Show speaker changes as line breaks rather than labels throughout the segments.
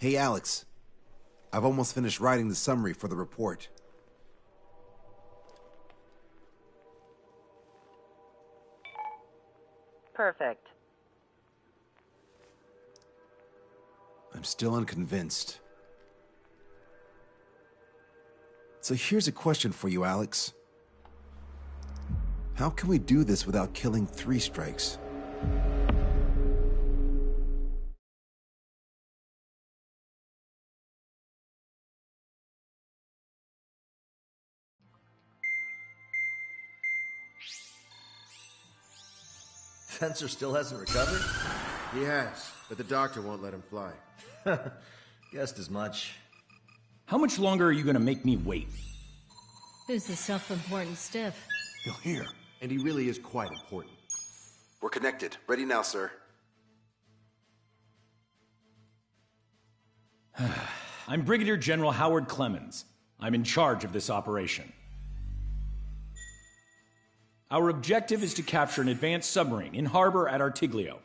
Hey, Alex. I've almost finished writing the summary for the report.
Perfect.
I'm still unconvinced. So here's a question for you, Alex. How can we do this without killing 3 strikes?
Fencer still hasn't recovered?
He has, but the doctor won't let him fly.
Guessed as much.
How much longer are you gonna make me wait?
Who's the self-important stiff?
You'll hear.
And he really is quite important.
We're connected. Ready now, sir.
I'm Brigadier General Howard Clemens. I'm in charge of this operation. Our objective is to capture an advanced submarine in harbor at Artiglio.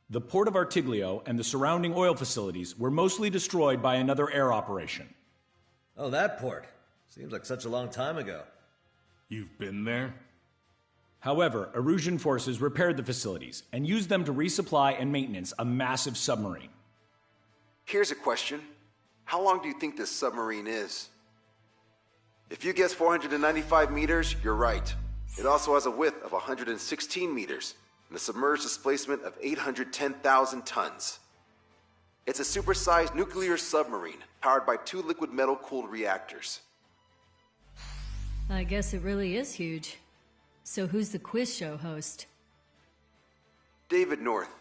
The port of Artiglio and the surrounding oil facilities were mostly destroyed by another air operation.
Oh, that port. Seems like such a long time ago.
You've been there?
However, Erusian forces repaired the facilities and used them to resupply and maintenance a massive submarine.
Here's a question. How long do you think this submarine is? If you guess 495 meters, you're right. It also has a width of 116 meters and a submerged displacement of 810,000 tons. It's a supersized nuclear submarine powered by 2 liquid metal-cooled reactors.
I guess it really is huge. So who's the quiz show host?
David North.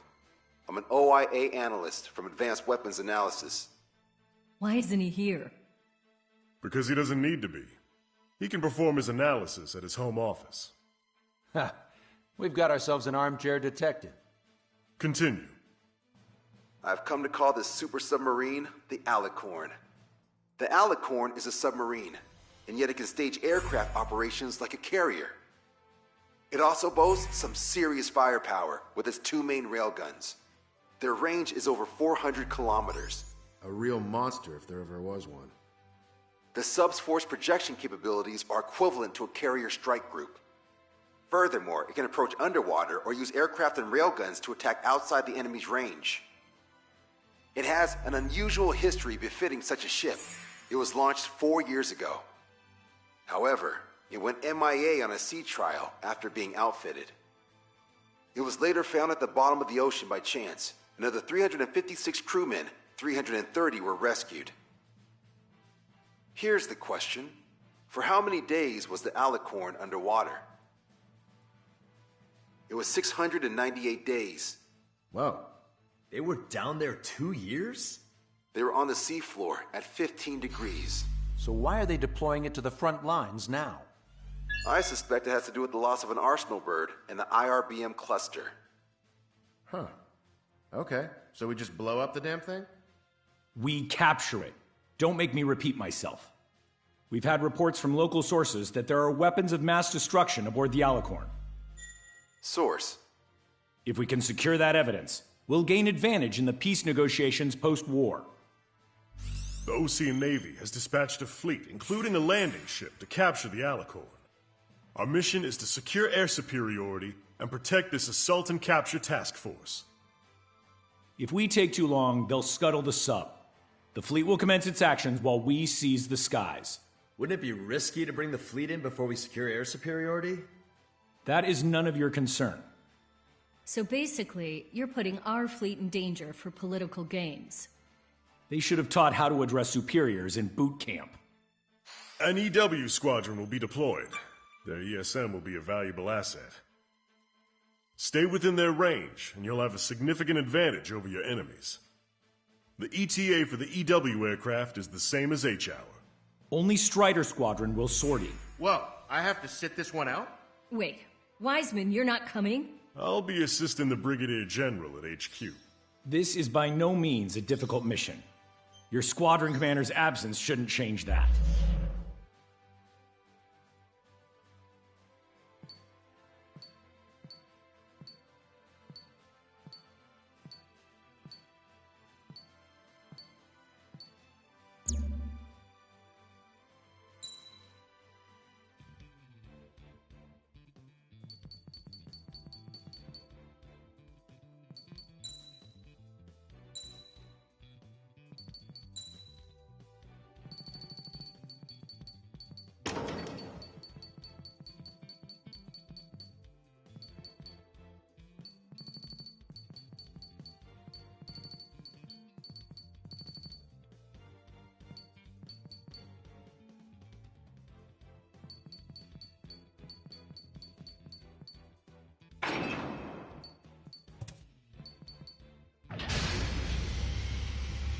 I'm an OIA analyst from Advanced Weapons Analysis.
Why isn't he here?
Because he doesn't need to be. He can perform his analysis at his home office.
Ha! We've got ourselves an armchair detective.
Continue.
I've come to call this super submarine the Alicorn. The Alicorn is a submarine, and yet it can stage aircraft operations like a carrier. It also boasts some serious firepower with its 2 main railguns. Their range is over 400 kilometers.
A real monster if there ever was one.
The sub's force projection capabilities are equivalent to a carrier strike group. Furthermore, it can approach underwater or use aircraft and railguns to attack outside the enemy's range. It has an unusual history befitting such a ship. It was launched 4 years ago. However, it went MIA on a sea trial after being outfitted. It was later found at the bottom of the ocean by chance, and of the 356 crewmen, 330 were rescued. Here's the question. For how many days was the Alicorn underwater? It was 698 days.
Whoa. They were down there 2 years?
They were on the seafloor at 15 degrees.
So why are they deploying it to the front lines now?
I suspect it has to do with the loss of an arsenal bird in the IRBM cluster.
Huh. Okay, so we just blow up the damn thing?
We capture it. Don't make me repeat myself. We've had reports from local sources that there are weapons of mass destruction aboard the Alicorn.
Source.
If we can secure that evidence, we'll gain advantage in the peace negotiations post-war.
The Ocean Navy has dispatched a fleet, including a landing ship, to capture the Alicorn. Our mission is to secure air superiority and protect this assault and capture task force.
If we take too long, they'll scuttle the sub. The fleet will commence its actions while we seize the skies.
Wouldn't it be risky to bring the fleet in before we secure air superiority?
That is none of your concern.
So basically, you're putting our fleet in danger for political gains.
They should have taught how to address superiors in boot camp.
An EW squadron will be deployed. Their ESM will be a valuable asset. Stay within their range, and you'll have a significant advantage over your enemies. The ETA for the EW aircraft is the same as H-Hour.
Only Strider Squadron will sortie.
Whoa, I have to sit this one out?
Wait, Wiseman, you're not coming?
I'll be assisting the Brigadier General at HQ.
This is by no means a difficult mission. Your squadron commander's absence shouldn't change that.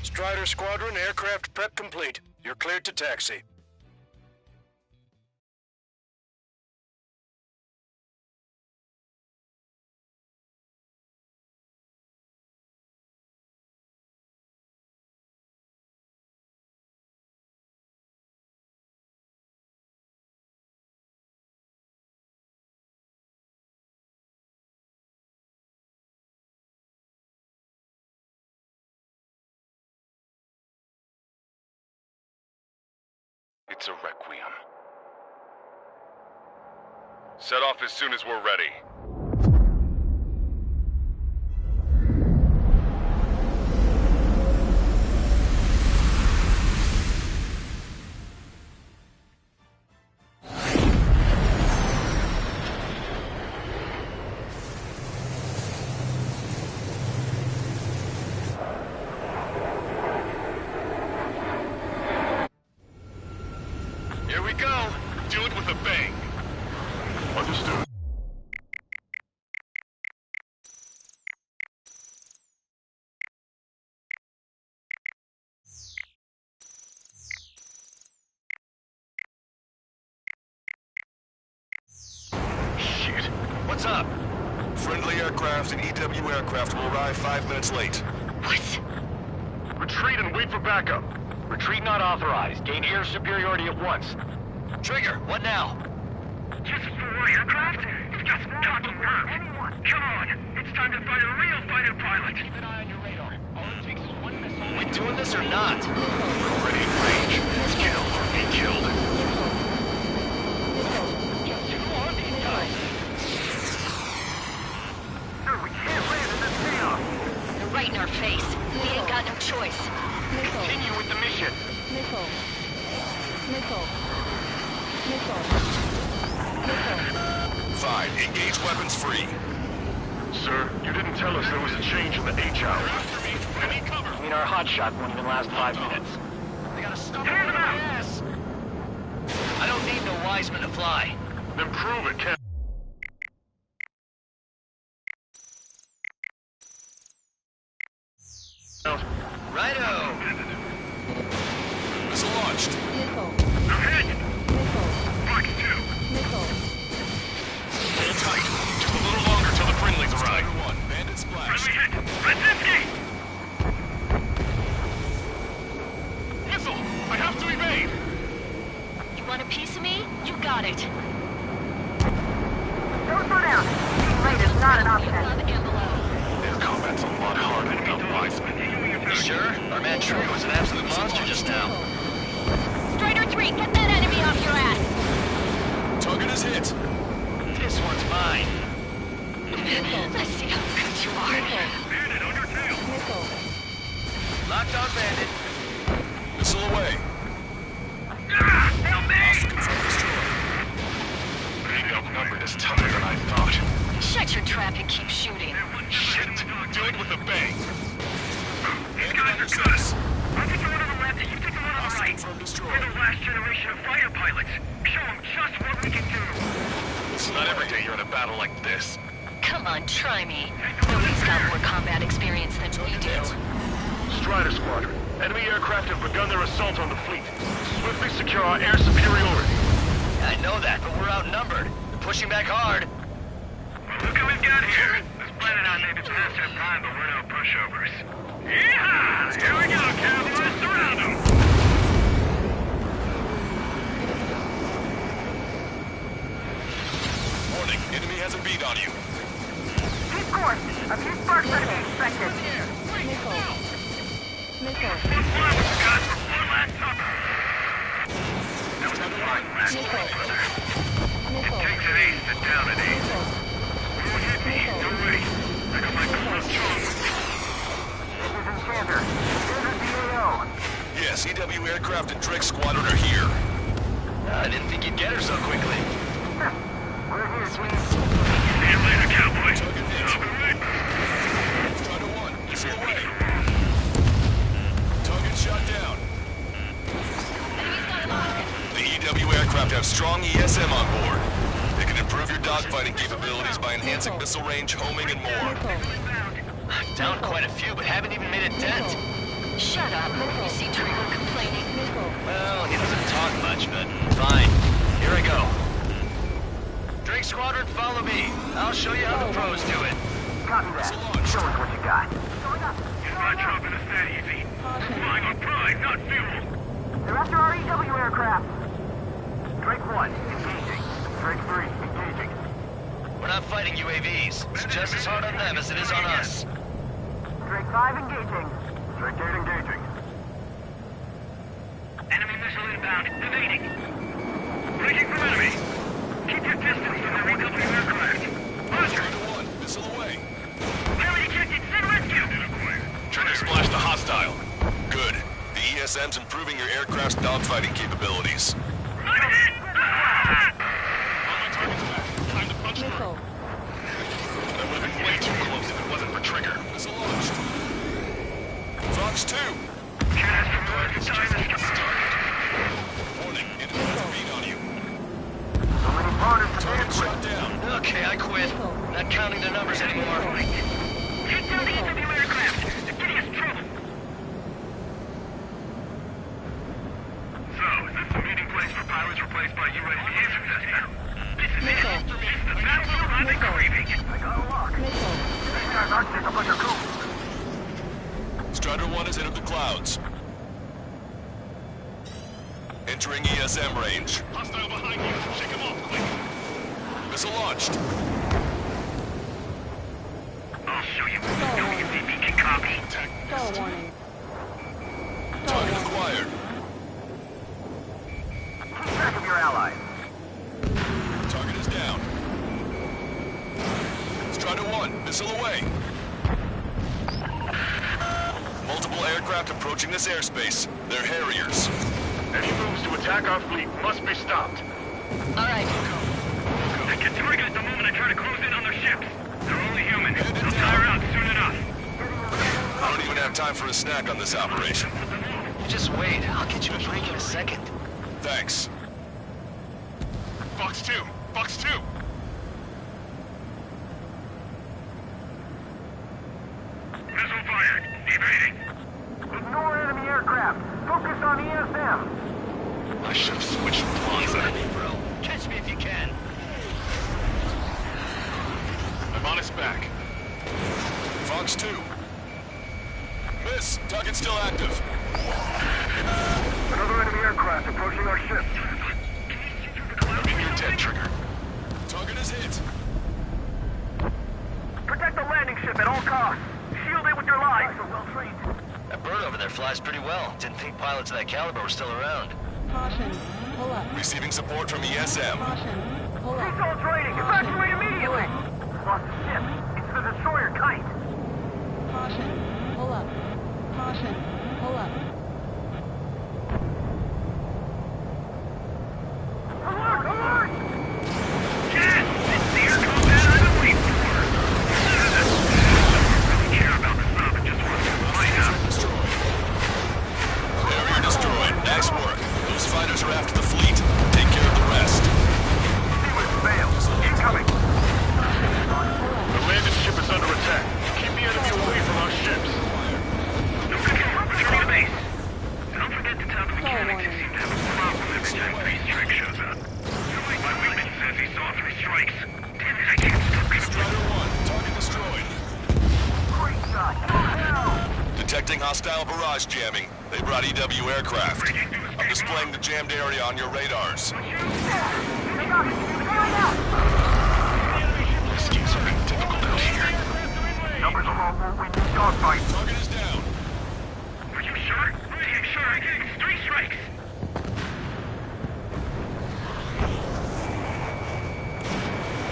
Strider Squadron, aircraft prep complete. You're cleared to taxi.
It's a requiem. Set off as soon as we're ready. Here we go. Do it with a bang. Understood. Shit. What's up? Friendly aircraft and EW aircraft will arrive 5 minutes late.
What?
Retreat and wait for backup.
Retreat not authorized. Gain air superiority at once.
Trigger, what now?
Just 4 aircraft? It's just not to work. Come on, it's time to find a real fighter pilot. Keep an eye on your radar. All it takes is 1 missile.
We doing this or not?
We're already in range. Kill or be killed.
Just who are these guys? Sir, we can't land in this chaos. They're right in our face. We ain't got no choice.
Continue with the mission.
Missile.
Fine. Engage weapons free. Sir, you didn't tell us there was a change in the H hour.
I mean, our hotshot won't even last 5 minutes.
They got a stumble on my ass. I don't need no Wiseman to fly.
Then prove it, Captain.
Righto.
Missile launched.
Ahead! Fox 2.
Hold tight. Just a little longer till the friendlies arrive. Strider 1, bandit splash.
Friendly hit! Brzezinski!
Missile! I have to evade!
You want a piece of me? You got it.
Don't slow down. Being late is not an option.
Above and below.
Air combat's a lot harder without Wiseman.
You sure? Our man True was an absolute monster just now.
Strider 3, get that enemy off your ass.
Target is hit.
This one's mine.
Let's see how good you are.
Bandit on your tail!
Locked on bandit.
Missile away.
Help me!
Hostile confirmed destroyed. Being outnumbered is tougher than I thought.
Shut your trap and keep shooting.
Shit! Do it with a bang.
These guys are good. I'll take the one on the left and you take the one on the
Hostile
right.
confirmed
We're
destroyed.
the last generation of fighter pilots. Show them just what we can do.
It's not every day you're in a battle like this.
Come on, try me. Nobody's got more combat experience than we do.
Strider Squadron. Enemy aircraft have begun their assault on the fleet. Swiftly secure our air superiority.
I know that, but we're outnumbered. They're pushing back hard.
Well, look who we've got here. This planet I may be past our prime, but we're no pushovers. Yeehaw! Here we go, cowboys. Surround them!
Warning, enemy has a beat on you.
Keep course. A few sparks enemy expected.
One fly what you got for one last supper. That was a fine last one, brother. It takes an ace to down an ace. Who hit me? No race. I got my close charm.
This is Enchanter. This is DAO.
Yes, EW aircraft and Drake Squadron are here.
I didn't think you'd get her so quickly.
We're here, sweet.
See you later, cowboy.
Target hit.
All right.
Strider 1, missile away. Target shot down. The EW aircraft have strong ESM on board. They can improve your dogfighting capabilities by enhancing missile range, homing, and more.
Down quite a few, but haven't even made a dent.
Shut up.
You see Trigger complaining? Well, he doesn't talk much, but fine. Here I go. Drake Squadron, follow me. I'll show you how the pros do it.
Copy that. Show us what you got.
You're not dropping us that easy. We're flying on pride, not fuel.
They're after our EW aircraft. Drake 1, engaging. Drake 3, engaging.
We're not fighting UAVs. It's just as hard on them as it is on us.
Drake 5, engaging.
Drake 8 engaging. Enemy missile inbound. Evading. Breaking from enemy. Keep your distance from the EW aircraft. Roger.
Missile away.
Enemy detected. Send rescue.
Trigger splash to hostile. Good. The ESM's improving your aircraft's dogfighting capabilities.
I'm hit! Ah!
Time to punch through. That would have been way too close if it wasn't for Trigger. Missile launched. Fox 2.
Can't ask for more than time to
Started. Warning, enemy feed on you.
So many partners to
Target
dance with.
shot down.
Okay, I quit. Not counting the numbers anymore.
take down the EW aircraft. They're getting us trouble. So, is this the meeting place for pilots replaced by UAVs or this now? This is it. This is the battlefield I've been craving.
I got a lock. These guys aren't set up like a coup.
Strider 1 has entered the clouds. Entering ESM range.
Hostile behind you. Shake him off quick.
Missile launched.
I'll show you. WVP can copy.
Target acquired.
Keep track of your allies.
Target is down. Strider 1, missile away. Multiple aircraft approaching this airspace. They're Harriers.
Any moves to attack our fleet must be stopped.
All right.
I can target the moment I try to close in on their ships. They're only human. They'll tire out soon enough.
I don't even have time for a snack on this operation.
You just wait. I'll get you a drink in a second.
Thanks.
Fox 2! Fox 2! Missile fired. Evading.
Ignore enemy aircraft. Focus on ESM.
I should have switched pawns there.
Bro, catch me if you can.
I'm on his back.
Fox 2. Miss, target still active.
Another enemy aircraft approaching our ship.
I'm in your dead, Trigger. Target is hit.
Protect the landing ship at all costs. Shield it with your lives. Are well trained.
That bird over there flies pretty well. Didn't think pilots of that caliber were still around.
Caution. Pull up.
Receiving support from ESM.
Caution. Pull up.
Seatbelt training. Evacuate immediately. Lost the ship. It's the destroyer Kite.
Caution. Pull up. Caution. Pull up.
Alert! Alert!
Yes! It's the air combat I've been waiting for! Doesn't care about the sub and just wants to fight out.
Barrier destroyed. Nice work. Those fighters are after the fleet. Take care of the rest.
Seaward fails. Incoming.
The landed ship is under attack. Keep the enemy away from our ships. No control. Returning to base. Don't forget to tell the mechanics you seem to have a problem every time 3 strikes shows up. My wingman says he saw 3 strikes. Damn it, I can't stop
Strider 1, target destroyed.
Great shot. Now.
Detecting hostile barrage jamming. They brought EW aircraft. I'm displaying the jammed area on your radars.
Escapes are difficult out here.
Numbers alone won't win this dogfight.
Target is down.
Are you sure? I'm sure. I'm getting 3 strikes.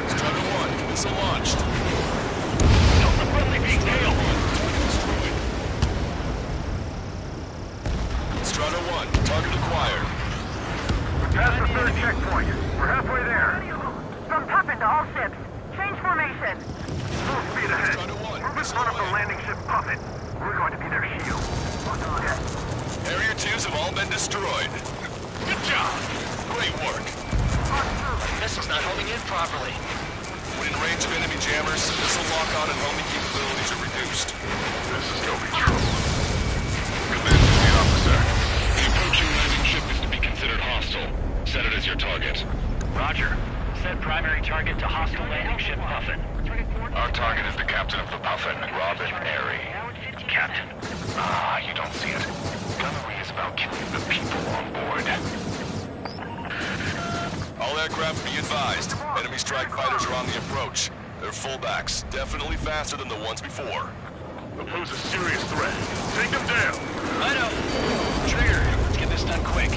Strider 1, missile launched.
Delta friendly being nailed.
Strider 1, target acquired.
Past the 3rd checkpoint. We're halfway there. From Puffin to all ships. Change formation. Full speed ahead.
Strider 1,
Move in
missile
front of the
away.
landing ship Puffin. We're going to be their shield.
Harrier 2s have all been destroyed. Good job. Great work.
Missile's not homing in properly.
When in range of enemy jammers, missile lock-on and homing capabilities are reduced.
This is gonna be trouble. Command to the
is your target?
Roger. Set primary target to hostile landing ship Puffin.
Our target is the captain of the Puffin, Robin Airy.
Captain.
Ah, you don't see it. Gunnery is about killing the people on board.
All aircraft be advised. Enemy strike fighters are on the approach. They're fullbacks, definitely faster than the ones before.
They'll pose a serious threat. Take them down.
I know. Trigger, let's get this done quick.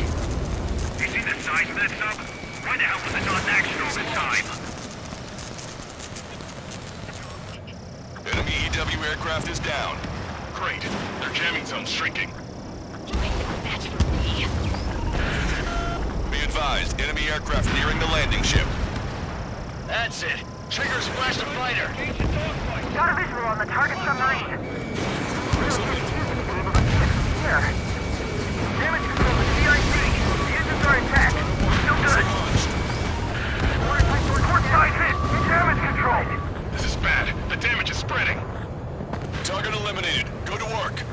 You see the size of that sub? Why the hell was it not in action all this time?
Enemy EW aircraft is down.
Great. Their jamming zone's shrinking.
Be advised, enemy aircraft nearing the landing ship.
That's it. Trigger splashed a fighter.
Got a visual on the target submarine. Here. Damage control to CIC. The engines are intact. Still good. Port side hit. Damage control.
This is bad. The damage is spreading.
Target eliminated. Go to work.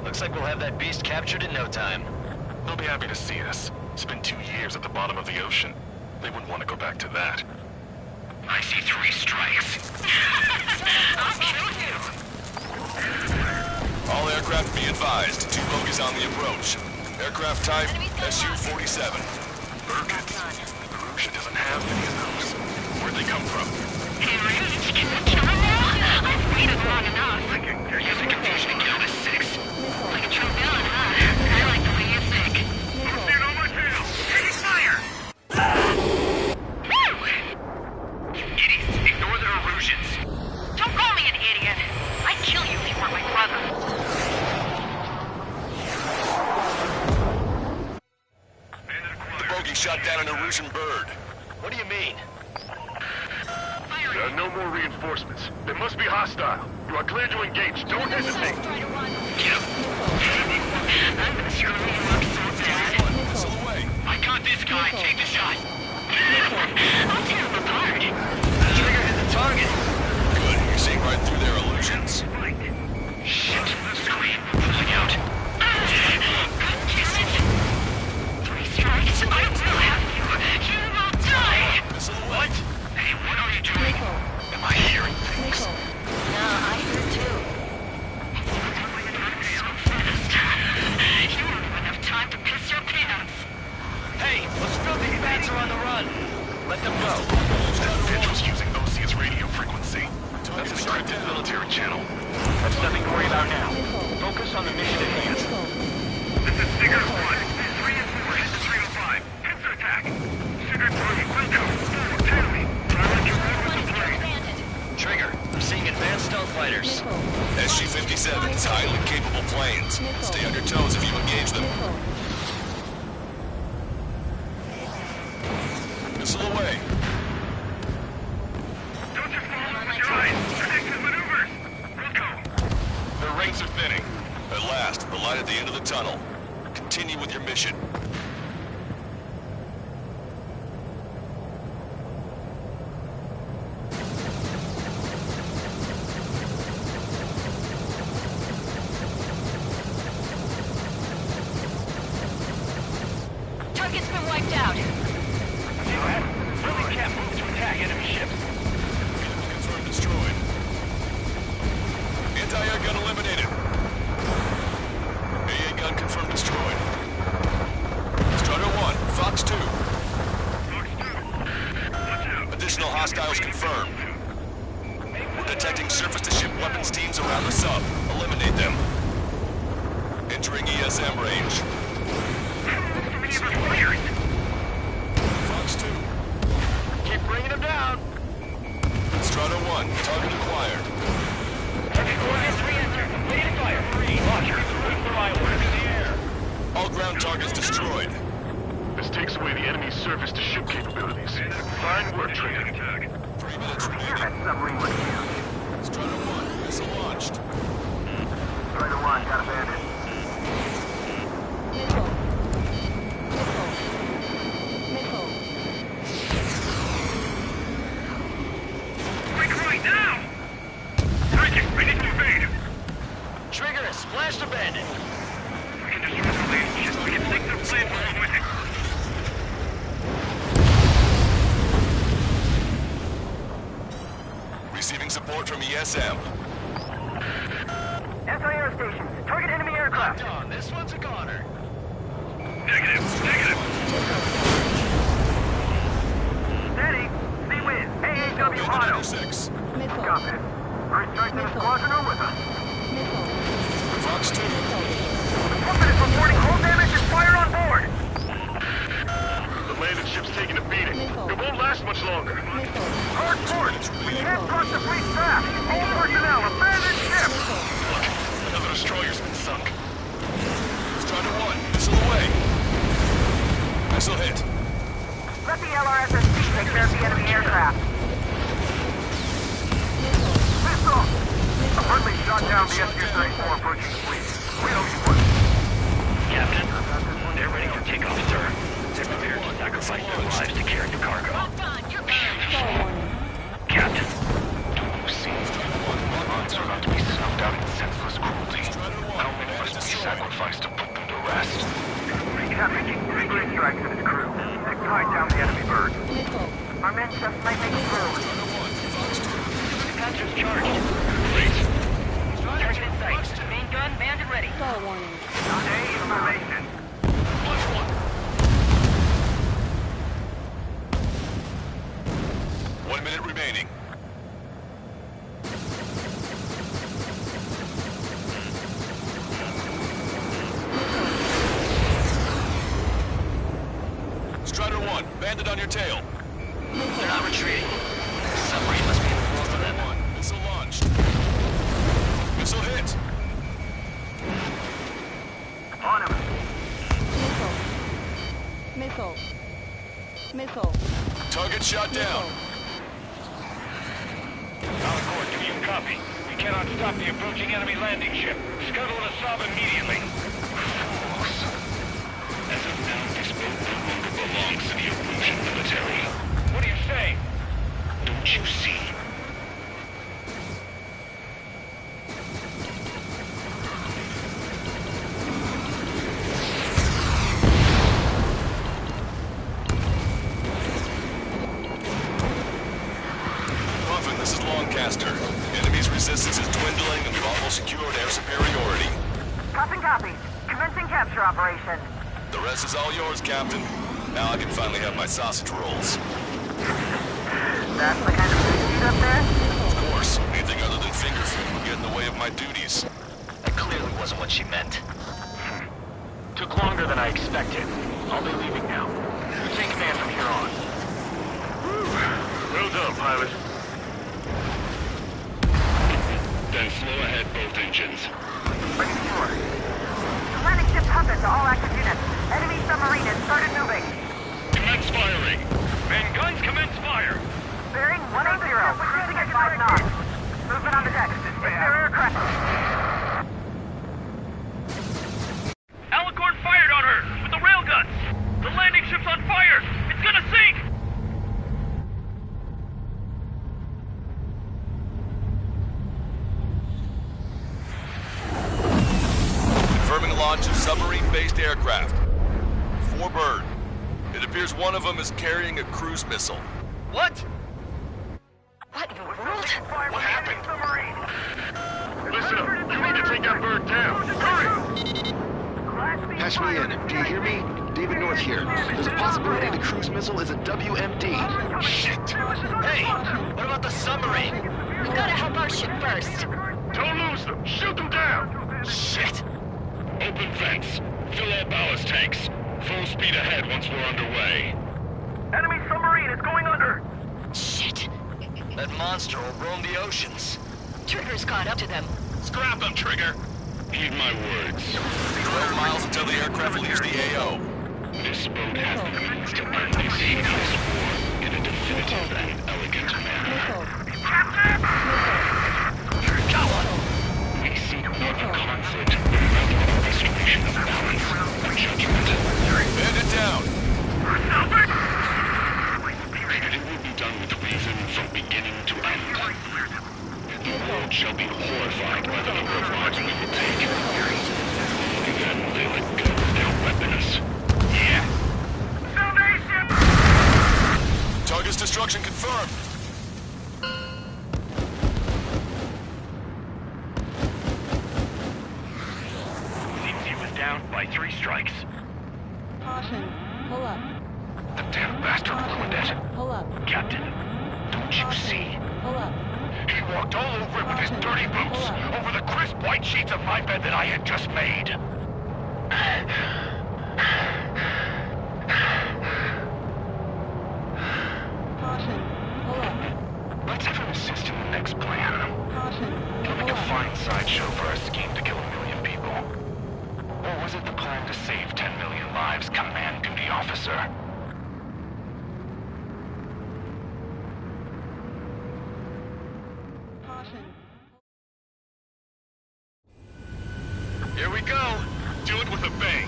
Looks like we'll have that beast captured in no time.
They'll be happy to see us. It's been 2 years at the bottom of the ocean. They wouldn't want to go back to that.
I see 3 strikes. I'll kill you.
All aircraft be advised. 2 bogies on the approach. Aircraft type Su-47.
Mercans. Russia doesn't have many of those. Where'd they come from?
Henry, can we kill him now? I've waited long enough. You're using confusion to kill this 6. Like a true villain, huh? I like the way you think. Who's there on my tail? Taking fire! Idiots, ignore the illusions. Don't call me an idiot. I'd kill you if you weren't my brother.
The bogey shot down an Erusian bird.
What do you mean?
There are no more reinforcements. They must be hostile. You are clear to engage. Don't hesitate.
Kill. I'm gonna show you look so bad.
Missile away.
I got this guy. Take the shot. I'll tear him apart.
Trigger hit the target.
Good. You're seeing right through their illusions.
Shit. Scream. Pulling out. Couldn't kiss it. 3 strikes. I will have you. You will die.
Missile away.
Hey, what are you doing? Am I hearing things?
No, I heard too.
So fast. You don't even have time to piss your pants.
Hey, let's fill these bats are on the run. Let them go.
That bitch was using OC's radio frequency. That's an encrypted military channel.
That's nothing to worry about now. Focus on the mission at hand.
This is Sigurd 1. 3 and 4 head to 305. Pincer attack. Sigurd 3, welcome. Tell me.
Trigger, I'm seeing advanced stealth fighters.
SG-57 is highly capable planes. Stay on your toes if you engage them. Missile away.
Don't just follow with your eyes. Predictive maneuvers. Wilco.
Their ranks are thinning. At last, the light at the end of the tunnel. Continue with your mission.
Target's been wiped out.
Really can't move to attack enemy ships.
Confirmed destroyed. Anti-air gun eliminated. AA gun confirmed destroyed. Strutter 1, Fox 2. Additional hostiles confirmed. We're detecting surface-to-ship weapons teams around the sub. Eliminate them. Entering ESM range. Fox 2.
Keep bringing them down.
Strutter 1, target acquired.
Heavy coordinates re-enter. Waiting fire. 3, Roger. Wait for my orders in the air.
All ground targets destroyed.
This takes away the enemy's surface-to-ship capabilities. Fine work, Trigger.
3 minutes remaining.
Submarine was here.
Strutter 1, missile launched.
Strider 1, got a bandit.
Missile. Missile.
Quick, right now! Target, ready to invade.
Trigger has splashed a bandit.
We can destroy the landing ship. We can take their plane along with it.
report from ESM.
Anti-air stations. Target enemy aircraft.
On, this one's a goner.
Negative.
Steady. C-Wiz. AAW Auto.
6.
Copy. First strike to the squadron are with us.
Fox 2.
The puppet is reporting hull damage and fire on board.
The landing ship's taking a beating. It won't last much longer.
Hard port. We can't cross the fleet fast. All personnel, abandon ship.
Look, another destroyer's been sunk.
Strider 1, missile away. Missile hit.
Let the LRSSC take care of the enemy aircraft. Missile! A friendly shot down the SU-34 approaching the fleet. We owe you one.
Captain, they're ready for takeoff, sir. They're prepared to sacrifice their lives to carry the cargo. Captain, do you see? Odds are about to be snuffed out in senseless cruelty. How many must be sacrificed to put them to rest?
Captain, three green strikes and his crew. They've tied down the enemy bird. Our men just might make it through.
Dispatcher's charged.
Great.
Target in sight. Main gun manned and ready.
Day information.
Watch
1 minute remaining. Strider 1, bandit on your tail.
They're not retreating. The submarine must be in the close to them.
Missile launched. Missile hit.
On him.
Missile.
Target shot down.
Alacor, do you copy? We cannot stop the approaching enemy landing ship. Scuttle the sub immediately.
Fools. As of now, this boat no longer belongs to the Erusian military.
What do you say?
Don't you see?
Muffin, this is Longcaster. Enemy's resistance is dwindling and we've almost secured air superiority.
Copy. Commencing capture operation.
The rest is all yours, Captain. Now I can finally have my sausage rolls.
That's the kind of food you eat up there?
Of course, anything other than finger food would get in the way of my duties.
That clearly wasn't what she meant.
Took longer than I expected. I'll be leaving now. You take command from here on.
Well done, pilot.
Then slow ahead both engines.
Pretty sure. Landing ship puppet to all active units. Enemy submarine has started moving.
Commence firing.
Men, guns, commence fire!
Bearing 180, cruising at 5 knots. Movement on the deck. It's their aircraft.
Alicorn fired on her with the railguns! The landing ship's on fire! It's gonna sink!
Confirming launch of submarine-based aircraft. 4 bird. It appears one of them is carrying a cruise missile.
What?
What in the world?
What happened?
Listen up. You need to take that bird down. Hurry!
Patch me in. Do you hear me? David North here. There's a possibility the cruise missile is a WMD.
Shit! Hey, what about the submarine?
We gotta help our ship first.
Don't lose them. Shoot them down.
Shit!
Open vents. Fill all ballast tanks. Full speed ahead once we're underway.
Enemy submarine is going under.
Shit.
That monster will roam the oceans.
Trigger's caught up to them.
Scrap them, Trigger. Heed my words.
12 miles until the aircraft leaves the AO.
This boat has the means to end this hideous war in a definitive and elegant manner. We seek not a conflict, but rather a restoration of balance and judgment.
Bend it down.
And it will be done with reason from beginning to end. The world shall be horrified by the number of lives we will take. Then they let go of their weapons. Yeah.
Target's destruction confirmed.
by 3 strikes.
Caution. Pull up.
The damn bastard ruined it.
Pull up.
Captain, don't you see?
Pull up.
He walked all over it with his dirty boots, over the crisp white sheets of my bed that I had just made.
Caution. Pull up.
Let's have him assist in the next plan.
Caution.
It'll make a fine sideshow for our scheme to kill 1 million people. Or was it the plan to save 10 million lives, Command Duty Officer?
Here we go. Do it with a bang.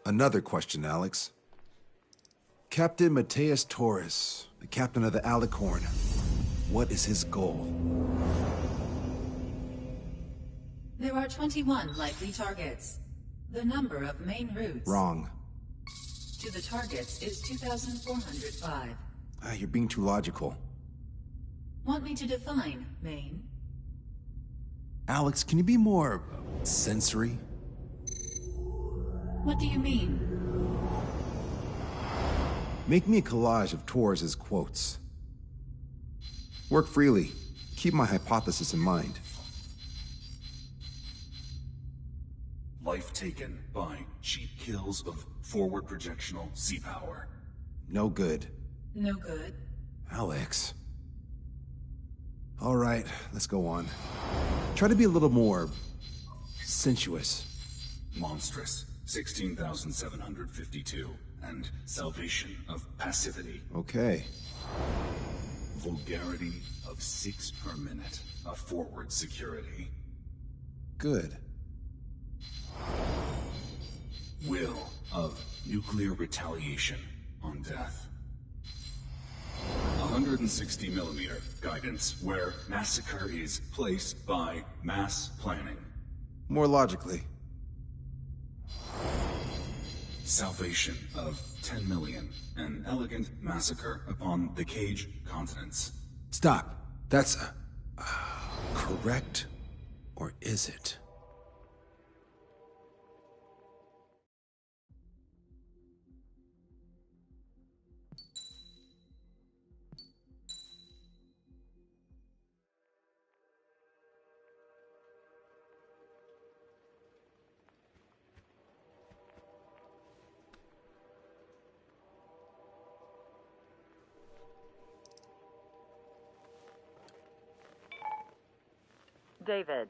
Another question, Alex. Captain Mateus Torres, the captain of the Alicorn. What is his goal?
There are 21 likely targets. The number of main routes
Wrong.
to the targets is 2,405.
You're being too logical.
Want me to define main?
Alex, can you be more sensory?
What do you mean?
Make me a collage of Torres' quotes. Work freely. Keep my hypothesis in mind.
Life taken by cheap kills of forward projectional sea power.
No good.
No good.
Alex. All right, let's go on. Try to be a little more sensuous.
Monstrous, 16,752. And salvation of passivity.
Okay.
Vulgarity of 6 per minute of forward security.
Good.
Will of nuclear retaliation on death. 160 millimeter guidance where massacre is placed by mass planning.
More logically.
Salvation of 10 million. An elegant massacre upon the Cage continents.
Stop. That's correct, or is it?
David,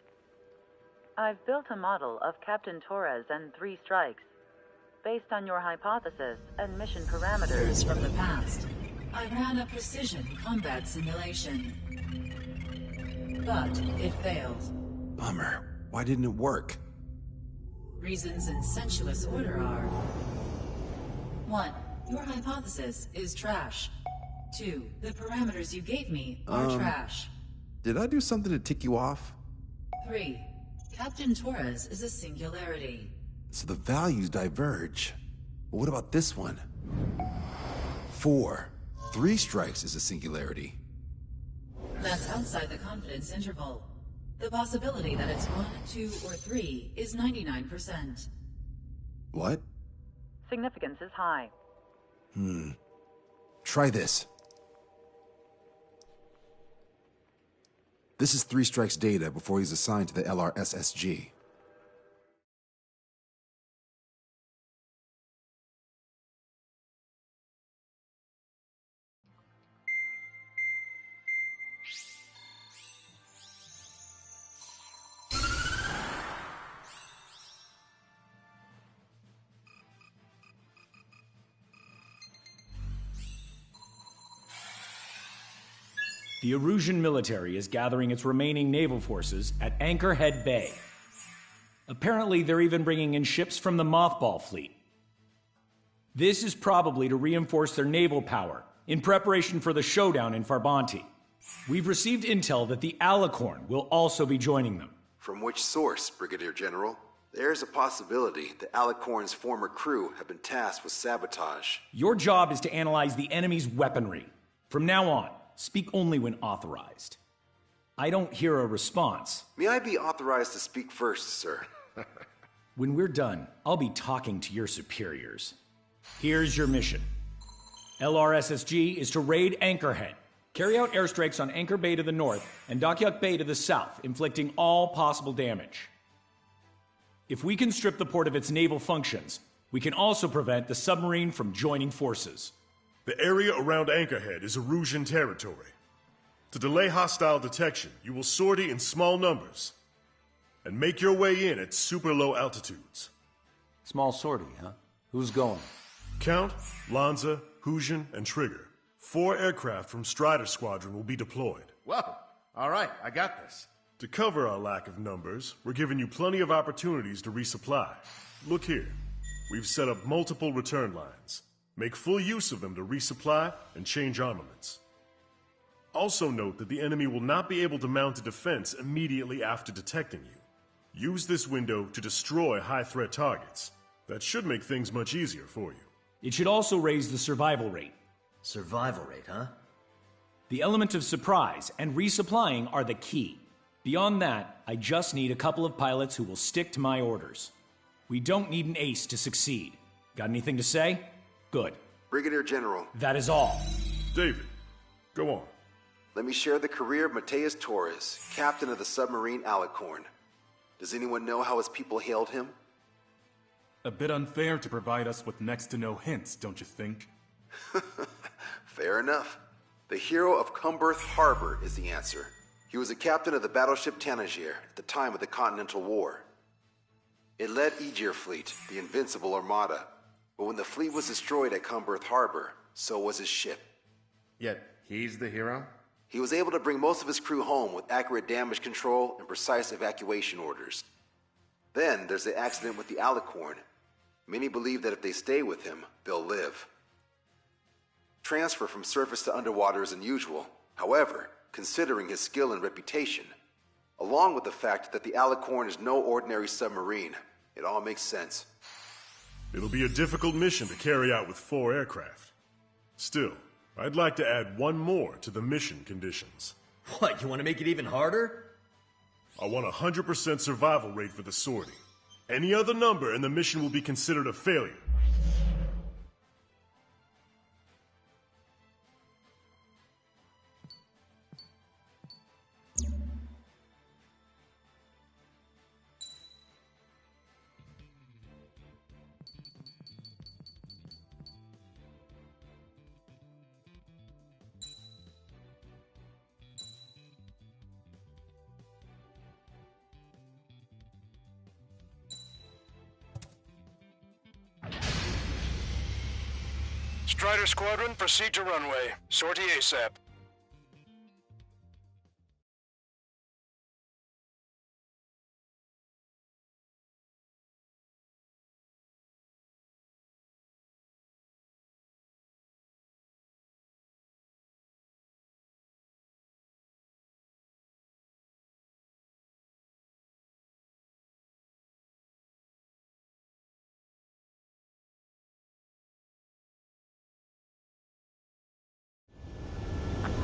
I've built a model of Captain Torres and 3 strikes. Based on your hypothesis and mission parameters
from the past, I ran a precision combat simulation. But it failed.
Bummer. Why didn't it work?
Reasons in sensuous order are: 1. Your hypothesis is trash. 2. The parameters you gave me are trash.
Did I do something to tick you off?
3. Captain Torres is a singularity.
So the values diverge. But what about this one? 4. 3 strikes is a singularity.
That's outside the confidence interval. The possibility that it's 1, 2, or 3 is 99%.
What?
Significance is high.
Try this. This is 3 strikes data before he's assigned to the LRSSG.
The Erusian military is gathering its remaining naval forces at Anchorhead Bay. Apparently, they're even bringing in ships from the Mothball fleet. This is probably to reinforce their naval power in preparation for the showdown in Farbanti. We've received intel that the Alicorn will also be joining them.
From which source, Brigadier General? There's a possibility that Alicorn's former crew have been tasked with sabotage.
Your job is to analyze the enemy's weaponry. From now on, speak only when authorized. I don't hear a response.
May I be authorized to speak first, sir?
When we're done, I'll be talking to your superiors. Here's your mission. LRSSG is to raid Anchorhead. Carry out airstrikes on Anchor Bay to the north and Dockyuk Bay to the south, inflicting all possible damage. If we can strip the port of its naval functions, we can also prevent the submarine from joining forces.
The area around Anchorhead is Erusian territory. To delay hostile detection, you will sortie in small numbers and make your way in at super low altitudes.
Small sortie, huh? Who's going?
Count, Lanza, Hujan, and Trigger. 4 aircraft from Strider Squadron will be deployed.
Whoa! All right, I got this.
To cover our lack of numbers, we're giving you plenty of opportunities to resupply. Look here. We've set up multiple return lines. Make full use of them to resupply and change armaments. Also note that the enemy will not be able to mount a defense immediately after detecting you. Use this window to destroy high-threat targets. That should make things much easier for you.
It should also raise the survival rate.
Survival rate, huh?
The element of surprise and resupplying are the key. Beyond that, I just need a couple of pilots who will stick to my orders. We don't need an ace to succeed. Got anything to say? Good.
Brigadier General.
That is all.
David, go on.
Let me share the career of Mateus Torres, captain of the submarine Alicorn. Does anyone know how his people hailed him?
A bit unfair to provide us with next to no hints, don't you think?
Fair enough. The hero of Cumberth Harbor is the answer. He was a captain of the battleship Tanager at the time of the Continental War. It led Aegir Fleet, the Invincible Armada, but when the fleet was destroyed at Cumberth Harbor, so was his ship.
Yet, he's the hero?
He was able to bring most of his crew home with accurate damage control and precise evacuation orders. Then there's the accident with the Alicorn. Many believe that if they stay with him, they'll live. Transfer from surface to underwater is unusual. However, considering his skill and reputation, along with the fact that the Alicorn is no ordinary submarine, it all makes sense.
It'll be a difficult mission to carry out with 4 aircraft. Still, I'd like to add one more to the mission conditions.
What, you want to make it even harder?
I want 100% survival rate for the sortie. Any other number and the mission will be considered a failure.
Strider Squadron, proceed to runway. Sortie ASAP.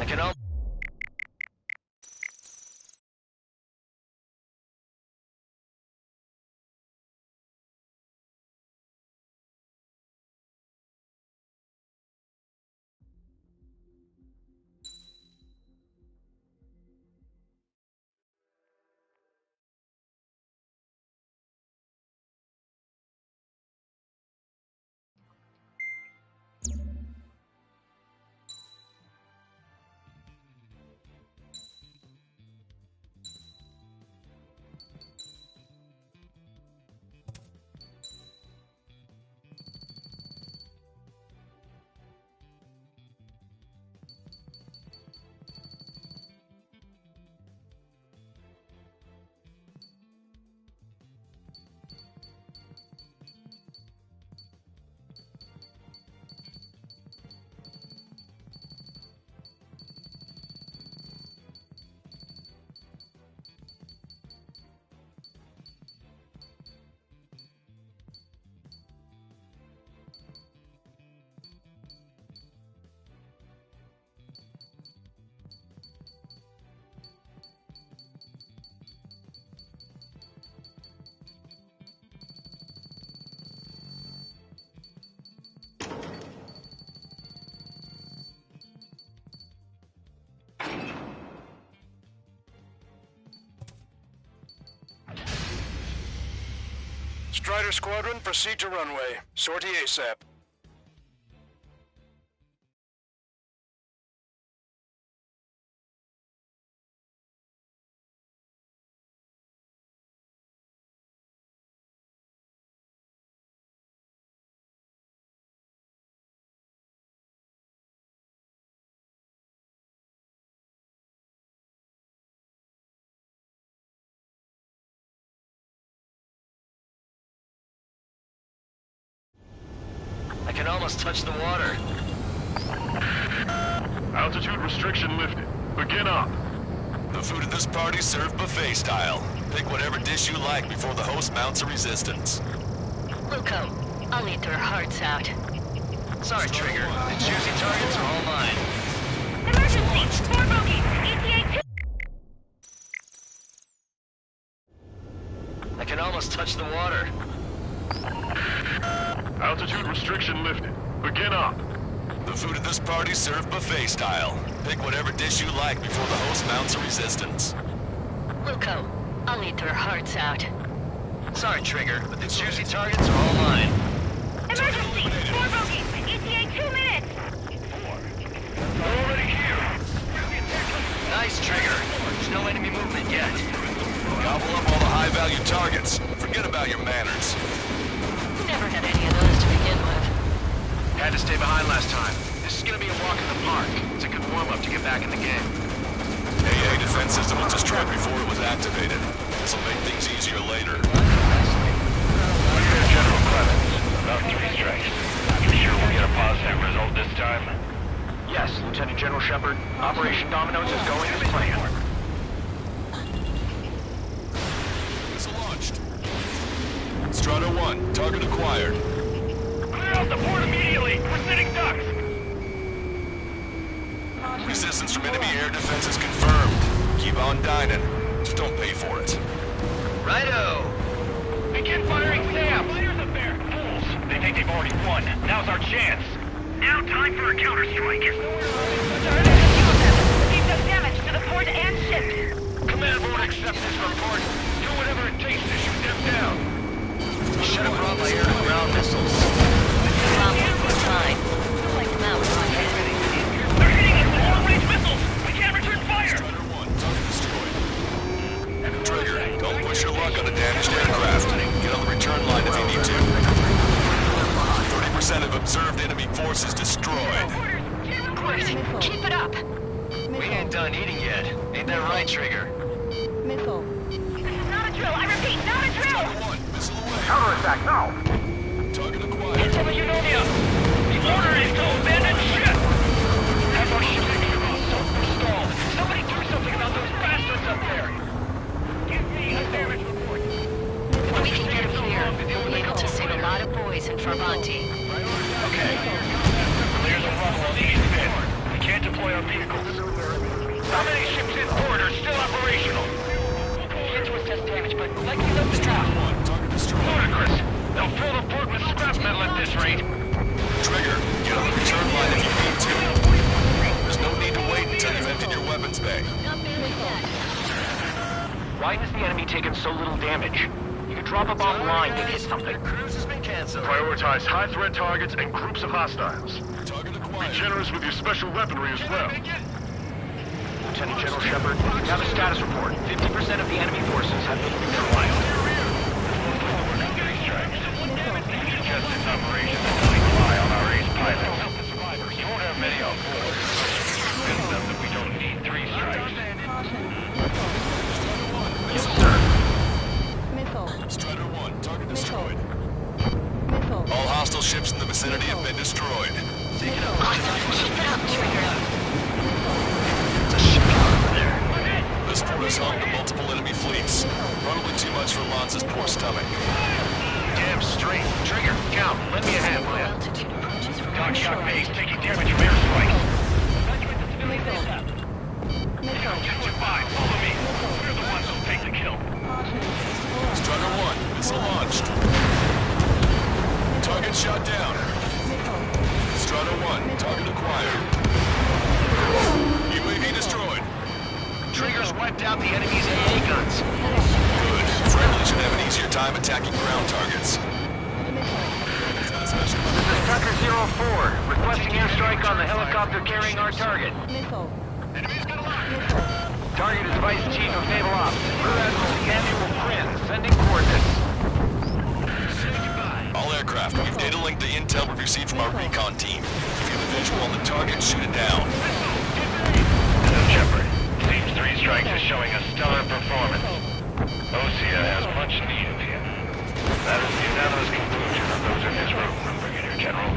I can all...
Strider Squadron, proceed to runway. Sortie ASAP.
I can almost touch the water.
Altitude restriction lifted. Begin up.
The food at this party served buffet style. Pick whatever dish you like before the host mounts a resistance.
Wilco, I'll eat their hearts out.
Sorry, Trigger. The juicy targets are all mine.
Emergency! 4 bogeys! ETA 2!
I can almost touch the water.
Altitude restriction lifted. Begin up.
The food at this party served buffet style. Pick whatever dish you like before the host mounts a resistance.
Wilco, I'll eat their hearts out.
Sorry, Trigger, but the juicy targets are all mine.
Emergency! 4 bogeys! ETA 2 minutes!
Already here! Nice, Trigger. There's no enemy movement yet.
Gobble up all the high-value targets. Forget about your manners.
Never had any of those to begin with.
Had to stay behind last time. This is gonna be a walk in the park. It's a good warm-up to get back in the game.
AA defense system was destroyed before it was activated. This'll make things easier later.
General Clemens, about 3 strikes. You sure we'll get a positive result this time?
Yes, Lieutenant General Shepard. Operation Dominoes is going as planned.
Missile launched. Strata 1, target acquired.
Clear out the port immediately! We're sitting ducks!
Resistance from enemy air defense is confirmed. Keep on dining. Just don't pay for it.
Righto!
Begin firing SAM! Fighters up there! Fools! They think they've already won. Now's our chance. Now time for a counterstrike.
Keep them damage to the port and ship.
Command won't accept this report. Do whatever it takes to shoot them down.
Should have brought my air-to-ground missiles.
Fine. Like them out with my head.
They're hitting us with long-range missiles! We can't return fire!
Strider 1, target destroyed. Trigger, don't push your luck on the damaged aircraft. Get on the return line if you need to. 30% of observed enemy forces destroyed.
Great. Keep it up.
We ain't done eating yet. Ain't that right, Trigger?
Missile.
This is not a drill. I repeat, not a drill.
Strider 1, missile away.
Counterattack now!
Target acquired.
Get to the Unonia! The order is to abandon ship! Have our shipping stalled. Somebody do something about those bastards up there! Give me a damage report.
If we can get him here, we'll be able to save a lot of boys in Farbanti.
Okay. Clear the rubble on the east pit. We can't deploy our vehicles. How many ships in port are still operational?
Hits was just damage, but likely load the trap.
Target destroyed.
Ludicrous! They'll fill the port with scrap metal at this rate.
Trigger, get on the return line if you need to. There's no need to wait until you've emptied your weapons bay.
Why has the enemy taken so little damage? You could drop a bomb line to hit something.
Cruise has been canceled.
Prioritize high-threat targets and groups of hostiles.
Target
Be
acquired.
generous with your special weaponry as well.
Lieutenant General Shepard, we have a status report. 50% of the enemy forces have been neutralized.
Justice operation is going fly on our ace pilots. Help the survivors. You won't have many on board. Good enough that we don't need 3 strikes.
Yes, sir.
Missile.
Strider 1, target destroyed.
Missile.
All hostile ships in the vicinity have been destroyed.
Awesome. Keep it up, Trigger.
It's a ship over there.
This port is home to multiple enemy fleets. Probably too much for Lanza's poor stomach.
Damn straight. Trigger, count. Lend me a hand, will ya?
Altitude approaches from
Dogshot
shore.
base taking damage from airstrikes.
Missile.
Get your five. Follow me. We're the ones who'll take the kill.
Strider 1, missile launched. Target shot down. Strider 1, target acquired. UAV destroyed.
Trigger's wiped out the enemy's AA guns.
Good. Friendly should have an easier time attacking ground ground targets.
This is Tucker 04, requesting airstrike on the helicopter carrying our target.
Missile.
Target is Vice Chief of Naval Ops, Rear Admiral Samuel Prin, sending coordinates.
All aircraft, we've data linked the intel we've received from our recon team. If you have a visual on the target, shoot it down.
This is Shepard. Team 3 strikes is showing a stellar performance. Osea has much need of you. That is the unanimous conclusion of those in this room, Brigadier General.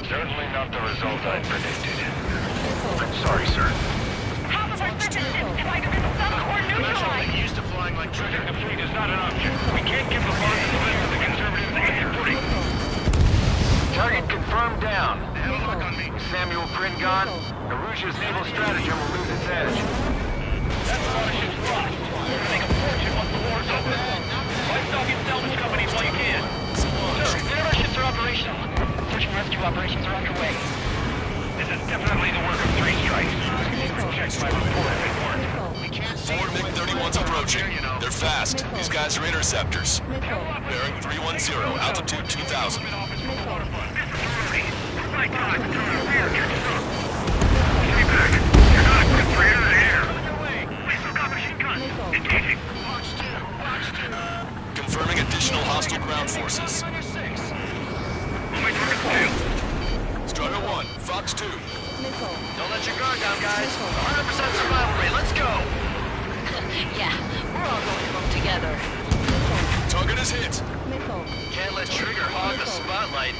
Certainly not the result I predicted. I'm sorry, sir.
Half of our surface ships have either been sunk or neutralized.
Get used to flying like Trigger. The fleet is not an option. We can't give the funds to the conservatives and
Target confirmed down. Samuel Prin gone. Aruja's naval stratagem will lose its edge.
That's a lot of ships lost. You're gonna make a fortune once the war's over. Buy stock in salvage companies while you can.
Sir, none of our ships are operational. Search and rescue operations are underway.
This is definitely the work of 3 strikes. Check my report if it weren't.
4 MiG-31s approaching. They're fast. These guys are interceptors. Bearing 310, altitude 2000.
My God, stay back. You're not equipped for air-to-air. We still got machine guns. Engaging.
Confirming additional hostile ground forces. Strider 1, Fox 2.
Don't let your guard down, guys. 100% survival rate. Let's go.
Yeah, we're all going home together.
Target is hit.
Can't let Trigger hog the spotlight.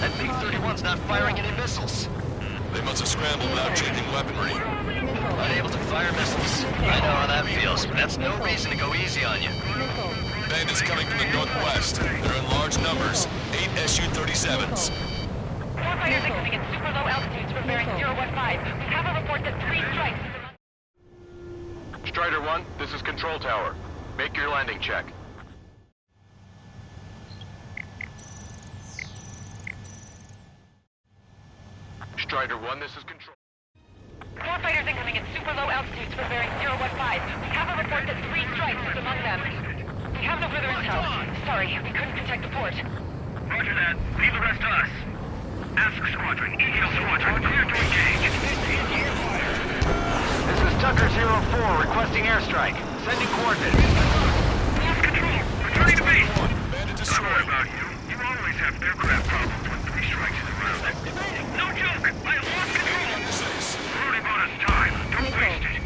That MiG-31's not firing any missiles.
They must have scrambled without changing weaponry.
Unable to fire missiles. I know how that feels, but that's no reason to go easy on you.
Bandits coming from the northwest. They're in large numbers. 8 Su-37s.
Warfighters incoming at super low altitudes from bearing 015. We have a report that 3 strikes.
Strider 1, this is Control Tower. Make your landing check. Strider 1, this is Control.
Warfighters incoming at super low altitudes from bearing 015. We have a report that 3 strikes is among them. We have no further intel. Sorry, we couldn't protect the port.
Roger that. Leave the rest to us. Ask Squadron, EL Squadron, clear to engage.
This is Tucker 04, requesting airstrike. Sending coordinates.
Lost control. Returning to base.
Bandit
Don't
destroyed.
worry about you. You always have aircraft problems when 3 strikes is around. No joke. I have lost control. Already bought us time. Don't waste it.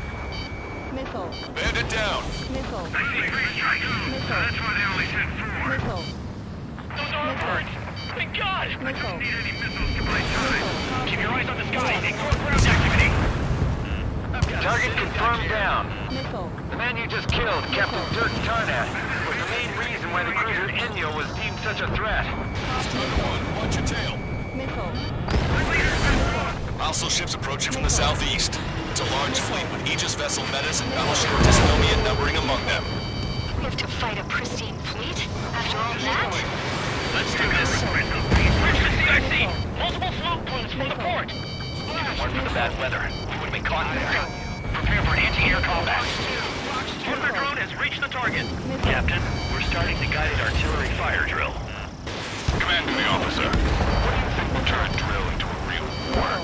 Missile.
Bandit down.
Missile.
I see 3 strikes. That's why they only sent 4.
Missile.
Those are birds. Thank God. I don't need any missiles to buy time. Keep your eyes on the sky. Ignore ground activity.
Target confirmed down.
Missile.
The man you just killed, Captain Dirk Tarnat, was the main reason why the cruiser Inyo was deemed such a threat.
Strider 1, watch your tail.
Missile.
Hostile ships approaching from the southeast. It's a large fleet with Aegis vessel Metis and battleship Dystonia numbering among them.
We have to fight a pristine fleet? After all that?
Let's do this.
Reach the CIC. Multiple smoke plumes from the port.
One for the bad weather. We would have been caught there.
Prepare for anti-air combat. Mortar drone has reached the target.
Captain, we're starting the guided artillery fire drill.
Command to the officer. What do you think will turn drill into a real war?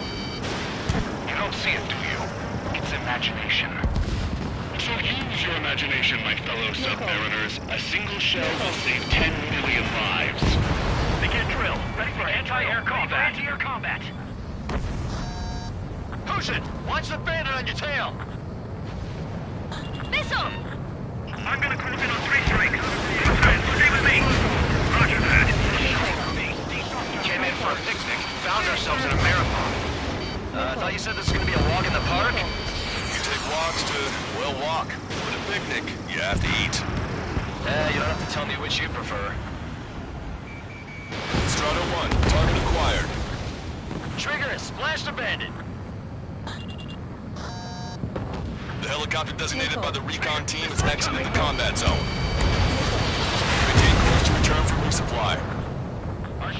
You don't see it, do you? It's imagination.
So use your imagination, my fellow submariners. A single shell will save 10 million lives.
Begin drill. Ready for anti-air combat. Anti-air combat.
Hushin, watch the bandit on your tail.
Missile!
I'm gonna close in on 3 strikes. Stay with me. Roger that.
Came in for a picnic, found ourselves in a marathon. I thought you said this was gonna be a walk in the park?
You take walks to, well, walk. But a picnic, you have to eat.
You don't have to tell me which you prefer.
Strider 1, target acquired.
Trigger, splash the bandit.
The helicopter designated by the recon team is exiting the combat zone. Maintain course to return for resupply.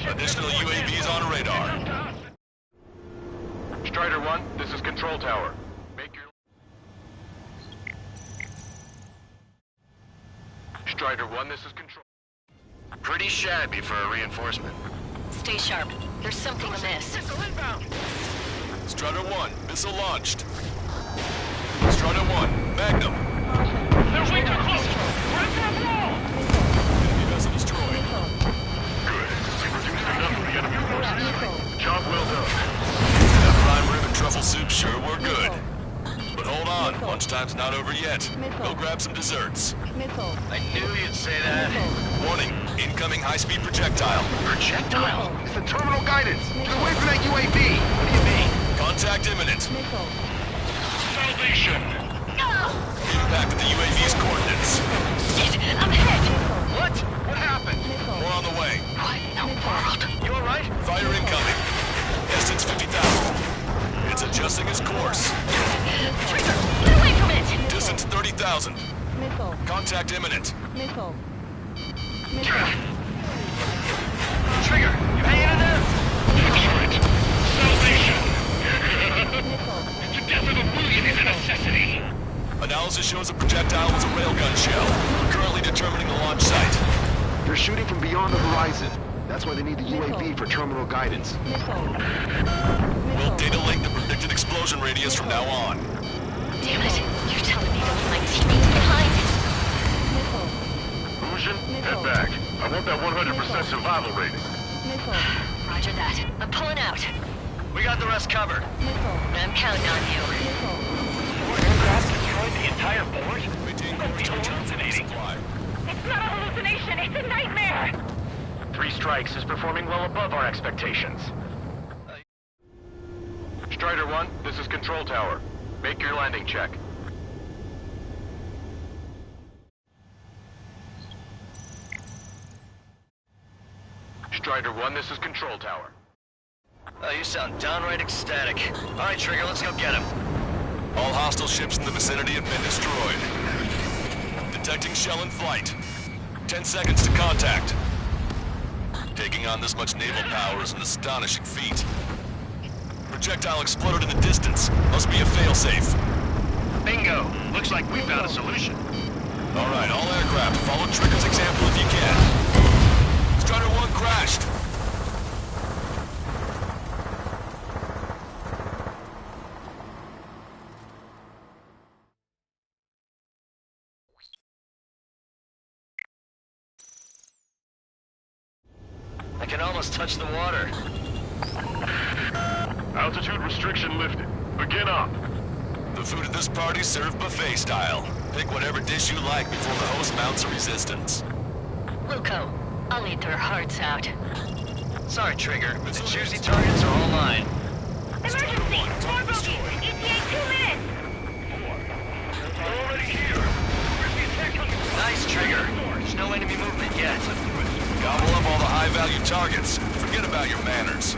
Additional UAVs on radar.
Strider 1, this is Control Tower. Make your...
Strider 1, this is Control.
Pretty shabby for a reinforcement.
Stay sharp. There's something amiss.
Strider 1, missile launched. Strider 1, Magnum.
They're way too close! We're into a wall!
Enemy vessel destroyed.
Good. We've reduced enough of the enemy forces. Job well done.
That prime rib and truffle soup sure were good. But hold on, lunchtime's not over yet. Go grab some desserts.
Missile.
I knew you'd say that.
Warning, incoming high-speed projectile.
Projectile?
It's the terminal guidance. Get away from that UAV.
What do you mean?
Contact imminent.
Missile.
Salvation!
Impact at the UAV's coordinates.
Shit, I'm hit!
What? What happened?
More on the way.
What in the world?
You alright?
Fire incoming. Distance 50,000. It's adjusting its course.
Trigger, get away from it!
Distance 30,000.
Missile.
Contact imminent.
Missile. Missile.
Trigger, you hanging in there?
Excellent! Salvation!
Missile.
The death of a million is a necessity!
Analysis shows the projectile was a railgun shell. We're currently determining the launch site.
They're shooting from beyond the horizon. That's why they need the UAV for terminal guidance.
Missile.
We'll data link the predicted explosion radius from now on.
Damn it. You're telling me to leave my teammates behind?
Missile.
Illusion, head back. I want that 100% survival rating.
Missile.
Roger that. I'm pulling out.
We got the rest covered.
Missile.
I'm counting on you.
Missile.
Four aircraft destroyed the entire board?
Maintain course to return for resupply.
It's not a hallucination, it's a nightmare!
3 strikes is performing well above our expectations.
Strider 1, this is Control Tower. Make your landing check. Strider 1, this is Control Tower.
Oh, you sound downright ecstatic. Alright, Trigger, let's go get him.
All hostile ships in the vicinity have been destroyed. Detecting shell in flight. 10 seconds to contact. Taking on this much naval power is an astonishing feat. Projectile exploded in the distance. Must be a failsafe.
Bingo! Looks like we found a solution.
Alright, all aircraft, follow Trigger's example if you can. Strider 1 crashed.
I can almost touch the water.
Altitude restriction lifted. Begin up.
The food at this party's served buffet style. Pick whatever dish you like before the host mounts a resistance.
Luco, I'll eat their hearts out.
Sorry, Trigger, but the juicy targets are all mine.
Emergency! More bogey! ETA 2 minutes!
They're already here. Where's the attack coming from?
Nice, Trigger. There's no enemy movement yet.
Gobble up all the high-value targets. Forget about your manners.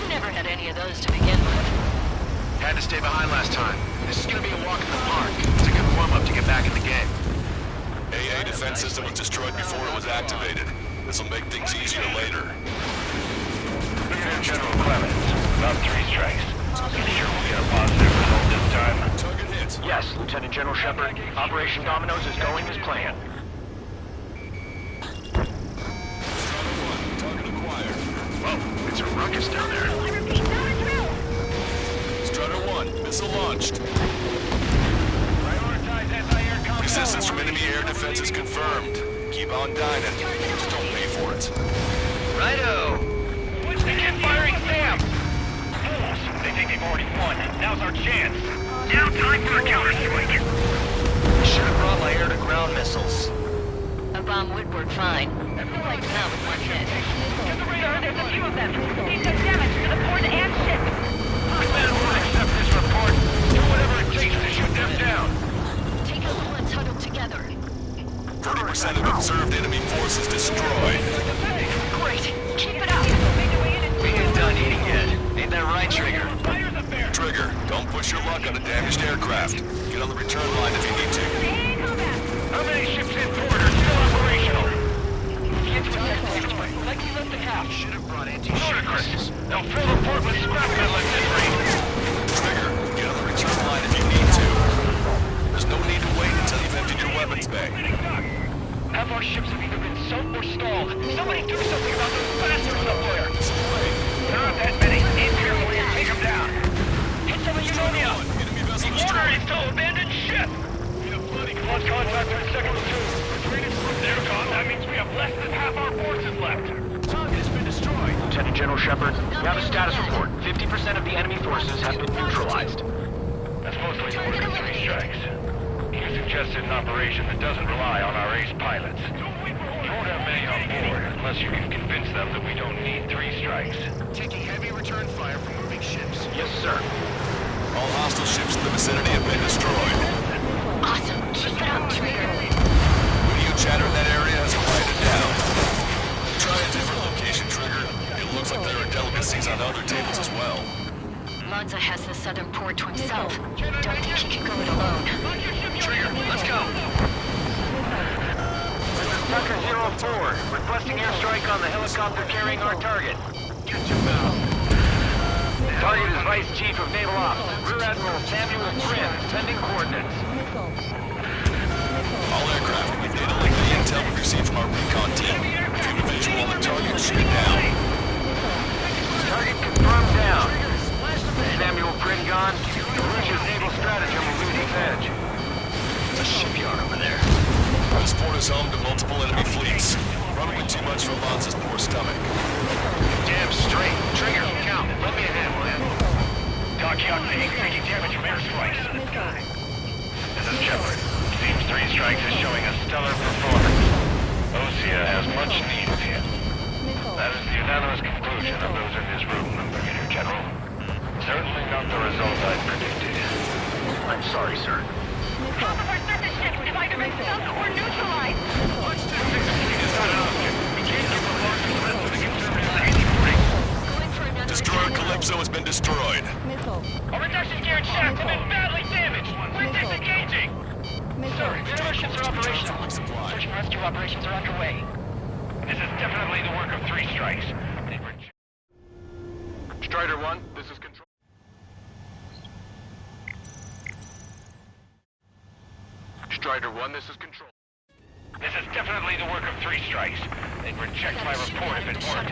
Never had any of those to begin with.
Had to stay behind last time. This is gonna be a walk in the park. It's a good warm-up to get back in the game.
AA defense system was destroyed before it was activated. This'll make things easier later.
Lieutenant General Clemens, about 3 strikes. You sure we'll get a positive result this time?
Target hit.
Yes, Lieutenant General Shepard. Operation Dominoes is going as planned.
Target acquired.
Whoa, it's a ruckus down there.
I repeat, not a drill!
Strider 1, missile launched.
Prioritize anti-air combat.
Resistance from enemy air defense is confirmed. Keep on dining. Just don't pay for it.
Righto!
Begin firing Sam! Fools! They think they've already won. Now's our chance.
Now time for a counterstrike!
I should have brought my air-to-ground missiles.
A bomb would work fine. Like now with one hit.
Sir, there's a few of them. They've done damage to the port and ship.
Command won't accept this report. Do whatever it takes to shoot them down.
Take a look and huddle together.
30% of observed enemy forces destroyed.
Great. Keep it up.
We ain't done eating yet. Ain't that right, Trigger?
Trigger, don't push your luck on a damaged aircraft. Get on the return line if you need to.
How many ships in port are still operational?
Like he left the house. Should have brought anti-ship missiles.
They'll fill the port with scrap metal at this rate.
Trigger, get on the return line if you need to. There's no need to wait until you've emptied your weapons bay.
Half our ships have either been sunk or stalled. Somebody do something about those bastards up there! There aren't that many. Aim carefully and take them down. Hit some of your Unia! The order is to abandon ship! We have plenty. Lost contact with second platoon. Retreated from their con. That means we have less than half our forces left. Target has been destroyed.
Lieutenant General Shepard, we have a status report. 50% of the enemy forces have been neutralized.
That's mostly the work of 3 strikes. You suggested an operation that doesn't rely on our ace pilots. You won't have many on board unless you can convince them that we don't need 3 strikes.
Taking heavy return fire from moving ships.
Yes, sir.
All hostile ships in the vicinity have been destroyed.
Awesome. Keep it up, Trigger.
Radio chatter in that area has quieted down. Try a different location, Trigger. It looks like there are delicacies on other tables as well.
Lanza has the southern port to himself. Don't think he can go it alone.
Trigger, let's go!
This is Tucker 04, requesting airstrike on the helicopter carrying our target. Get your bow. Target is Vice Chief of Naval Ops, Rear Admiral Samuel Prim, sending coordinates.
All aircraft, we've data link the intel we received from our recon team. If you have a visual on the target, shoot it down.
Target confirmed down. Samuel Prim gone. Russia's naval stratagem will lose its edge.
There's a shipyard over there.
This port is home to multiple enemy fleets. Probably too much for Lanza's poor stomach.
Damn straight. Trigger, count. Let me handle it. Dockyard being taking damage from airstrikes. This is Shepard. Seems 3 strikes is showing a stellar performance. Osea has much need of him. That is the unanimous conclusion of those in this room, Brigadier General. Certainly not the result I predicted.
I'm sorry, sir.
Half of our surface ships have either been sunk or neutralized.
Watch this. It's not an option. We can't give a large threat to the conservatives any footing.
Destroyer Calypso has been destroyed.
Our reduction gear and shaft have been badly damaged. We're disengaging. Sir, none of our ships are operational. Search and rescue operations are underway. This is definitely the work of 3 strikes.
Strider 1, this is control. Strider 1, this is control.
This is definitely the work of 3 strikes. They'd reject my report if it weren't.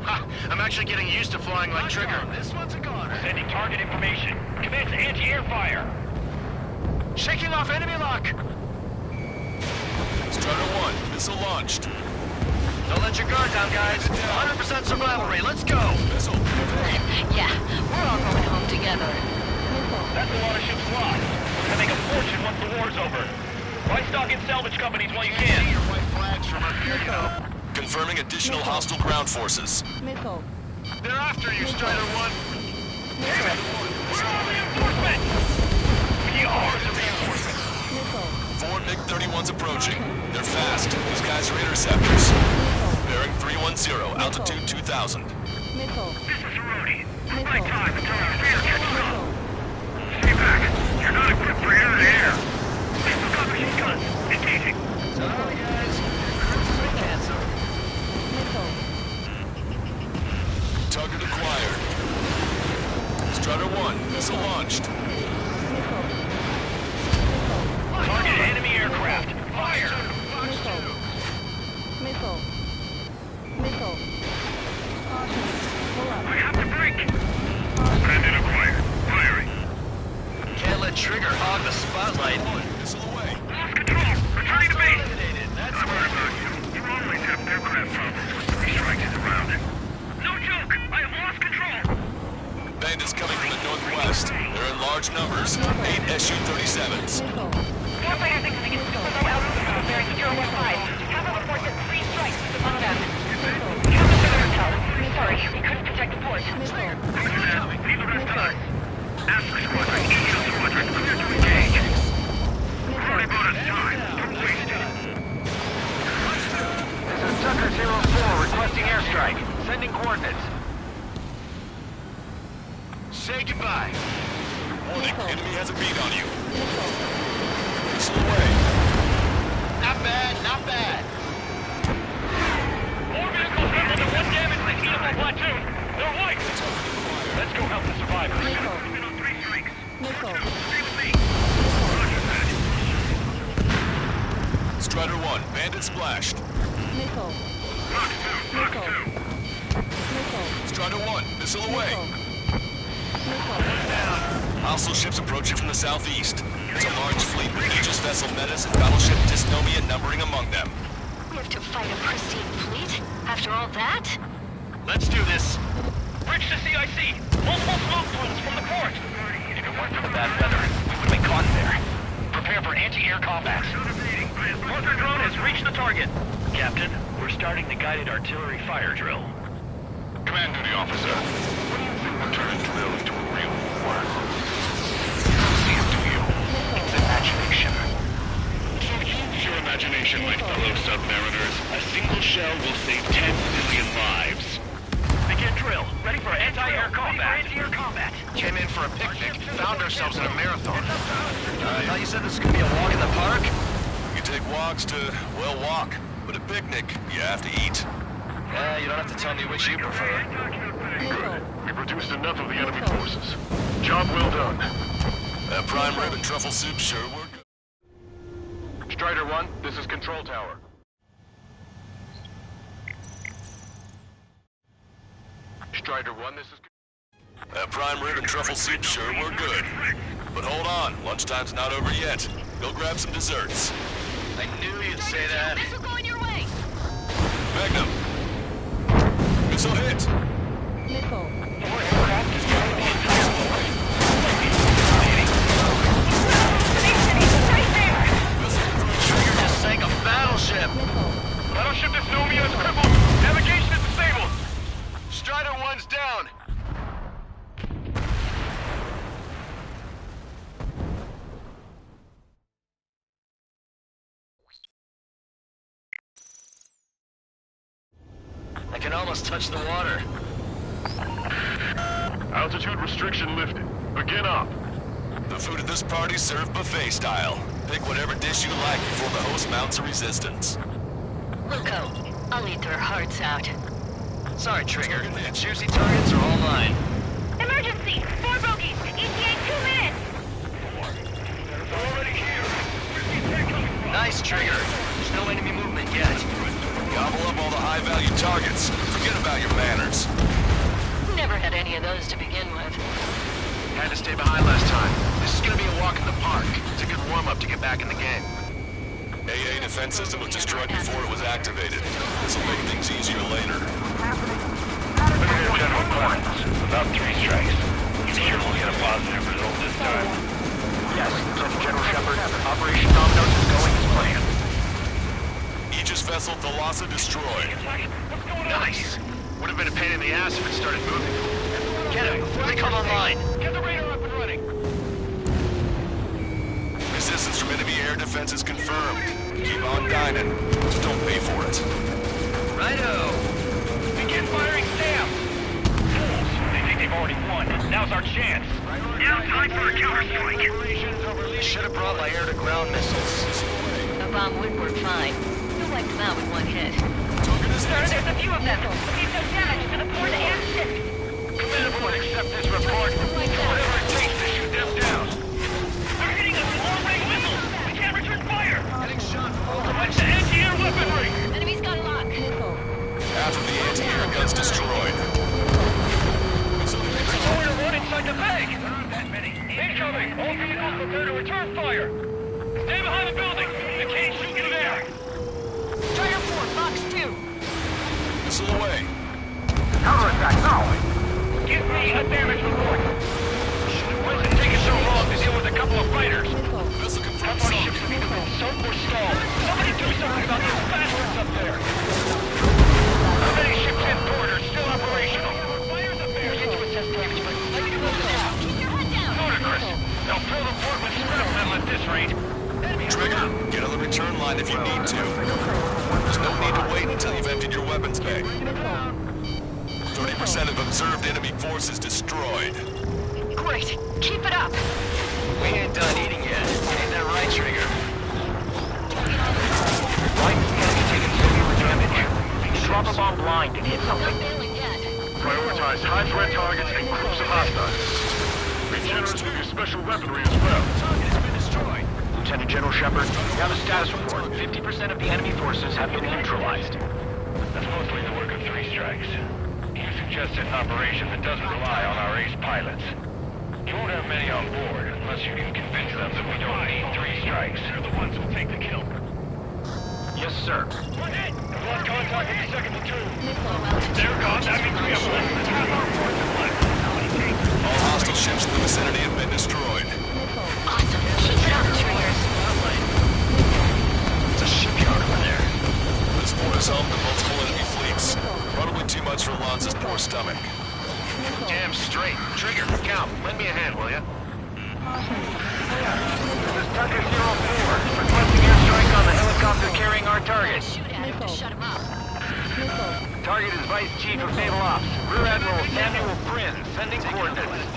Ha! I'm actually getting used to flying like Trigger.
This one's a goner. Sending target information. Commence anti-air fire.
Shaking off enemy lock!
Strider 1, missile launched.
Don't let your guard down, guys. 100% survival rate. Let's go!
Missile.
Yeah, we're all going home together.
That's a lot of ships lost. We're gonna make a fortune once the war's over. Buy stock in salvage companies while you can.
Confirming additional hostile ground forces.
They're after you, Strider 1. Damn it! We're all reinforcement! We are the reinforcement!
4 MiG-31s approaching. They're fast. These guys are interceptors. Bearing 310, altitude 2000.
This is Rhodey. My time until our fear catches up. Stay back. You're not equipped for air-to-air. We've got machine guns. Engaging. Sorry, guys. Quick answer.
Target acquired. Strider 1, missile launched.
Target enemy aircraft. Fire! I have to break. Bandit acquired. Firing.
Can't let Trigger hog the spotlight.
Missile away.
Lost control. Returning to base.
That's
I'm worried about you. You always have aircraft problems with 3 strikes around. No joke. I have lost control.
Bandits coming from the northwest. They're in large numbers. 8 Su-37s.
Operators incoming in Superlight altitude bearing 015. Have a report that 3 strikes on them. Captain Hotel. Sorry, we couldn't protect the port.
Leave the rest to us. Ask Squadron, Eagle Squadron, clear to engage. Already bought us time. Don't waste it. This is Tucker 04 requesting airstrike. Sending coordinates.
Say goodbye.
Warning, enemy has a beat on you. Missile away.
Not bad, not bad.
More vehicles have than 1 damage in the Kilo platoon. They're white. Let's go help the survivors. We've been on 3 strikes. Stay with me.
Strider 1, bandit splashed.
Nickel. Nickel. Nickel.
Strider 1, missile away.
Nickel.
Hostile ships approaching from the southeast. It's a large fleet with Aegis vessel Metas and battleship Dysnomia numbering among them.
We have to fight a pristine fleet? After all that?
Let's do this.
Bridge to CIC. Multiple smoke plumes from the port.
If it weren't for the bad weather, we would have been caught there. Prepare for anti-air combats.
Parker drone has reached the target.
Captain, we're starting the guided artillery fire drill.
Command duty officer. What do you think will turn a drill into a real war? See it, do you?
It's imagination.
Use your imagination, my fellow submariners. A single shell will save 10 million lives.
Begin drill. Ready for anti-air combat.
Came in for a picnic, found ourselves in a marathon.
I thought you said this was gonna be a walk in the park?
You take walks to, well, walk. But a picnic, you have to eat.
You don't have to tell me which you prefer.
Good. We've reduced enough of the enemy forces. Job well done.
That prime rib and truffle soup, sure, we're good.
Strider 1, this is Control Tower. Strider 1, this is...
That prime rib and truffle soup, sure, we're good. But hold on, lunchtime's not over yet. Go grab some desserts.
I knew you'd say that.
Missile going your way!
Magnum! Missile hit!
Nickel.
Your aircraft is going to be
Trigger
just sank a battleship!
Battleship Dysnomia is crippled. Navigation is disabled.
Strider 1's down.
I can almost touch the water.
Altitude restriction lifted. Begin up.
The food at this party's served buffet style. Pick whatever dish you like before the host mounts a resistance.
Wilco, I'll eat their hearts out.
Sorry, Trigger. The juicy targets are all mine.
Emergency! 4 bogeys! ETA 2 minutes!
Already here. Where's the attack coming from?
Nice, Trigger. There's no enemy movement yet.
Gobble up all the high-value targets. Forget about your manners.
Never had any of those to begin with.
Had to stay behind last time. This is gonna be a walk in the park. It's a good warm-up to get back in the game.
AA defense system was destroyed before it was activated. This will make things easier later.
Brigadier General Clemens, about 3 strikes. You sure we'll get a positive result this time?
Yes, Lieutenant General Shepard. Operation Dominoes is going as planned.
Aegis vessel Thalassa destroyed.
Nice. Would have been a pain in the ass if it started moving.
Get him! Recon online!
Get the radar up and running.
Resistance from enemy air defense is confirmed. Keep on dining. Just don't pay for it.
Righto!
Begin firing SAM.
Fools! They think they've already won. Now's our chance.
Now time for a counterstrike.
I should have brought my air-to-ground missiles.
A bomb would work fine. You'll wipe them out with one hit.
Sir, there's a few of them. We've done damage to the port and ship.
Command won't accept this report. Whatever it takes to shoot them down. They're hitting us with long-range missiles. We can't return fire.
Getting shot from all
What's the anti-air weaponry?
Enemy's got a lock.
Half of the anti-air guns destroyed.
Nowhere to run inside the bank. There aren't that many. Incoming. All vehicles prepare to return fire. Stay behind the building. The cage should get there.
Strider 4, box 2.
Missile away.
Counterattack now. Give me a damage report. Why is it taking so long to deal with a couple of fighters?
Missile confirmed
Our ships have either been sunk or stalled. Somebody do something about these bastards up there. How many ships in port are still operational? Fires up there.
Need to assess damage, but I can move now. Keep your head down.
Ludicrous. They'll fill the port with scrap metal at this rate.
Trigger, get on the return line if you need to. There's no need to wait until you've emptied your weapons bag. 30% of observed enemy forces destroyed.
Great. Keep it up.
We ain't done eating yet. Ain't that right, Trigger?
Why is the enemy taking so much damage? Drop a bomb blind and hit something.
Prioritize high-threat targets and groups of hostiles. Be generous with your special weaponry as well.
Target has been destroyed.
Lieutenant General Shepard. We have a status report. 50% of the enemy forces have been neutralized.
That's mostly the work of 3 strikes. You suggested an operation that doesn't rely on our ace pilots. You won't have many on board unless you can convince them that we don't need 3 strikes. They're the ones who'll take the kill.
Yes, sir.
We've lost contact with the 2nd platoon. They're gone. That means we have less than half our forces left.
All hostile ships in the vicinity have been destroyed.
Awesome. Keep it up, Triggers.
It's a shipyard over there.
This port is home to multiple enemy fleets. Probably too much for Lanza's poor stomach.
Damn straight. Trigger, Cal, lend me a hand, will ya? This is Tucker 04, requesting airstrike on the helicopter carrying our target.
Shoot at him to shut him up.
Target is Vice Chief of Naval Ops, Rear Admiral Samuel Prynn, sending coordinates.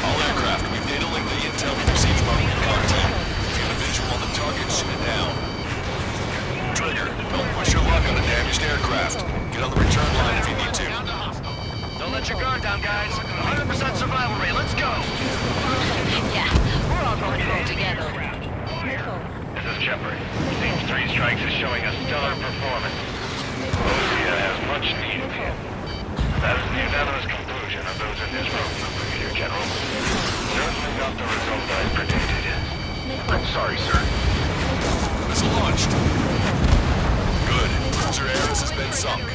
All aircraft, we've data linked the intel we received from our recon team. If you have a visual on the target, shoot it down. Trigger, don't push your luck on a damaged aircraft. Get on the return line if you need to.
Don't let your guard down, guys. 100% survival rate. Let's go.
Yeah, we're all going home together.
This is Shepard. Seems 3 strikes is showing a stellar performance. Osia has much needed him. That is the unanimous conclusion of those in this room, Brigadier General. Certainly not the result I predicted.
I'm sorry, sir.
Missile launched. Good. Cruiser Ares has been sunk.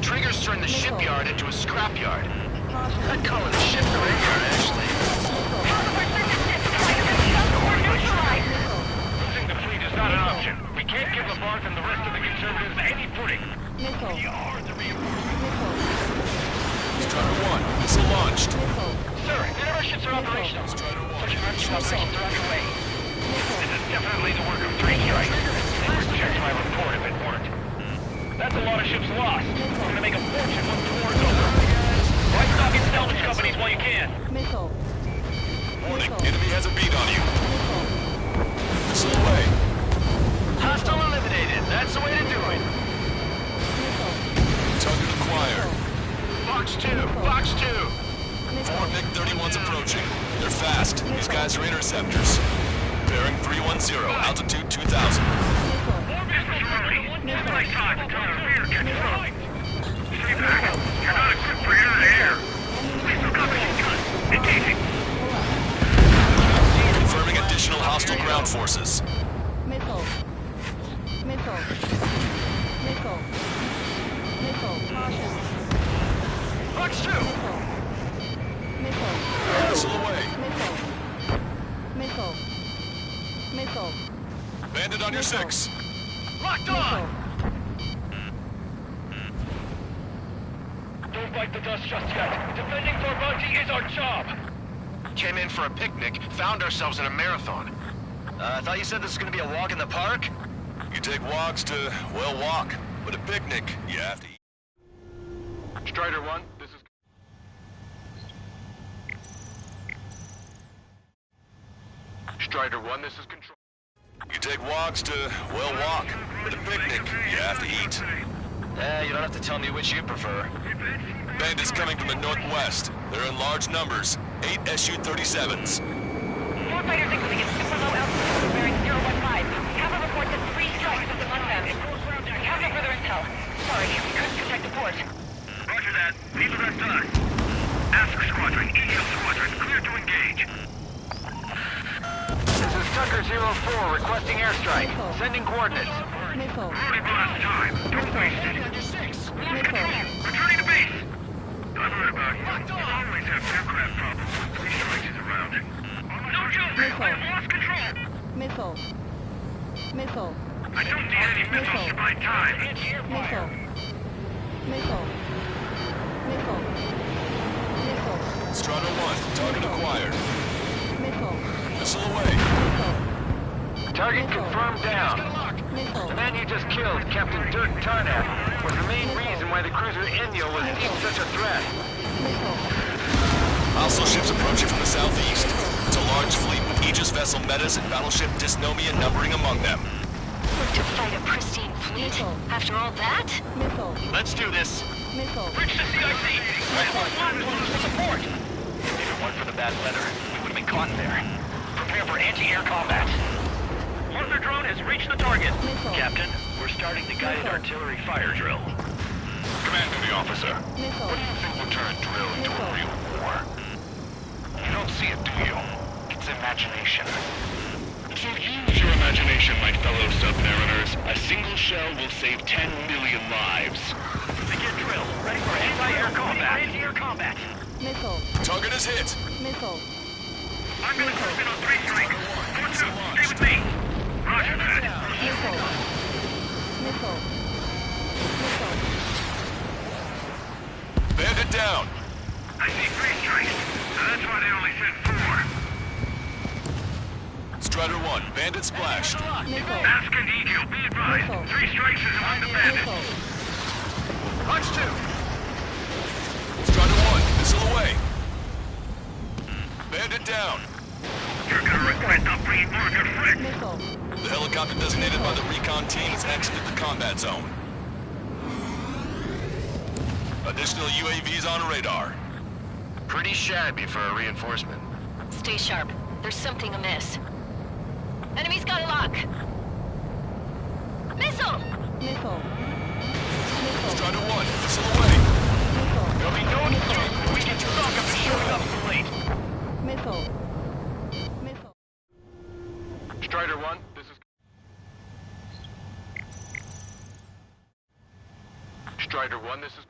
Triggers turned the shipyard into a scrapyard. I'd call it a shipyard, actually.
Losing the fleet is not an option. We can't give Labarth and the rest of the conservatives any footing. We are the reinforcements.
Strider 1, missile launched.
Sir, none of our ships are operational. Search and rescue operations are underway. This is definitely the work of 3 strikes. They would check my report if it weren't. That's a lot of ships lost. We're gonna make a fortune once the war's over. Right stock in salvage companies while you can.
Warning, enemy has a beat on you. Missile away.
Hostile eliminated. That's the way to do it.
Target acquired.
Box 2. Box 2.
4 MiG-31s approaching. They're fast. These guys are interceptors. Bearing 310, altitude 2000.
It's my time to turn a rear catch up. Stay back. You're not equipped for air-to-air. We still got machine guns. Engaging.
Confirming additional hostile ground forces.
Missile. Caution.
Box 2.
Missile away.
Missile.
Bandit on your 6.
Locked on.
Don't bite the dust just yet. Defending Thorbanti is our job.
Came in for a picnic, found ourselves in a marathon. I thought you said this was gonna be a walk in the park?
You take walks to, well, walk. But a picnic, you have to eat.
Strider 1, this is... Strider 1, this is Control.
You take walks to, well, walk. But a picnic, you have to eat.
You don't have to tell me which you prefer.
Bandits coming from the northwest. They're in large numbers. 8 Su-37s.
Four fighters incoming at super low altitude, bearing 015. We have a report that 3 strikes have been unbounded. We have no further intel. Sorry, we couldn't detect the port.
Roger that. Leave the rest to us. Ask Squadron, Eagle Squadron, clear to engage.
This is Tucker 04, requesting airstrike. Sending coordinates.
Missile.
Already bought us time. Don't waste it. Returning to base. I've heard about you. You always have aircraft problems when 3 strikes is around. No joke. I have lost control.
Missile.
I don't need any missiles to buy time.
Missile.
Strata 1, target acquired. Missile away.
Target confirmed down. The man you just killed, Captain Dirk Tarnack, was the main reason why the cruiser Inyo was deemed such a threat.
Hostile ships approaching from the southeast. It's a large fleet with Aegis vessel Metas and battleship Dysnomia numbering among them.
To fight a pristine fleet? After all that?
Let's do this.
Reach the CIC. Reinforce platforms for support.
If it weren't for the bad weather, we would have been caught in there.
prepare for anti-air combat. Hunter drone has reached the target.
Captain, we're starting the guided artillery fire drill.
Command to the officer. What do you think will turn a drill into a real war? You don't see it, do you? It's imagination. So use your imagination, my fellow submariners. A single shell will save 10 million lives.
Begin drill. Ready for anti-air combat. Anti-air combat.
Missile.
Target is hit.
Missile.
I'm gonna cruise in on 3 strikes. 4-2, stay with me. Roger that.
Missile. Missile. Missile.
Bandit down.
I see 3 strikes. That's why they only sent 4.
Strider 1, bandit splashed.
Missile.
Ask and Eagle, be advised. 3 strikes is among the bandits.
Missile.
Punch 2. Strider 1, missile away. Bandit down.
You're gonna regret not bringing Marker Frick.
Missile.
The helicopter designated by the recon team has exited the combat zone. Additional UAVs on radar.
Pretty shabby for a reinforcement.
Stay sharp. There's something amiss. Enemy's got a lock. Missile!
Missile.
Strider 1, missile away.
There'll be no escape if we get stuck up and showing up too late.
Missile. Missile.
Strider 1, this is... Strider 1, this is...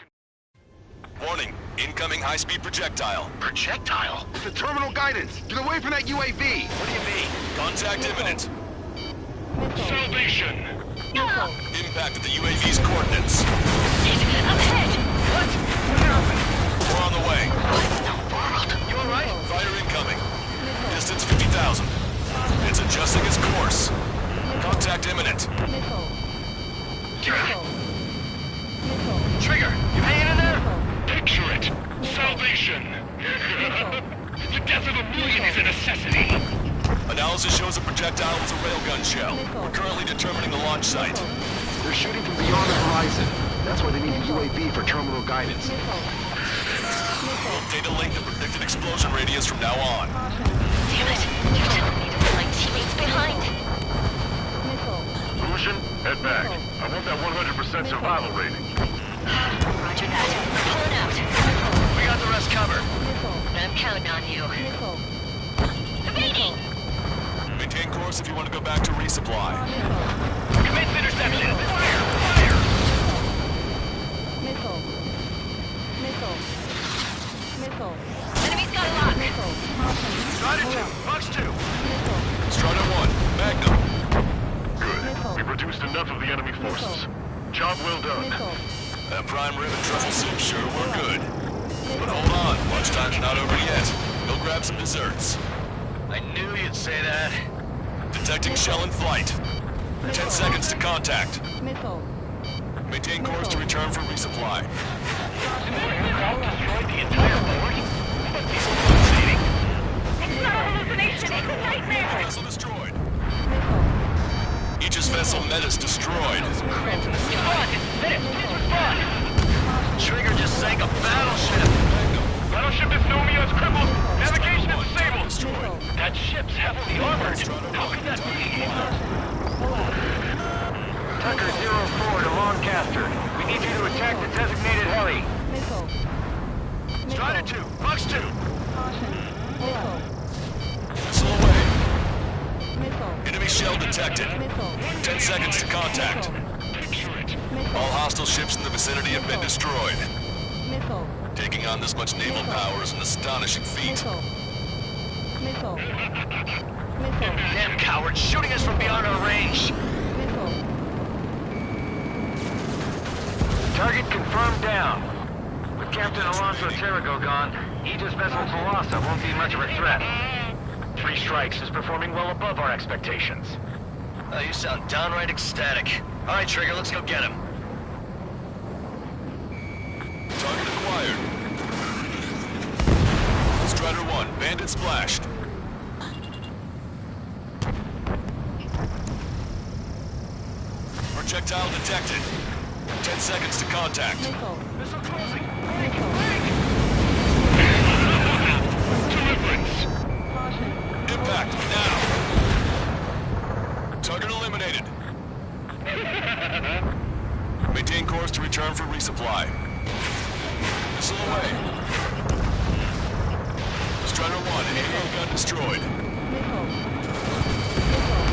Warning, incoming high-speed projectile.
Projectile? It's the terminal guidance. Get away from that UAV.
What do you mean? Contact imminent.
Salvation!
Impact at the UAV's coordinates.
Up ahead!
What? What happened?
We're on the way.
You alright?
Fighter incoming. Distance 50,000. It's adjusting its course. Contact imminent.
Missile. Missile. Missile.
Trigger, you hanging in there?
Picture it! Salvation! The death of a million is a necessity!
Analysis shows the projectile was a railgun shell. We're currently determining the launch site.
They're shooting from beyond the horizon. That's why they need a UAV for terminal guidance.
We'll data link the predicted explosion radius from now on.
Damn it! You telling me to leave my teammates behind?
Lucian, head back. I want that 100% survival rating.
Roger that. Pulling out.
We got the rest covered.
I'm counting on you. Evading!
Maintain course if you want to go back to resupply.
Commence interception. Fire! Fire!
Missile. Missile. Missile.
Enemy's got a lock.
Missile.
Strider 2, Fox 2.
Strider 1, Magnum.
Good. We've reduced enough of the enemy forces. Job well done.
That prime rib and truffle soup sure were good. But hold on, lunchtime's not over yet. Go grab some desserts.
I knew you'd say that.
Detecting shell in flight. 10 seconds to contact.
Missile.
Maintain course to return for resupply.
Destroyed the entire board?
It's not a hallucination, it's a nightmare!
Vessel destroyed. Aegis vessel Metis destroyed.
Respond! Metis, please respond!
Trigger just sank a battleship.
Battleship Dystonia is crippled. Navigation is disabled. That ship's heavily armored. How could that be?
Tucker 04 to Lancaster. We need you to attack the designated heli.
Missile.
Strider 2, Fox 2.
Missile away.
Missile.
Enemy shell detected. 10 seconds to contact. All hostile ships in the vicinity have been destroyed.
Missile.
Taking on this much naval power is an astonishing feat.
Missile. Missile. Missile.
Damn cowards, shooting us from beyond our range.
Missile.
Target confirmed down. With Captain Alonso Terrigo gone, Aegis vessel Velasa won't be much of a threat.
3 strikes is performing well above our expectations.
Oh, you sound downright ecstatic. All right, Trigger, let's go get him.
Target acquired. Strider 1, bandit splashed. Projectile detected. 10 seconds to contact.
Missile closing.
Deliverance!
impact, now! Target eliminated. Maintain course to return for resupply. Missile away. Strider 1, AA gun destroyed.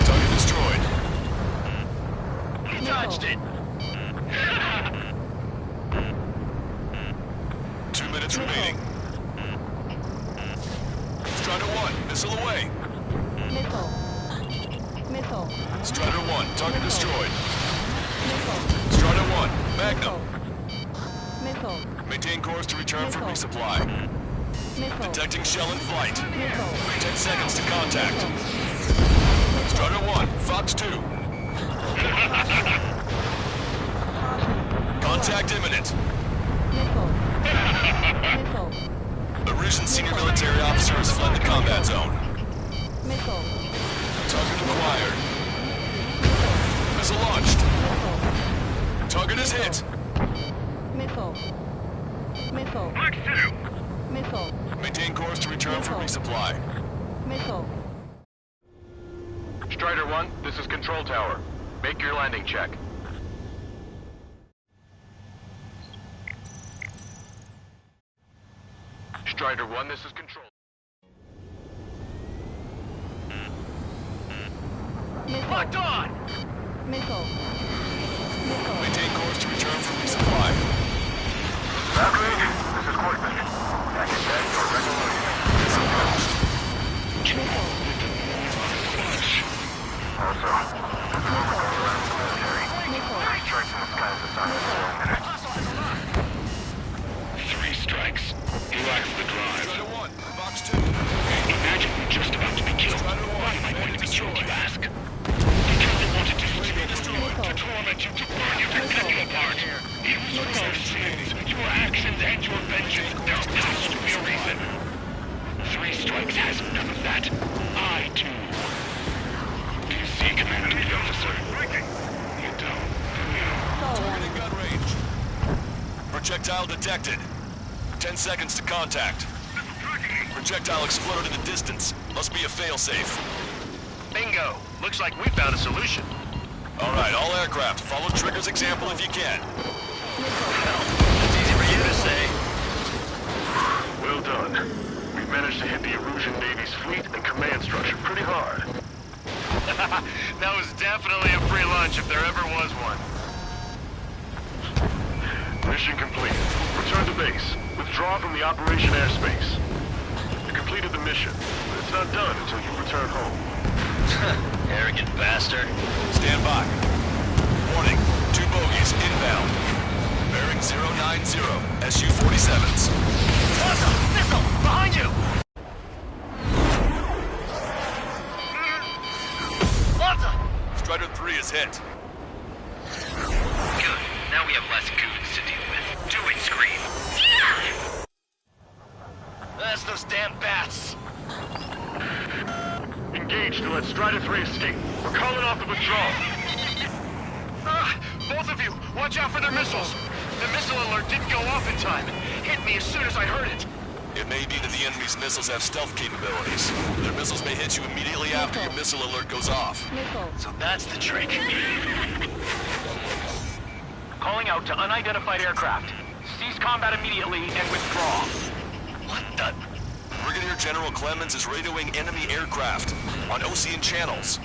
Target destroyed.
He touched it!
2 minutes remaining. Strider 1, missile away.
Missile.
Strider 1, target destroyed. Strider 1, Magnum.
Missile.
Maintain course to return for resupply. Detecting shell in flight. 10 seconds to contact. Strider 1, Fox 2. Contact imminent. A Russian senior military officer has fled the combat zone. Target acquired. Missile launched. Target is hit.
Missile.
Maintain course to return for resupply.
Missile.
Strider 1, this is Control Tower. Make your landing check. Strider 1, this is Control.
Locked on!
Missile.
Maintain course to return for resupply.
Valkyrie, this is Courtman. Back in bed for regular.
Missile launched.
Also, this will go around the military. Three strikes in the sky is assigned for 1 minute.
3 strikes. He lacks the drive.
Strider 1, Fox 2.
Imagine we're just about to be killed. Why am I going to be killed, you ask? Because they wanted to steal from you, to torment you, to burn you, to cut you apart. It was for your sins, your actions, and your vengeance. There has to be a reason. 3 strikes has none of that. I, too. Do you see, Commander the officer? You don't.
Target in gun range. Projectile detected. 10 seconds to contact. Projectile exploded in the distance. Must be a failsafe.
Bingo! Looks like we found a solution.
Alright, all aircraft, follow Trigger's example if you can.
Well, that's easy for you to say.
Well done. We've managed to hit the Erusian Navy's fleet and command structure pretty hard.
That was definitely a free lunch if there ever was one.
Mission complete. Return to base. Withdraw from the operation airspace. You completed the mission, but it's not done until you return home.
Arrogant bastard.
Stand by. Warning, 2 bogies inbound. Bearing 090, SU-47s.
Plaza! Missile! Behind you! Plaza!
Strider 3 is hit.
Good. Now we have less goons to deal with. Do it, Scream. Yeah! That's those damn bats.
Engage to let Strider 3 escape. We're calling off the withdrawal.
Both of you, watch out for their missiles. The missile alert didn't go off in time. Hit me as soon as I heard it.
It may be that the enemy's missiles have stealth capabilities. Their missiles may hit you immediately after your missile alert goes off.
So that's the trick. Calling out to unidentified aircraft. Cease combat immediately and withdraw. What the?
Brigadier General Clemens is radioing enemy aircraft on Ocean channels.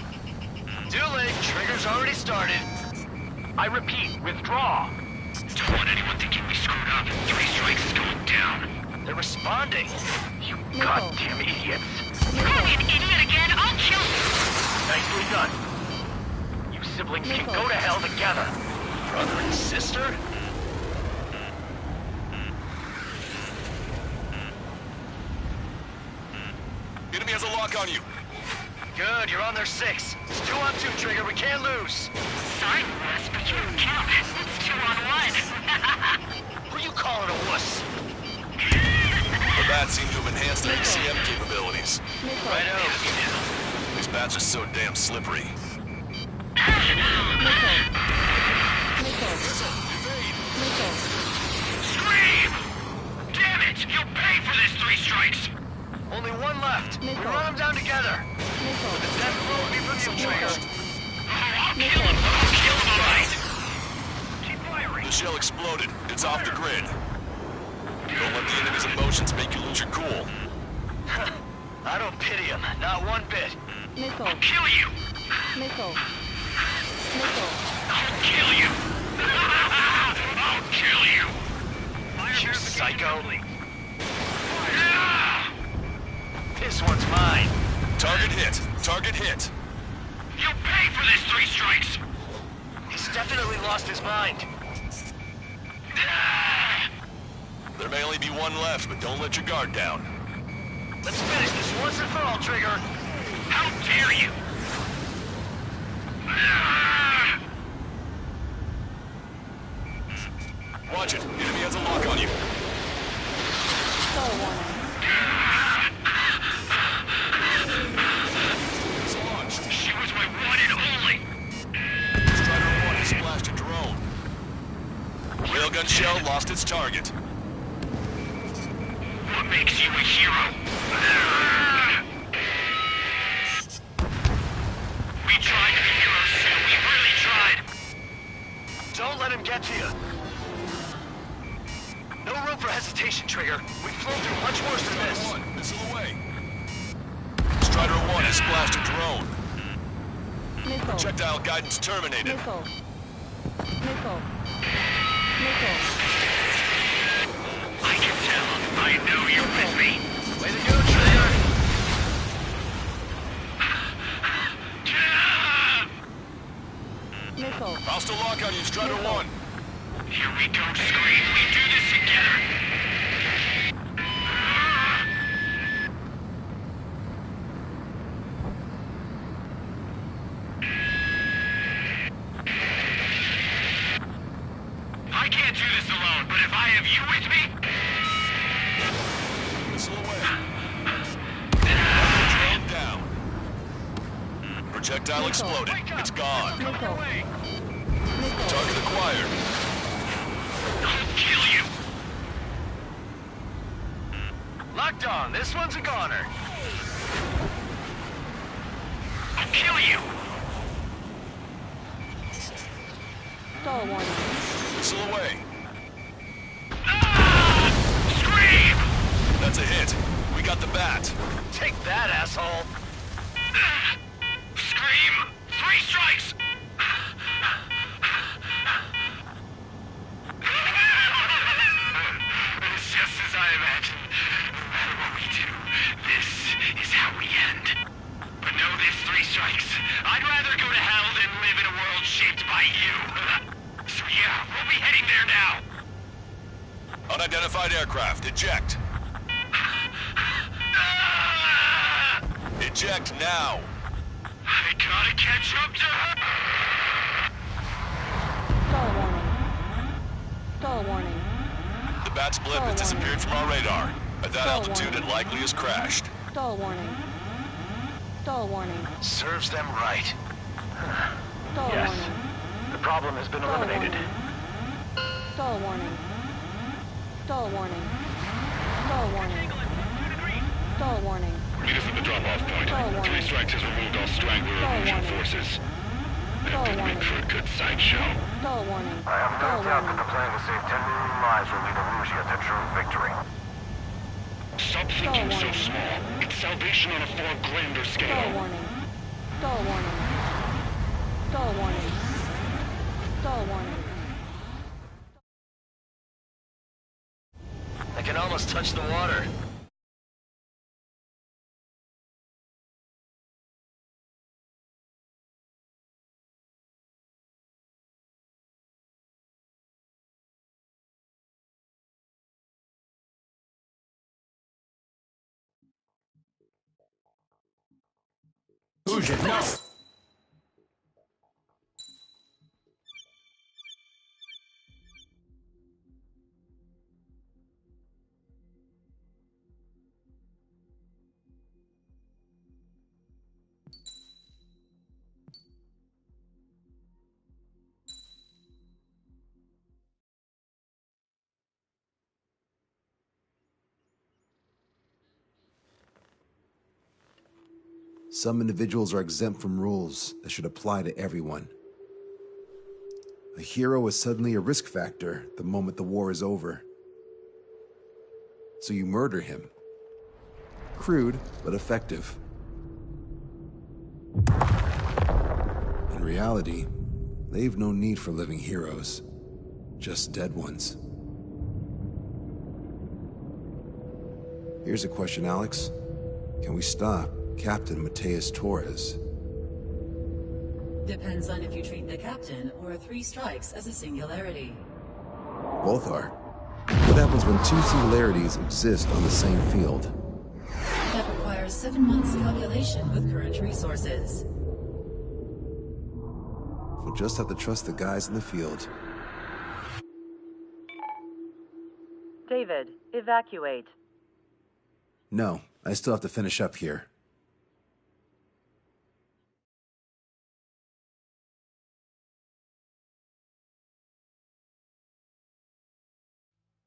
Too late. Trigger's already started. I repeat, withdraw.
Don't want anyone thinking we screwed up. 3 strikes is going down.
They're responding. You goddamn idiots.
You call me an idiot again, I'll kill you.
Nicely done. You siblings can go to hell together. Brother and sister?
Enemy has a lock on you.
Good, you're on their 6. It's 2 on 2, Trigger. We can't lose.
Sorry, Russ, but you don't count. It's 2 on 1.
Who you calling a wuss?
The bats seem to have enhanced their ACM capabilities.
Righto.
These bats are so damn slippery.
Scream! Damn it! You'll pay for this 3 strikes!
Only 1 left. We run them down together. Death blow me from you, Trigger.
I'll kill him, all right.
The shell exploded. It's off the grid. Don't let the enemy's emotions make you lose your cool.
I don't pity him, not one bit.
Missile.
I'll kill you.
Missile. Missile.
I'll kill you. I'll kill you.
You psycho. This one's mine.
Target hit. Target hit.
You'll pay for this, Three Strikes.
He's definitely lost his mind.
There may only be one left, but don't let your guard down.
Let's finish this once and for all, Trigger.
How dare you?
Watch it. Enemy has a lock on you. It's launched.
She was my one and only.
Strider 1 has splashed a drone. Railgun shell lost its target.
What makes you a hero? We tried to be heroes too. We really tried.
Don't let him get to you. No room for hesitation, Trigger. We've flown through much worse than this.
Strider 1, missile away. Strider 1 has splashed a drone.
Missile.
Projectile guidance terminated.
Missile. Missile. Missile.
I can tell. I know you're with me.
Way to go, Trigger.
Missile.
Hostile lock on you, Strider 1.
Here we go, Scream. We do this together. I can't do this alone, but if I have you with me...
Missile away. Drone down. Projectile exploded. It's gone.
Missile.
Target acquired.
I'll kill you.
Locked on. This one's a goner.
I'll kill you.
Stall warning.
Missile away.
Scream!
That's a hit. We got the bat.
Take that, asshole.
Scream! 3 strikes! It's just as I imagined. No matter what we do, this is how we end. But know this, 3 strikes. I'd rather go to hell than live in a world shaped by you. So yeah, we'll be heading there now.
Unidentified aircraft. Eject. Eject now.
I gotta catch up to her.
Stall warning. Stall warning.
The bat's blip has disappeared from our radar. At that altitude, it likely has crashed.
Stall warning. Stall warning.
Serves them right.
Stall
Yes.
warning.
The problem has been
Stall
eliminated.
warning. Stall warning. Stall warning. Stall warning. Stall warning.
Meet us at the drop-off point.
Stall
3
warning.
Strikes has removed all Strangler
Stall
illusion
warning.
forces.
Stall
That could
warning.
make for a good sideshow.
Stall warning.
I have no
Stall
doubt that
warning.
the plan to save 10 million lives will lead Illusia to true victory.
Stop
Stall
thinking so
warning.
small. It's salvation on a far grander
Stall
scale.
warning. Stall warning. Stall warning. Stall warning.
I can almost touch the water.
Fusion, no!
Some individuals are exempt from rules that should apply to everyone. A hero is suddenly a risk factor the moment the war is over. So you murder him. Crude, but effective. In reality, they've no need for living heroes, just dead ones. Here's a question, Alex. Can we stop Captain Mateus Torres?
Depends on if you treat the captain or 3 strikes as a singularity.
Both are. What happens when 2 singularities exist on the same field?
That requires 7 months calculation with current resources.
We'll just have to trust the guys in the field.
David, evacuate.
No, I still have to finish up here.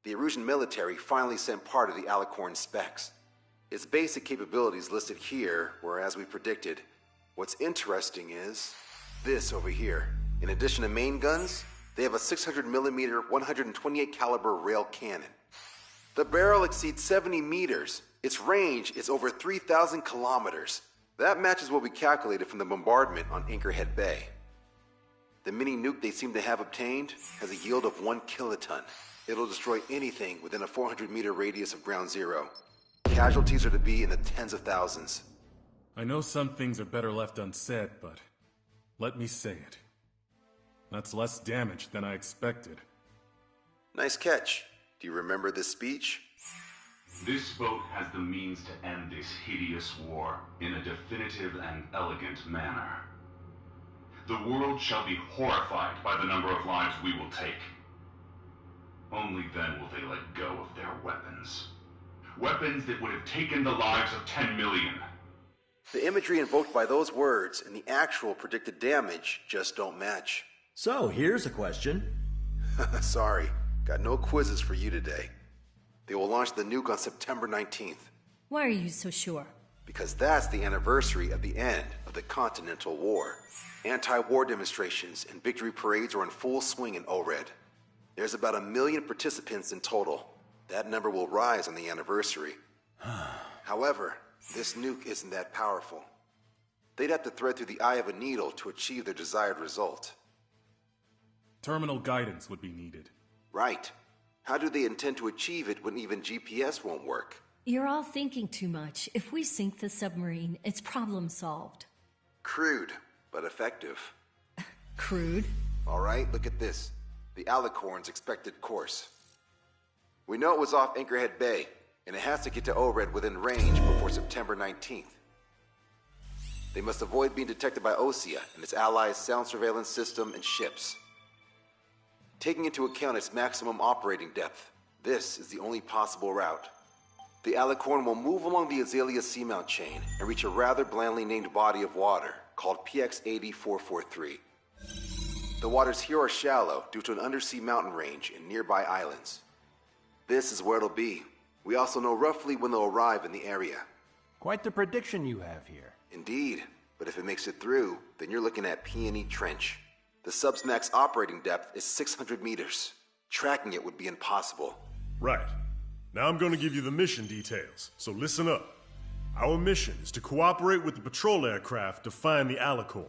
The Erusian military finally sent part of the Alicorn specs. Its basic capabilities listed here were as we predicted. What's interesting is this over here. In addition to main guns, they have a 600mm 128 caliber rail cannon. The barrel exceeds 70 meters. Its range is over 3,000 kilometers. That matches what we calculated from the bombardment on Anchorhead Bay. The mini nuke they seem to have obtained has a yield of 1 kiloton. It'll destroy anything within a 400-meter radius of ground zero. Casualties are to be in the tens of thousands.
I know some things are better left unsaid, but let me say it. That's less damage than I expected.
Nice catch. Do you remember this speech?
This vote has the means to end this hideous war in a definitive and elegant manner. The world shall be horrified by the number of lives we will take. Only then will they let go of their weapons. Weapons that would have taken the lives of 10 million.
The imagery invoked by those words and the actual predicted damage just don't match.
So, here's a question.
Sorry, got no quizzes for you today. They will launch the nuke on September 19th.
Why are you so sure?
Because that's the anniversary of the end of the Continental War. Anti-war demonstrations and victory parades are in full swing in ORED. There's about 1 million participants in total. That number will rise on the anniversary. However, this nuke isn't that powerful. They'd have to thread through the eye of a needle to achieve their desired result.
Terminal guidance would be needed.
Right. How do they intend to achieve it when even GPS won't work?
You're all thinking too much. If we sink the submarine, it's problem solved.
Crude, but effective.
Crude?
All right, look at this. The Alicorn's expected course. We know it was off Anchorhead Bay, and it has to get to ORED within range before September 19th. They must avoid being detected by Osea and its allies' sound surveillance system and ships. Taking into account its maximum operating depth, this is the only possible route. The Alicorn will move along the Azalea seamount chain and reach a rather blandly named body of water called PX-80443. The waters here are shallow due to an undersea mountain range and nearby islands. This is where it'll be. We also know roughly when they'll arrive in the area.
Quite the prediction you have here.
Indeed, but if it makes it through, then you're looking at Peony Trench. The sub's max operating depth is 600 meters. Tracking it would be impossible.
Right. Now I'm going to give you the mission details, so listen up. Our mission is to cooperate with the patrol aircraft to find the Alicorn.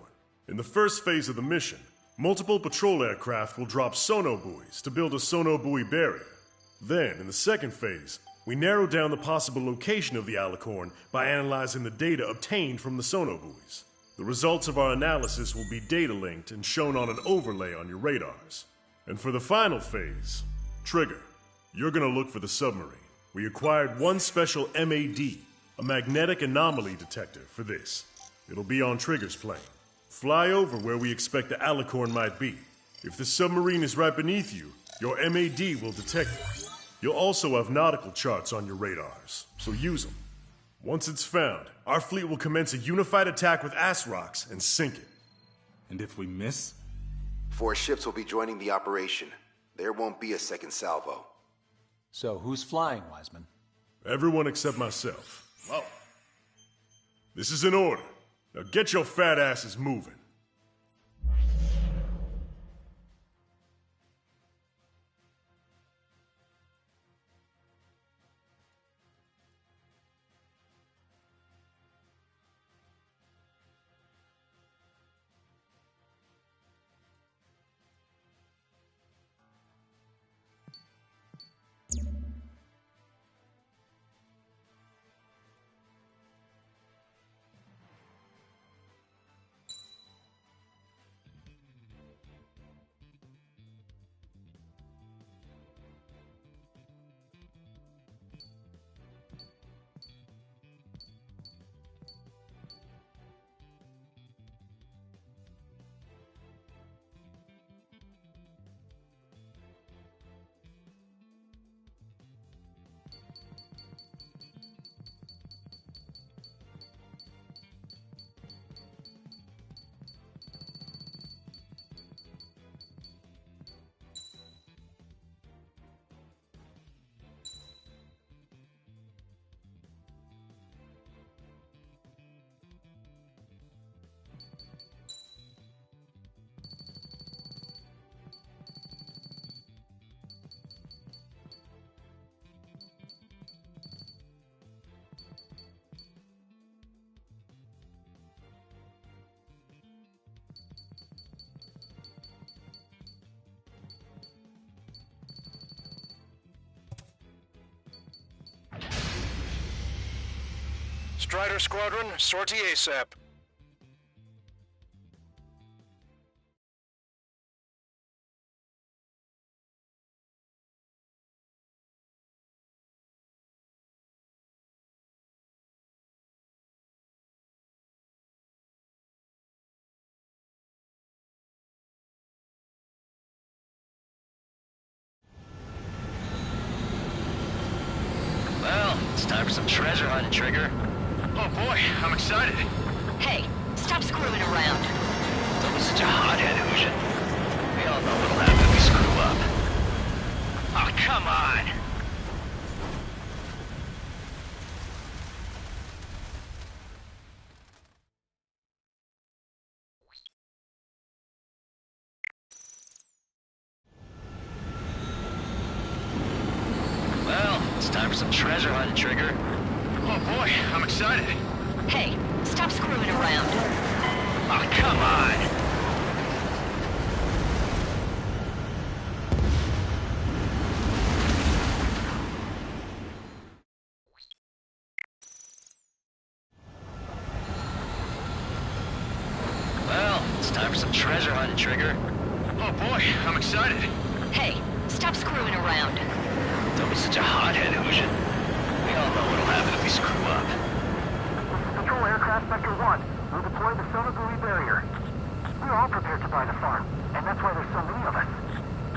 In the first phase of the mission, multiple patrol aircraft will drop sonobuoys to build a sonobuoy barrier. Then, in the second phase, we narrow down the possible location of the Alicorn by analyzing the data obtained from the sonobuoys. The results of our analysis will be data linked and shown on an overlay on your radars. And for the final phase, Trigger, you're gonna look for the submarine. We acquired one special MAD, a magnetic anomaly detector, for this. It'll be on Trigger's plane. Fly over where we expect the Alicorn might be. If the submarine is right beneath you, your MAD will detect it. You'll also have nautical charts on your radars, so use them. Once it's found, our fleet will commence a unified attack with ass rocks and sink it.
And if we miss?
4 ships will be joining the operation. There won't be a second salvo.
So who's flying, Wiseman?
Everyone except myself. Whoa. This is an order. Now get your fat asses moving.
Strider Squadron, sortie ASAP.
Well, it's time for some treasure hunting, Trigger.
Oh boy, I'm excited.
Hey, stop screwing around.
Don't be such a hothead, Hoosian. We all know what'll happen if we screw up.
Oh, come on!
Well, it's time for some treasure hunting, Trigger.
Oh boy, I'm excited.
Hey, stop screwing around.
Oh, come on!
Well, it's time for some treasure hunting, Trigger.
Oh boy, I'm excited.
Hey, stop screwing around.
Don't be such a hothead, Hoosian. We all know what'll happen if we screw up.
Patrol aircraft Sector 1. We'll deploy the Sonoguri barrier. We're all prepared to buy the farm, and that's why there's so many of us.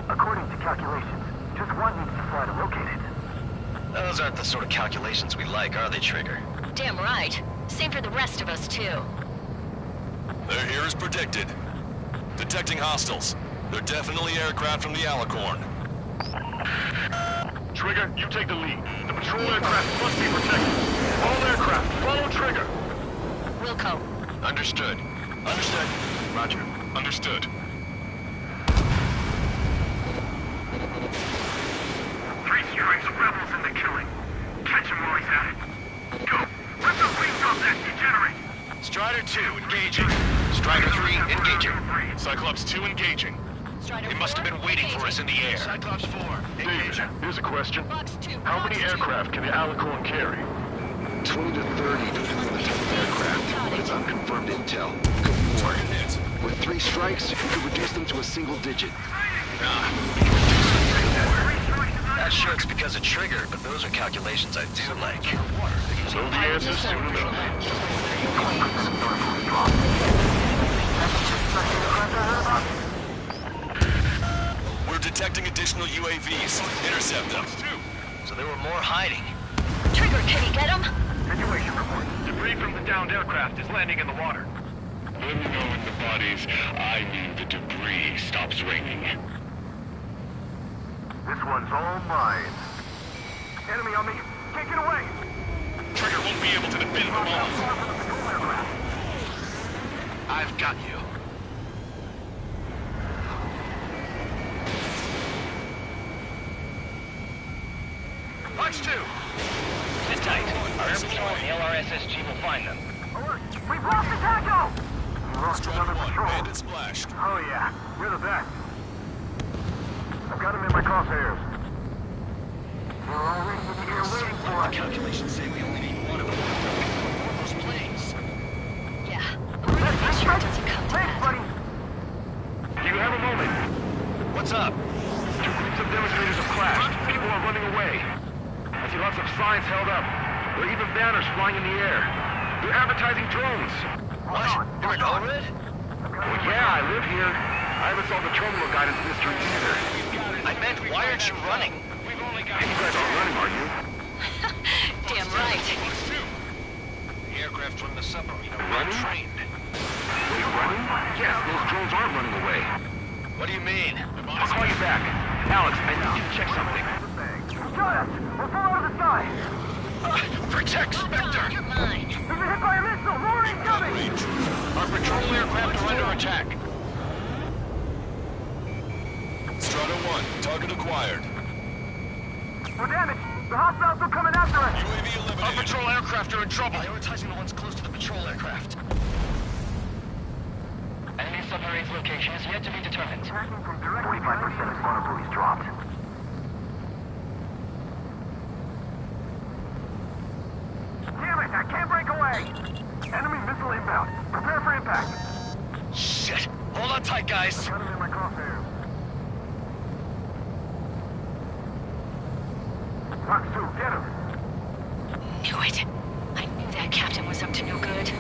According to calculations, just one needs to fly to locate it.
Those aren't the sort of calculations we like, are they, Trigger?
Damn right. Same for the rest of us, too.
They're here as predicted. Detecting hostiles. They're definitely aircraft from the Alicorn.
Trigger, you take the lead. The patrol aircraft must be protected. All aircraft, follow Trigger.
Wilco.
Understood. Understood.
Roger. Understood.
Three strikes of rebels in the killing. Catch him while he's at it. Go! Rip the wings off that degenerate!
Strider 2, engaging.
Strider 3, engaging.
Cyclops 2, engaging.
Strider
They must have been waiting for us in the air.
Cyclops 4,
David,
engaging.
here's a question.
Box 2.
How many aircraft can the Alicorn carry?
20 to 30, depending on the type of aircraft, but it's unconfirmed intel. Could be more. With 3 strikes, you could reduce them to a single digit.
Not sure it's because of Trigger, but those are calculations I do like.
So the answer's soon enough.
We're detecting additional UAVs. Intercept them.
So there were more hiding.
Trigger, can you get him?
Situation report.
Debris from the downed aircraft is landing in the water.
Let me know when the bodies, I mean the debris, stops raining.
This one's all mine. Enemy on me. Take it away!
Trigger won't be able to defend them all.
I've got you. Fox 2! Sit tight. Our air patrol and the LRSSG will find them.
We've lost the tackle!
Strider 1, bandit splashed.
Oh yeah, we're the best. I've got him in my crosshairs. We're already in the air waiting for us.
The calculations say we only need one of them. Those planes.
Yeah, I'm really make sure it doesn't come to
Thanks,
that.
buddy. Do you have a moment?
What's up?
Two groups of demonstrators have clashed. People are running away. I see lots of signs held up. There are even banners flying in the air. They're advertising drones.
What? You're an ORID?
Well, yeah, I live here. I haven't solved the terminal guidance mystery either.
I meant, why aren't you running?
We've only got... You guys aren't running, are you?
Damn right.
The aircraft from the submarine are
Running?
trained.
They're running? Yes, those drones aren't running away.
What do you mean?
I'll call you back. Alex, I need you to check something. Got us! We're full out of the sky!
Protect Spectre!
You're mine.
We've been hit by a missile! More incoming!
Our patrol aircraft are under attack.
Strata 1, target acquired.
We're damaged! The hostiles are coming after us!
UAV
Our
eliminated.
patrol aircraft are in trouble. Prioritizing the ones close to the patrol aircraft.
Enemy submarine's location is yet to be determined.
45% of sonar buoys dropped. Damn it! I can't break away! Enemy missile inbound. Prepare for impact.
Shit! Hold on tight, guys.
Got him in my crosshairs. Fox 2, get him!
Knew it. I knew that captain was up to no good.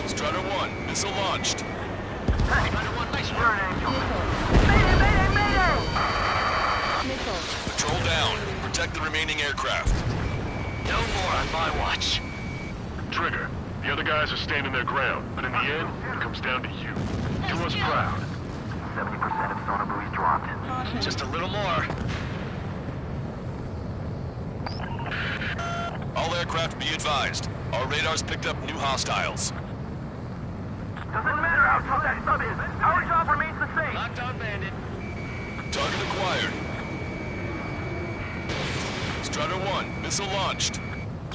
Strata 1, missile launched.
Hey,
Strider 1, nice
you're
work.
an angel. Mayday, mayday, mayday!
Missile.
Patrol down. Protect the remaining aircraft.
No more on my watch.
Trigger, the other guys are standing their ground, but in the end, it comes down to you. Do us proud.
70% of sonar buoys dropped.
Just a little more.
All aircraft be advised. Our radars picked up new hostiles.
Doesn't matter how tough that sub is. Our job remains the same.
Lockdown bandit.
Target acquired. Strata 1, missile launched.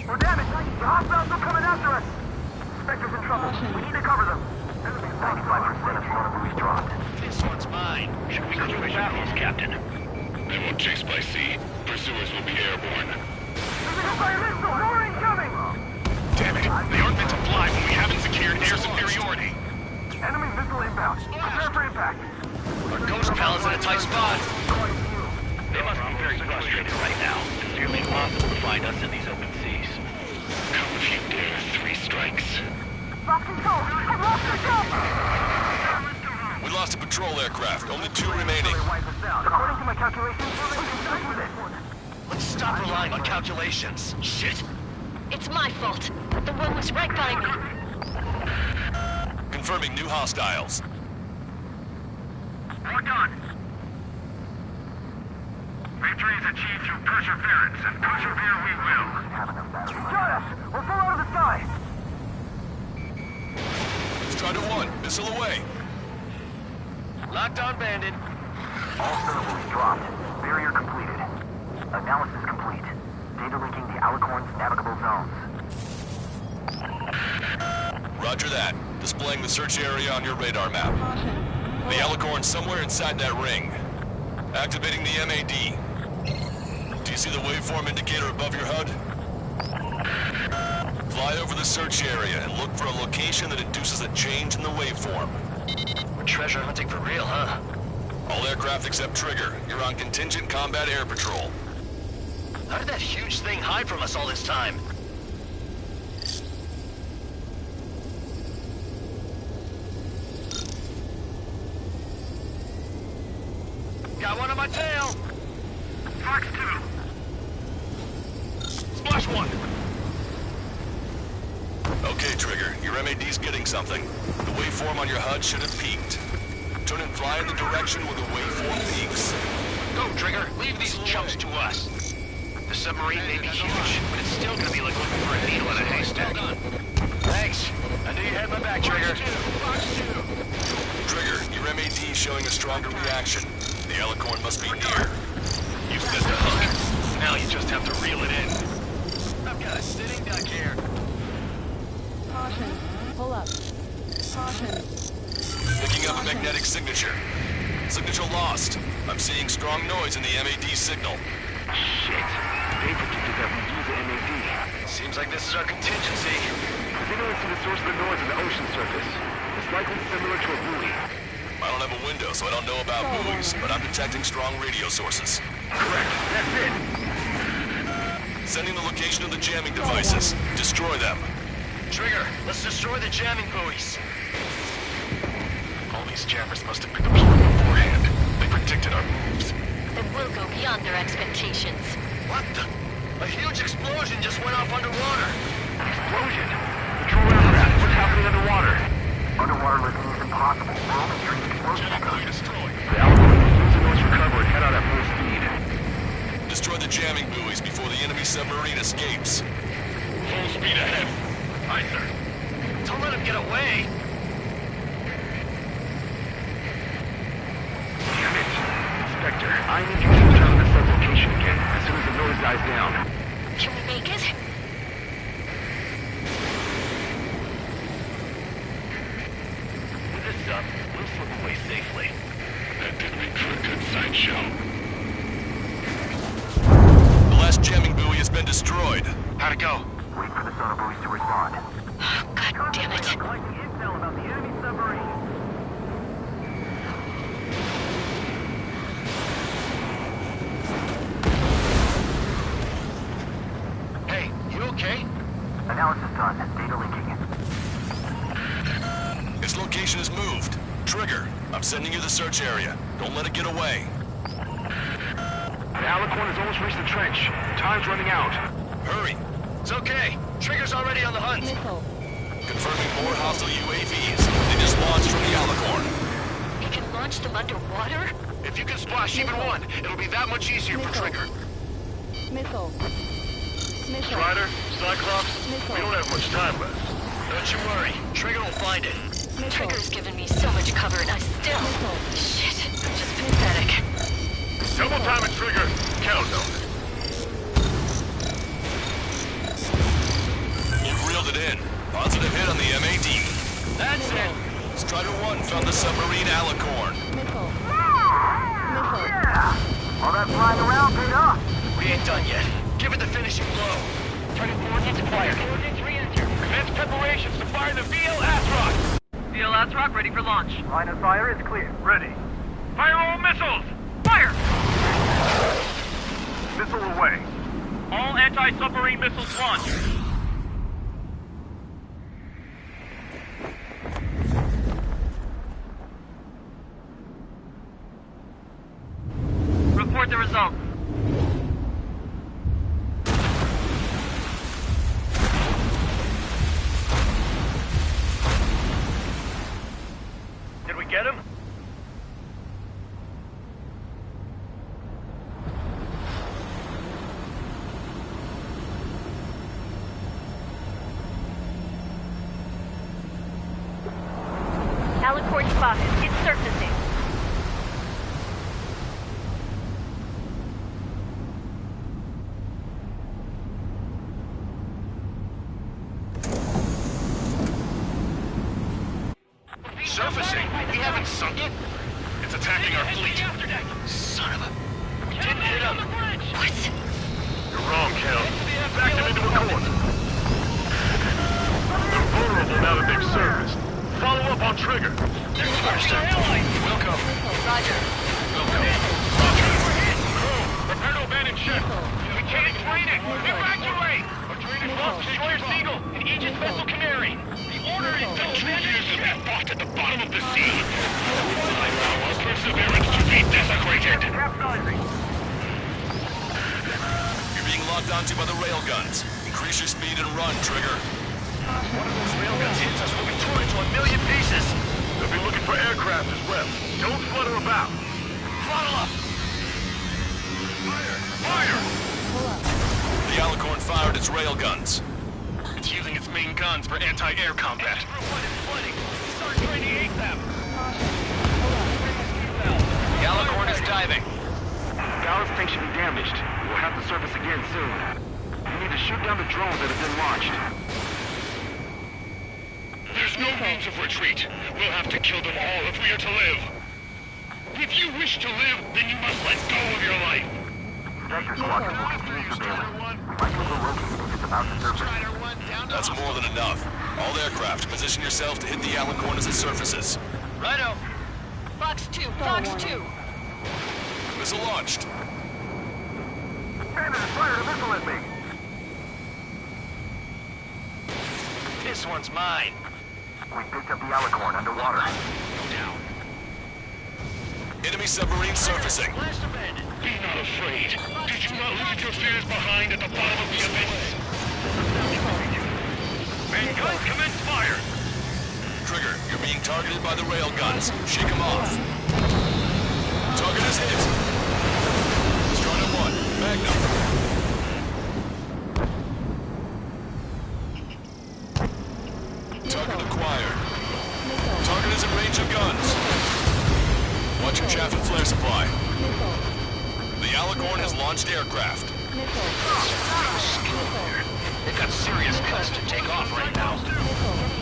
We're damaged. The hostiles are coming after us. Spectre's in trouble. We need to cover them. 95% of sonar buoys dropped.
This one's mine. Should we clear the battles, Captain?
They won't chase by sea. Pursuers will be airborne.
We've been hit by a missile. More incoming!
Damn it. They aren't meant to fly when we haven't secured air superiority.
Enemy missile inbound. Prepare for impact.
Our ghost pal is in a tight spot. They must be very frustrated right now. It's nearly impossible to find us in these open seas.
Come if you dare, 3 strikes.
Lost control. I've lost the jump!
We lost a patrol aircraft. Only 2 remaining.
According to my calculations, we can stick with it.
Let's stop relying on calculations. Shit.
It's my fault. The one was right by me.
Confirming new hostiles.
Locked on. Victory is achieved through perseverance, and persevere we will. Got us! We're full out of the sky!
Strata 1, missile away.
Lockdown bandit.
All servers dropped. Barrier completed. Analysis complete. Data linking the Alicorn's navigable zones.
Roger that. Displaying the search area on your radar map. The Alicorn's somewhere inside that ring. Activating the MAD. Do you see the waveform indicator above your HUD? Fly over the search area and look for a location that induces a change in the waveform.
We're treasure hunting for real, huh?
All aircraft except Trigger. You're on contingent combat air patrol.
How did that huge thing hide from us all this time? Got one on my tail!
Fox 2.
Splash 1.
Okay, Trigger. Your MAD's getting something. The waveform on your HUD should have peaked. Turn and fly in the direction where the waveform peaks.
Go, Trigger. Leave these chumps to us. The submarine may be huge, but it's still gonna be like looking for a needle in a haystack. Thanks. I knew you had my back, Trigger.
Trigger, your MAD is showing a stronger reaction. The Alicorn must be near.
You set the hook. Now you just have to reel it in. I've got a sitting duck here.
Caution. Pull up. Caution.
Picking up a magnetic signature. Signature lost. I'm seeing strong noise in the MAD signal.
Shit. They predicted that we'd use the MAD.
Seems like this is our contingency.
They don't see the source of the noise on the ocean surface. It's likely similar to a buoy.
I don't have a window, so I don't know about buoys, but I'm detecting strong radio sources.
Correct. That's it.
Sending the location of the jamming devices. Destroy them.
Trigger, let's destroy the jamming buoys. All these jammers must have been deployed beforehand. They predicted our moves.
Then we'll go beyond their expectations.
What the? A huge explosion just went off underwater.
Explosion? Control aircraft. What's happening underwater? Underwater living is impossible. We're only hearing explosions.
Destroyed.
The Alicorn will use the noise recover and head out at full speed.
Destroy the jamming buoys before the enemy submarine escapes.
Full speed ahead. Aye, sir. Don't let him get away.
Damn it. Inspector, I need you to return to the sub location again as soon as the noise dies down.
Can we make it?
With this stuff, we'll slip away safely.
That did make for a good sideshow.
The last jamming buoy has been destroyed.
How'd it go?
Wait for the sonar buoys to respond.
God damn it.
Collecting intel about the enemy submarine.
Hey, you okay?
Analysis done. Data linking.
Its location is moved. Trigger, I'm sending you the search area. Don't let it get away.
The Alicorn has almost reached the trench. Time's running out.
Hurry.
It's okay. Trigger's already on the hunt.
Missile.
Confirming more hostile UAVs. They just launched from the Alicorn.
You can launch them underwater?
If you can splash even one, it'll be that much easier for Trigger.
Missile. Missile.
Strider, Cyclops,
Missile.
we don't have much time left. Don't you worry. Trigger will find it.
Missile.
Trigger's given me so much cover and I still...
Missile.
Shit, I'm just pathetic.
Double time it, Trigger. Count them.
You've reeled it in. Positive hit on the MAD.
That's it.
Strider 1 found the submarine Alicorn.
Missile. Missile.
All that flying around paid off.
We ain't done yet. Give it the finishing blow.
Target coordinates acquired.
Coordinates re-entered. Commence preparations to fire the VL Asrock.
VL Asrock ready for launch.
Line of fire is clear.
Ready. Fire all missiles. Fire!
Missile away.
All anti-submarine missiles launched.
Report the results.
Did we get him?
Alicorn spotted. It's surfacing.
Surfacing? We haven't sunk it. It's attacking our fleet. Son of a... We didn't hit him.
What?
You're wrong, Cal. Back them into a corner. They're vulnerable now that they've surfaced. Follow up on Trigger. They're first. Welcome.
Roger.
Welcome. Roger, we're hit. Crew, prepare to abandon ship. We can't explain it. Evacuate. Our train is lost Destroyer Seagull and Aegis Vessel Canary. The order is to abandon ship. Fought at the bottom of the sea. Allow our perseverance to be desecrated.
You're being locked onto by the railguns. Increase your speed and run, Trigger.
One of those railguns hits us, we'll be torn into a million pieces. They'll be looking for aircraft as well. Don't flutter about. Throttle up. Fire! Fire!
The Alicorn fired its railguns.
It's using its main guns for anti-air combat.
Group 1 is flooding. Start training ASAP.
The Alicorn is diving.
Ballast tank should be damaged. We'll have to surface again soon. We need to shoot down the drones that have been launched.
There's no means of retreat. We'll have to kill them all if we are to live. If you wish to live, then you must let go of your life.
Vector squadron will continue surveillance. We might be able to locate it if it's about to surface.
That's more than enough. All aircraft, position yourselves to hit the Alicorn as it surfaces.
Righto.
Fox 2, Fox 2.
Missile launched.
Bandit has fired a missile at me.
This one's mine.
We picked up the Alicorn underwater.
Go down.
Enemy submarine surfacing.
Blast abandoned.
Be not afraid. Did you not leave your fears behind at the bottom of the abyss?
Main guns commence fire.
Trigger, you're being targeted by the rail guns. Shake them off. Target is hit. Strider 1, Magnum. Target acquired. Target is in range of guns. Watch your chaff and flare supply. The Alicorn has launched aircraft.
They've got serious guts to take off right now.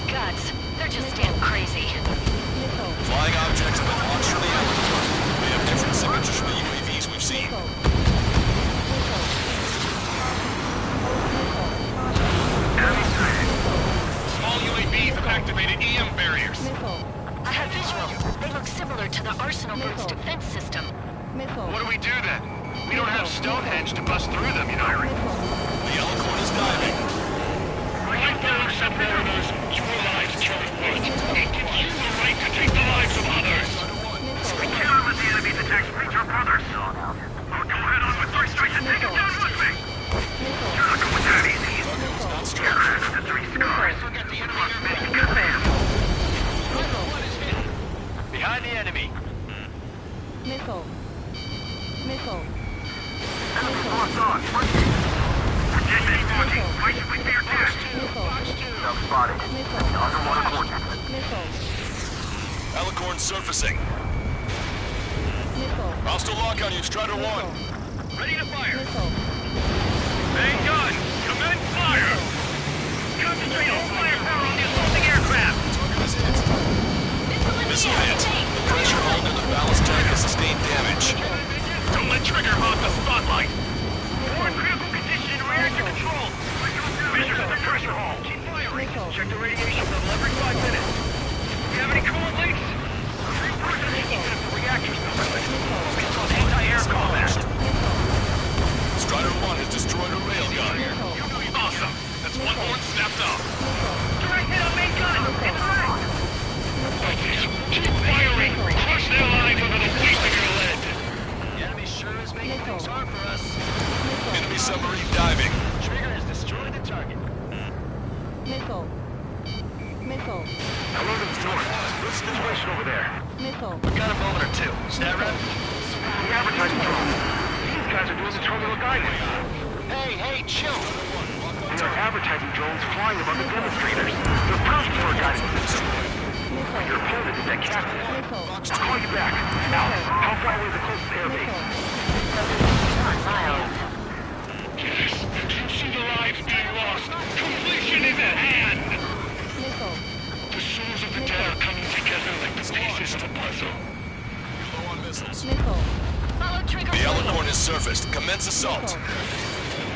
Guts. They're just damn crazy.
Flying objects have been launched from the Alicorn. They have different signatures from the UAVs we've seen.
Small UAVs have activated EM barriers.
I have visual. They look similar to the Arsenal Group's defense system.
What do we do then? We don't have Stonehenge to bust through them, you know.
The Alicorn is diving.
Right down, submariners. Your lives carry weight. It gives you the right to take the lives of others.
We cannot let the enemy's attacks reach our brothers. I'll go head on with 3 strikes and take it down with me. You're not going that easy. You're after 3 scars.
Forget the enemy
Make good man.
One is hit. Behind the enemy.
Missile. Missile.
Enemy locked on. Projecting launching. Why should we fear death?
Self-spotted. Underwater coordinates.
Missile.
Alicorn surfacing.
Missile.
Hostile lock on you, Strider 1.
Ready to fire.
Missile.
Main gun, commence fire. Concentrate all firepower on the assaulting aircraft.
Missile hit. The pressure hull in the ballast tank has sustained damage.
Don't let Trigger hog the spotlight. We're in critical condition in reactor control. Vision at the pressure hull. Keep firing. Check the radiation level every 5 minutes. Do you have any coolant leaks? Reinforcing the engine if the reactor's not running. Focus on anti-air combat.
Strider 1 has destroyed a railgun.
Awesome. That's one horn snapped off. Direct hit on main gun. In the right.
Keep firing! Crush their lives under the weight of your lead!
The enemy sure is making things hard for us.
Enemy submarine diving.
Trigger has destroyed the target.
Missile. Missile.
Hello to the north. What's the situation over there?
Missile.
We got a moment or two. Stat rep?
The advertising drones. These guys are doing the terminal guidance.
Hey, chill.
They are advertising drones flying above the demonstrators. They're perfect for a guidance system. Your opponent is at Captain. I'll call you back. Now, how far away is the closest airbase?
Yes, you see the lives being lost. Completion is at hand! The souls of the dead are coming together like the pieces of a puzzle.
Low on missiles.
Follow Trigger.
The Alicorn has surfaced. Commence assault.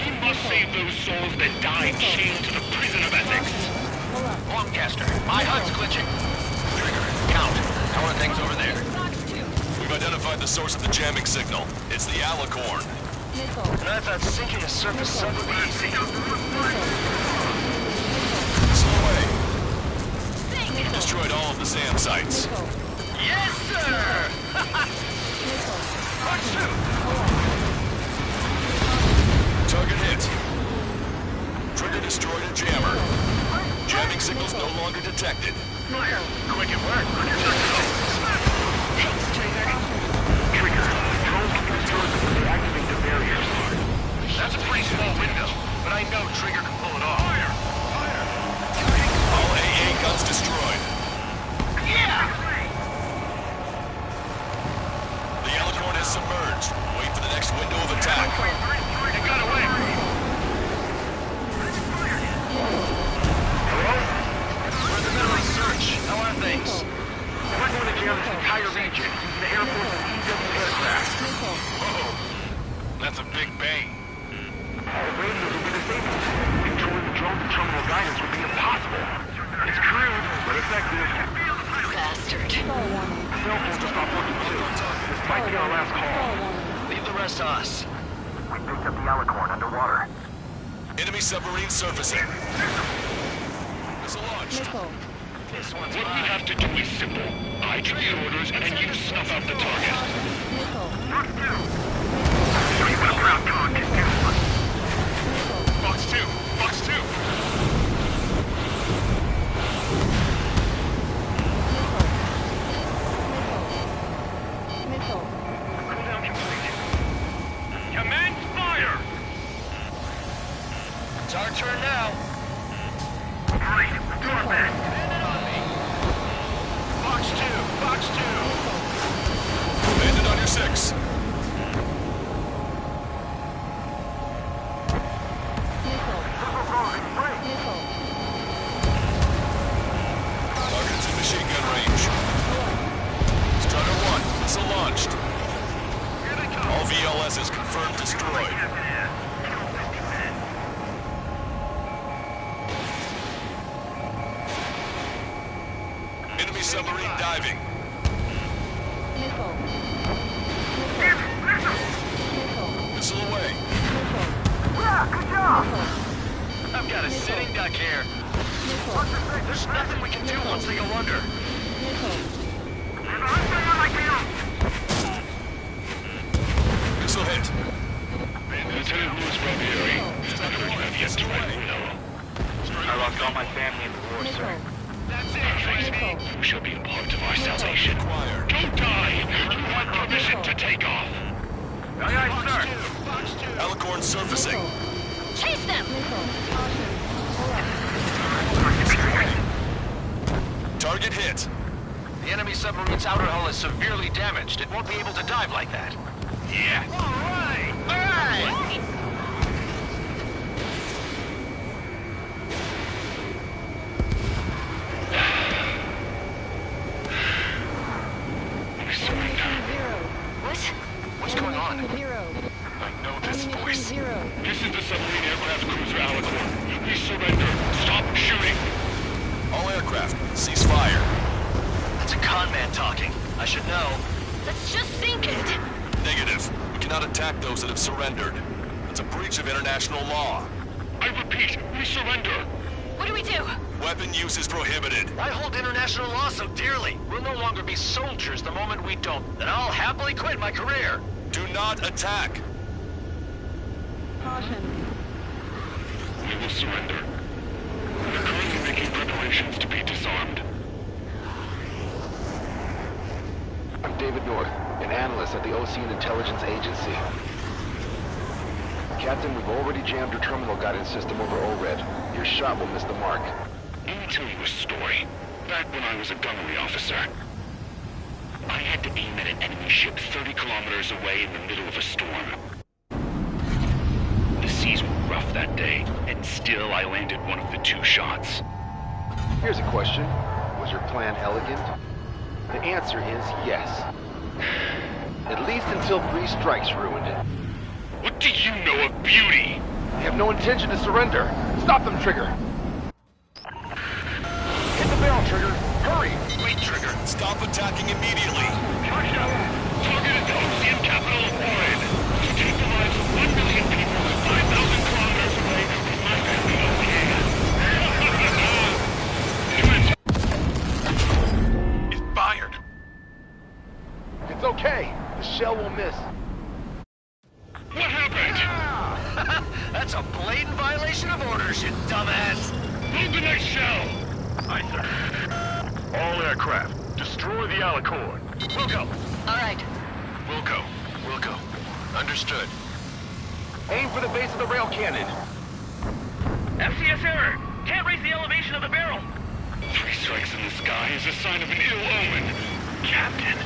We must save those souls that died chained to the prison of ethics.
Longcaster, my HUD's glitching. Trigger, count. How are things over there?
We've identified the source of the jamming signal. It's the Alicorn.
And I thought sinking a surface sub would be easy.
Missile away. You've destroyed all of the SAM sites.
Yes, sir! Punch 2!
Target hit. Trigger destroyed a jammer. Jamming signals no longer detected.
Fire! Quick at work. Thanks, Trigger.
Trigger. Drones can use yours to deactivate the barriers.
That's a pretty small window, but I know Trigger can pull it off. Fire!
submerged. Wait for the next window of attack.
They got away. Hello?
We're in the middle of a search. How are things?
We're going to jam this entire region using the Air Force's EW aircraft.
Whoa, that's a big bang.
All radios will be disabled. Controlling the drones and terminal guidance would be impossible. It's crude, but effective.
Bastard.
Cell phones will stop working too. This might be our last call.
Leave the rest to us.
We picked up the Alicorn underwater.
Enemy submarine surfacing. Missile launched.
What we have to do is simple. I give the orders and you snuff out the target.
Fox 2! Fox 2!
Command fire!
It's our turn now.
Great, do our best.
Fox 2! Fox 2!
Landed on your 6. Target's in machine gun range. Strider 1, missile launched. All VLS is confirmed destroyed. Enemy submarine diving. Missile away.
Yeah, good job!
I've got a sitting duck here. There's nothing we can do once they go under.
Missile hit.
Lieutenant Louis Barbieri, you have yet to write will.
I lost all my family in the war, sir.
That's it, baby.
You shall be a part of our salvation.
Acquired.
Don't die! You want permission to take off.
Aye, aye, sir.
Fox 2!
Alicorn surfacing.
Chase them!
Target hit.
The enemy submarine's outer hull is severely damaged. It won't be able to dive like that.
Yeah.
All right! All right!
What?
What's going on?
I know this voice. This is the submarine aircraft cruiser Alicorn. We surrender. Stop shooting.
All aircraft, cease fire.
That's a con man talking. I should know.
Let's just sink it!
Negative. We cannot attack those that have surrendered. That's a breach of international law.
I repeat, we surrender.
What do we do?
Weapon use is prohibited.
I hold international law so dearly. We'll no longer be soldiers the moment we don't. Then I'll happily quit my career.
Do not attack.
We will surrender. We're currently making preparations to be disarmed.
I'm David North, an analyst at the Ocean Intelligence Agency. Captain, we've already jammed your terminal guidance system over ORED. Your shot will miss the mark.
Let me tell you a story. Back when I was a gunnery officer, I had to aim at an enemy ship 30 kilometers away in the middle of a storm. The seas were rough that day, and still I landed one of the 2 shots.
Here's a question. Was your plan elegant? The answer is yes. At least until 3 strikes ruined it.
What do you know of beauty?
They have no intention to surrender. Stop them, Trigger! Hit the bell, Trigger! Hurry!
Wait, Trigger.
Stop attacking immediately.
Charge up! Target is the Ocean capital of Oregon. To take the lives of 1 million people 5,000 kilometers away from my family Ocean.
It's fired.
It's okay. The shell will miss.
What happened?
That's a blatant violation of orders, you dumbass.
Load the next shell.
Aye, sir. All aircraft, destroy the Alicorn.
We'll go.
All right.
We'll go. Understood.
Aim for the base of the rail cannon.
FCS error. Can't raise the elevation of the barrel.
3 strikes in the sky is a sign of an ill omen. Captain,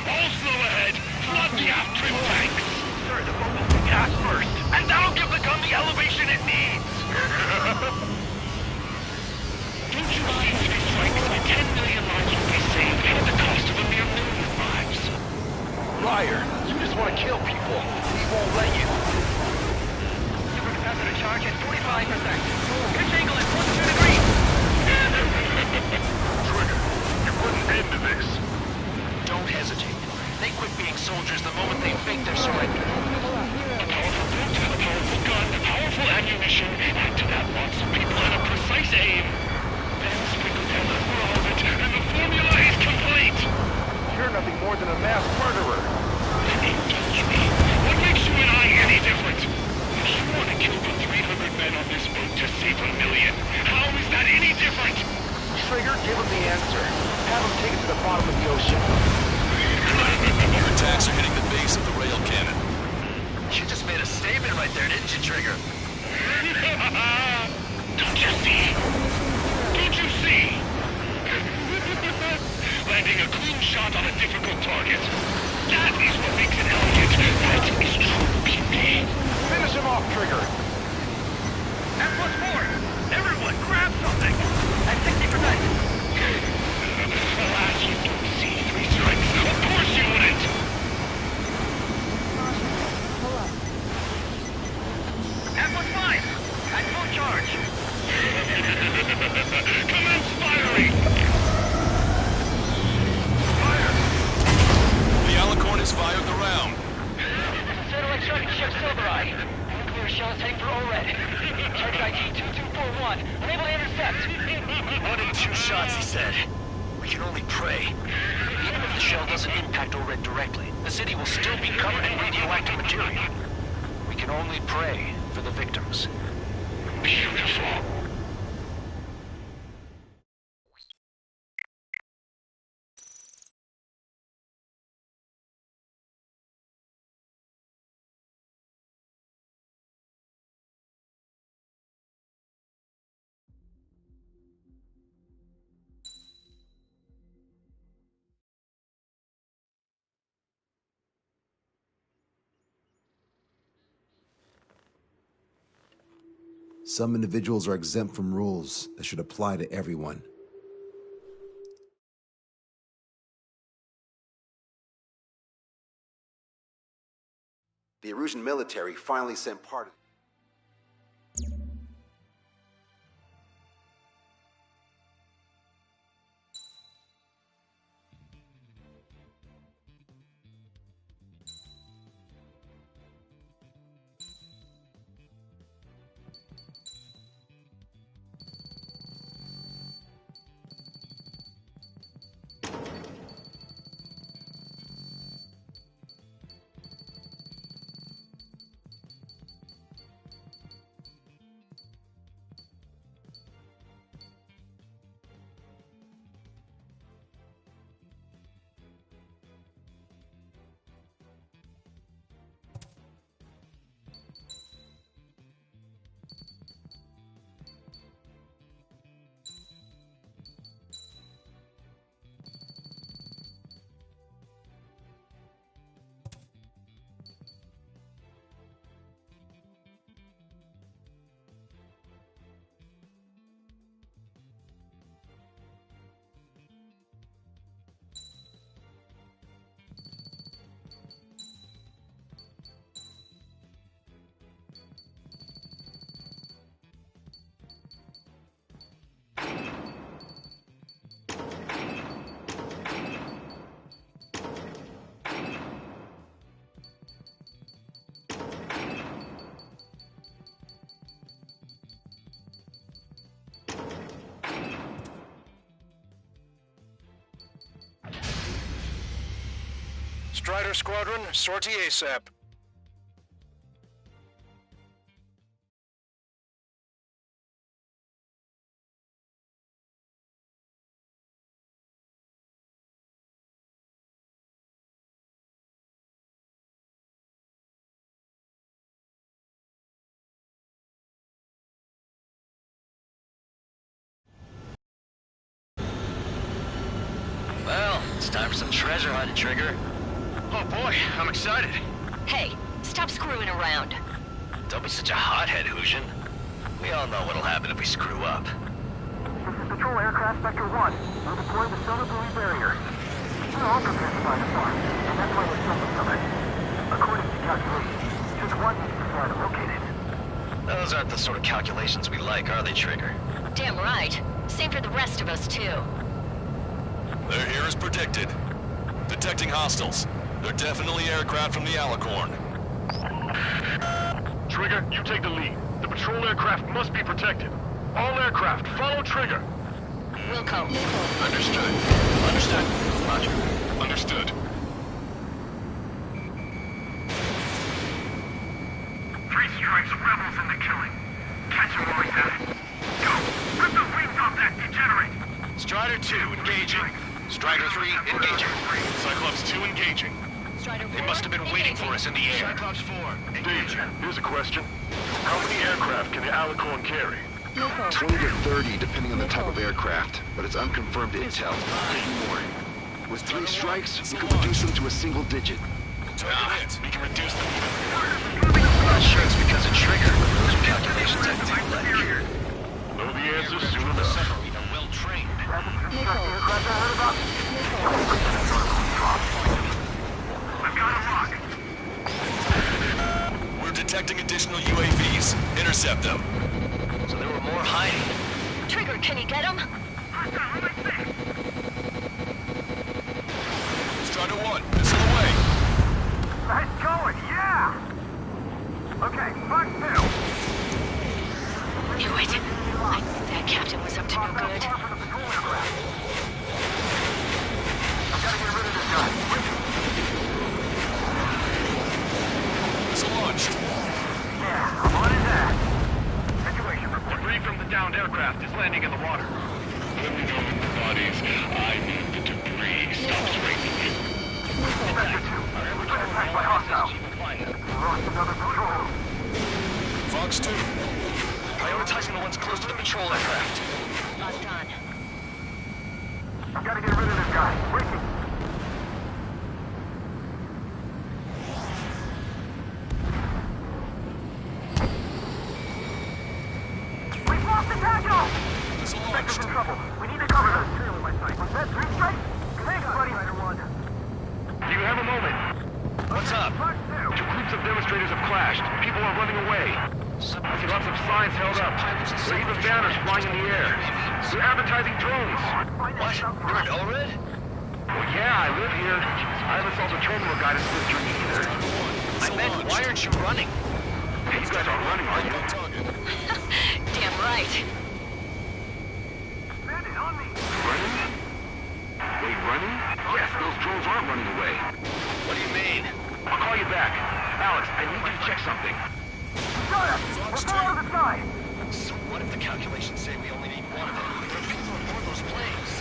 all slow ahead. Flood the aft trim
fire. You just want to kill people. He won't let you.
Supercapacitor charge at 45%. Pitch angle at 42 degrees.
Trigger, you put an end to this.
Don't hesitate. They quit being soldiers the moment they fake their surrender.
A powerful boat, a powerful gun, powerful ammunition. Add to that lots of people and a precise aim. Then sprinkle down the more of it, and the formula is complete.
You're nothing more than a mass murderer.
Indulge me. What makes you and I any different? If you want to kill the 300 men on this boat to save 1 million, how is that any different?
Trigger, give him the answer. Have him take it to the bottom of the ocean.
Your attacks are hitting the base of the rail cannon.
You just made a statement right there, didn't you, Trigger?
Don't you see? Don't you see? Landing a clean shot on a difficult target. That is what makes it elegant. That is true beauty.
Finish him off, Trigger.
That's what's more. Everyone, grab something. At 60%.
Alas, you don't see 3 strikes. Of course you wouldn't.
That was fine. At full charge.
Commence firing.
Fire.
The Alicorn has fired the round.
Satellite tracking ship Silvereye. Nuclear shells heading for ORED. Target ID 2241. Unable to intercept.
1 in 2 shots, he said. We can only pray. Even if the shell doesn't impact ORED directly, the city will still be covered in radioactive material. We can only pray for the victims.
Beautiful.
Some individuals are exempt from rules that should apply to everyone. The Erusian military finally sent part of
Strider Squadron, sortie ASAP.
Well, it's time for some treasure hunting, Trigger. Oh boy, I'm excited.
Hey, stop screwing around.
Don't be such a hothead, Hujin. We all know what'll happen if we screw up.
This is Patrol Aircraft Sector 1. We'll deploy the Silver Buoy barrier. We're all prepared to fight a farm, and that's why we're still
Those aren't the sort of calculations we like, are they, Trigger?
Damn right. Same for the rest of us, too.
They're here as predicted. Detecting hostiles. They're definitely aircraft from the Alicorn.
Trigger, you take the lead. The patrol aircraft must be protected. All aircraft, follow Trigger.
Wilco.
Understood. Understood. Roger.
Understood.
3 strikes, rebels in the killing. Catch him while he's at it. Go! Rip the wings off that degenerate!
Strider 2, engaging. Strider 3, engaging.
Cyclops 2 engaging.
They must have been waiting for us in the air. Cyclops 4,
Dave, here's a question. How many aircraft can the Alicorn carry?
20 to 30, depending on the type of aircraft, but it's unconfirmed intel. Maybe more. With 3 strikes, we could reduce them to a single digit.
We can reduce them even more.
I'm not sure it's because of Trigger. Those are calculations I do like.
Know the answer soon enough.
Submarine are well trained.
I've got a lock.
We're detecting additional UAVs. Intercept them.
So there were more hiding.
Trigger, can you get him?
Strider 1, missile away.
Nice going, yeah! Okay, Fox 2.
Knew it. I knew that captain was up to no good.
I've got to get rid of this guy.
Missile launched.
Yeah, I'm on his ass. Situation report.
Debris from the downed aircraft is landing in the water. Let me know the bodies. I need the debris. Stops raining.
Sector 2. We're getting attacked by hostiles. Lost another patrol.
Fox 2.
Prioritizing the ones close to the patrol aircraft.
Locked on.
I've got to get rid of this guy. Breaking. We've lost the tackle!
Missile
Sector's
launched.
in trouble. We need to cover them. Trailing my sight. Was that 3 strikes? Thanks, buddy. Strider 1.
Do you have a moment?
What's up?
Fox 2.
2 groups of demonstrators have clashed. People are running away. I see lots of signs held up. There are even banners flying in the air. They're advertising drones.
What? You're an ORED?
Well, yeah, I live here. I haven't solved the terminal guidance mystery either.
I meant, why aren't you running?
Hey, you guys aren't running, are you?
Damn right.
Bandit, on me.
Running? Wait, running? Yes, those drones aren't running away.
What do you mean?
I'll call you back. Alex, I need you to check something.
Got it! We're far on the side!
So what if the calculations say we only need one of them? There are people on board those planes.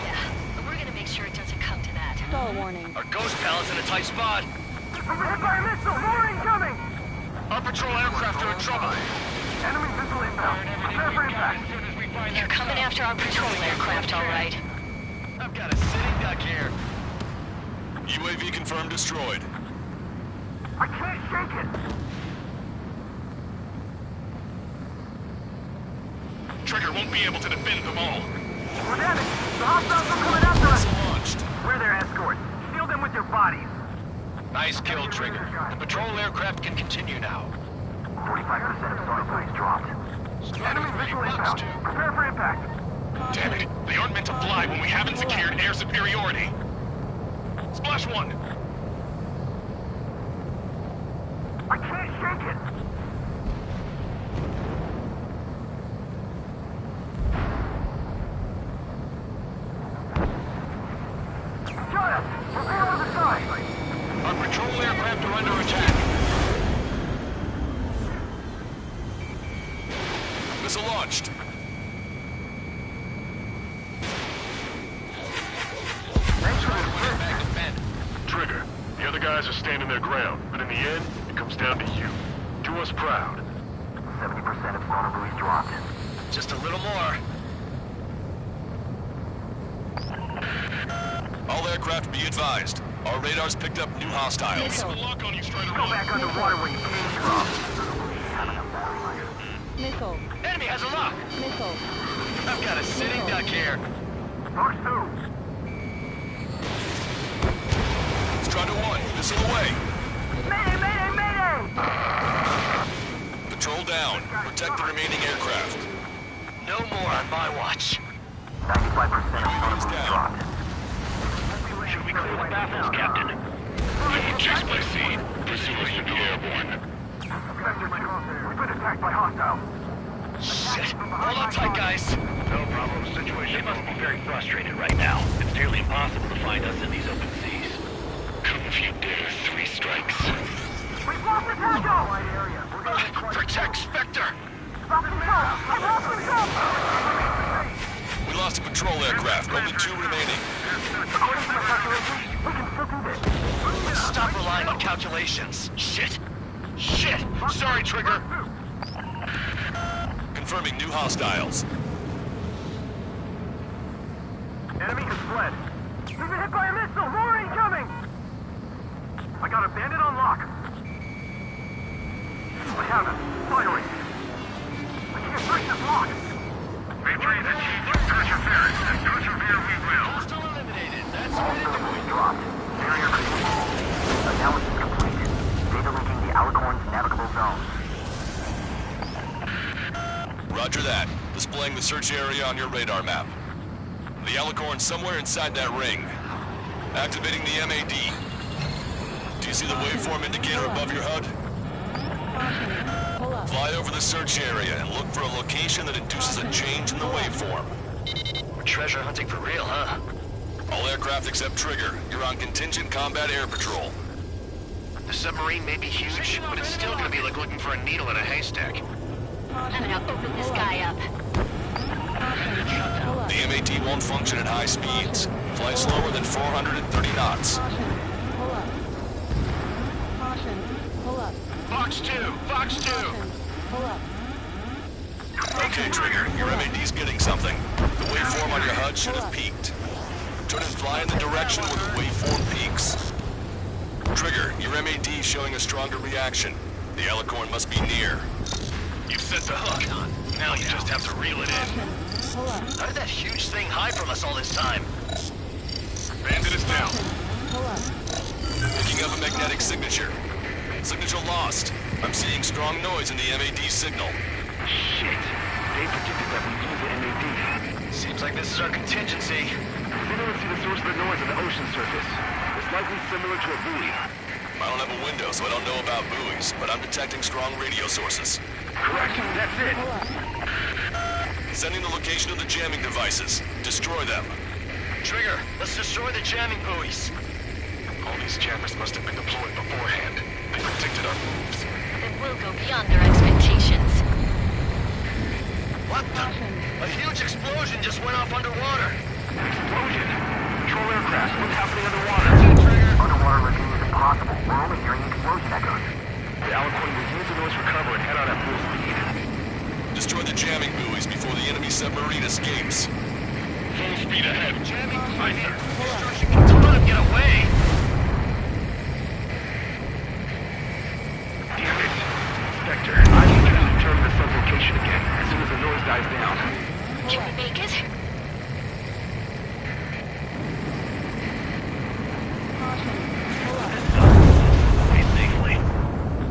Yeah, but we're gonna make sure it doesn't come to that.
Stall warning.
Our ghost pal is in a tight spot.
We're hit by a missile! More incoming!
Our patrol aircraft are in trouble.
Enemy missile inbound. Prepare for impact.
They're coming after our patrol aircraft, all right.
I've got a sitting duck here.
UAV confirmed destroyed.
I can't shake it!
Trigger won't be able to defend them all.
We're damaged! The hostiles are coming after us!
Missile launched.
We're their escort. Steal them with your bodies.
Nice kill, Trigger. The patrol aircraft can continue now.
45% of soil planes dropped. Enemy missile inbound. Prepare for impact.
Damn it. They aren't meant to fly when we haven't secured air superiority. Splash 1.
I can't shake it! Got it! Prepare on the side!
Our patrol aircraft are under attack.
Missile launched.
Trigger, the other guys are standing their ground, but in the end, it comes down to you. Do us proud.
70% of sonar buoys dropped.
Just a little more.
All aircraft be advised. Our radars picked up new hostiles.
Missile.
Lock on you, Strider
Go
1.
back underwater where you came from.
Missile.
Enemy has a lock.
Missile.
I've got a sitting duck here.
Fox 2.
Strider 1, missile away.
Mayday, mayday, mayday!
Patrol down. Protect the remaining aircraft.
No more on my watch.
95% of sonar buoys dropped.
Should we clear the baffles, Captain?
Fuel checks by sea. Pursuers will be airborne.
We've been attacked by hostiles.
Shit. Hold on tight, guys.
No problem. Situation. They must be very frustrated right now. It's nearly impossible to find us in these open seas.
Come if you dare, 3 strikes.
We've lost the tackle!
Protect Spectre!
We lost a patrol aircraft. Only 2 remaining.
According to the calculations, we can still do this.
Stop relying on calculations. Shit. Shit! Sorry, Trigger.
Confirming new hostiles.
Enemy has fled. We've been hit by a missile! More incoming! I got a bandit on lock. I have him. Firing. I can't break this lock.
Victory is achieved through perseverance, and persevere we will.
Hostile eliminated. That's
All cylinders dropped. Barrier created. Analysis complete. Data linking the Alicorn's navigable zone.
Roger that. Displaying the search area on your radar map. The Alicorn's somewhere inside that ring. Activating the MAD. Do you see the waveform indicator above your HUD? Fly over the search area and look for a location that induces a change in the waveform.
We're treasure hunting for real, huh?
All aircraft except Trigger, you're on contingent combat air patrol.
The submarine may be huge, but it's still gonna be like looking for a needle in a haystack.
I'm gonna open this guy up.
The MAD won't function at high speeds. Fly slower than 430 knots.
Pull up. Caution. Pull up.
Fox 2! Fox 2!
Pull up.
Okay, Trigger, your MAD's getting something. The waveform on your HUD should have peaked. Turn and fly in the direction where the waveform peaks. Trigger, your MAD's showing a stronger reaction. The Alicorn must be near.
You've set the hook. Now you just have to reel it in.
Pull up.
How did that huge thing hide from us all this time?
Bandit is down.
Pull up.
Picking up a magnetic signature. Signature lost. I'm seeing strong noise in the MAD signal.
Shit. They predicted that we'd use the MAD.
Seems like this is our contingency.
We don't see the source of the noise on the ocean surface. It's likely similar to a buoy.
I don't have a window, so I don't know about buoys, but I'm detecting strong radio sources.
Correct. That's it.
Pull up.
Sending the location of the jamming devices. Destroy them.
Trigger, let's destroy the jamming buoys.
All these jammers must have been deployed beforehand. They predicted our moves.
Then we'll go beyond their expectations.
What the? A huge explosion just went off underwater.
Explosion. Control aircraft. What's happening underwater?
Trigger.
Underwater listening is impossible. We're only hearing explosion echoes. The Alicorn will use the noise recover and head out at full speed.
Destroy the jamming buoys before the enemy submarine escapes.
Full speed ahead.
Jamming
Aye, sir.
Don't let him get away.
Damn it. Spectre, I need you to determine the sun's location again as soon as the noise dies down.
Can we make it?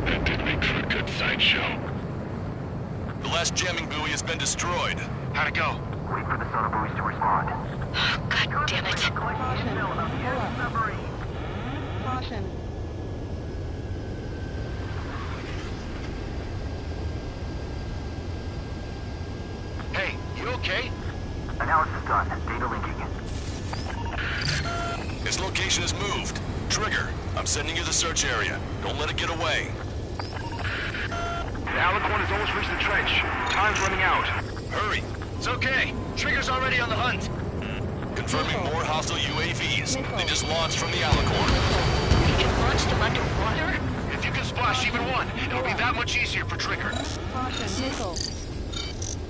That did make for a good sideshow.
The last jamming buoy has been destroyed.
How'd it go?
Wait for the sonar buoys to respond.
God damn it.
Caution. Pull up. Caution.
Hey, you okay?
Analysis done. Data linking.
His location is moved. Trigger, I'm sending you the search area. Don't let it get away.
The Alicorn has almost reached the trench. Time's running out.
Hurry.
It's okay. Trigger's already on the hunt.
Confirming more hostile UAVs. They just launched from the Alicorn.
We can launch them underwater?
If you can splash even one, it'll be that much easier for Trigger.
Caution. Missile.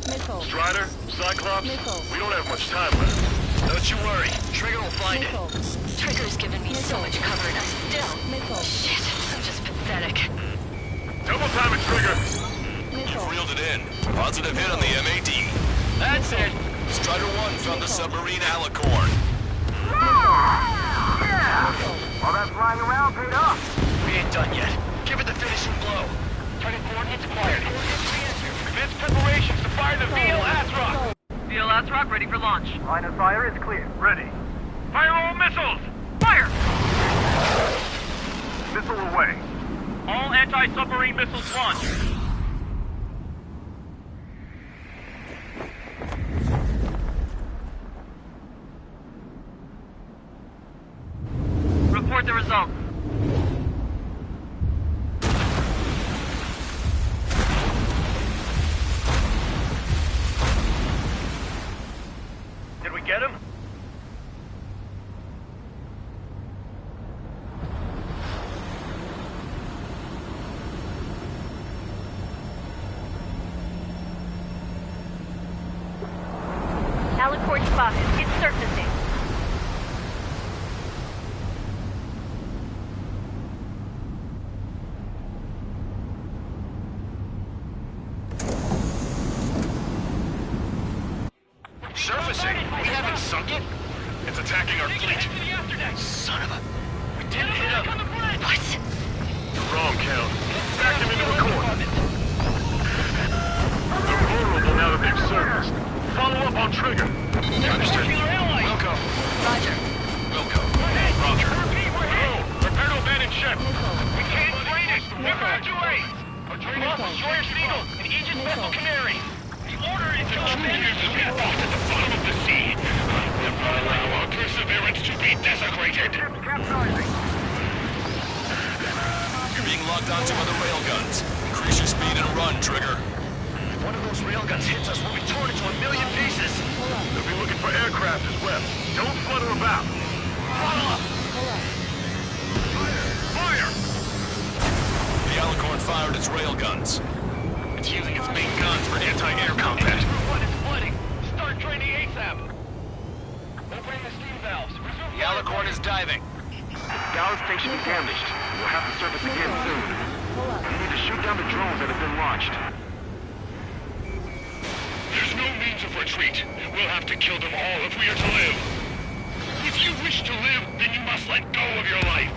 Missile.
Strider, Cyclops,
Missile.
we don't have much time left.
Don't you worry. Trigger will find it.
Missile.
Trigger's given me so much cover and I still...
Missile.
Shit, I'm just pathetic.
Double time it, Trigger.
You've reeled it in. Positive hit on the MAD.
That's it.
Strider 1 found the submarine Alicorn.
All that flying around paid off.
We ain't done yet. Give it the finishing blow.
Target coordinates acquired.
Re-enter.
Commence preparations to fire the VL Azrock.
VL Azrock ready for launch.
Line of fire is clear.
Ready. Fire all missiles! Fire!
Missile away.
All anti-submarine missiles launched.
Report the results.
Did we get him?
Alicorn spotted. It's surfacing.
Surfacing? We haven't sunk it? It's attacking our fleet. Son of a... We didn't hit him.
What?
You're wrong, Count. Back him into a corner. They're vulnerable now that they've surfaced. Follow up on trigger. Understood. Wilco.
Roger.
Wilco. Roger. Prepare to abandon ship. We can't drain it. Evacuate. Lost destroyer Seagull and Aegis vessel Canary. The order is to abandon ship.
Off at the bottom of the sea. Never allow our perseverance to be desecrated.
You're being locked onto other railguns. Increase your speed and run, Trigger.
If one of those railguns hits us, we'll be torn into a million pieces. They'll be looking for aircraft as well. Don't flutter about. Follow up. Fire!
The Alicorn fired its railguns.
It's using its main guns for anti-air combat. It's flooding. Start training ASAP. Opening the steam valves. The Alicorn is diving.
Galley station is damaged. We'll have to surface again soon. We need to shoot down the drones that have been launched.
There's no means of retreat. We'll have to kill them all if we are to live. If you wish to live, then you must let go of your life.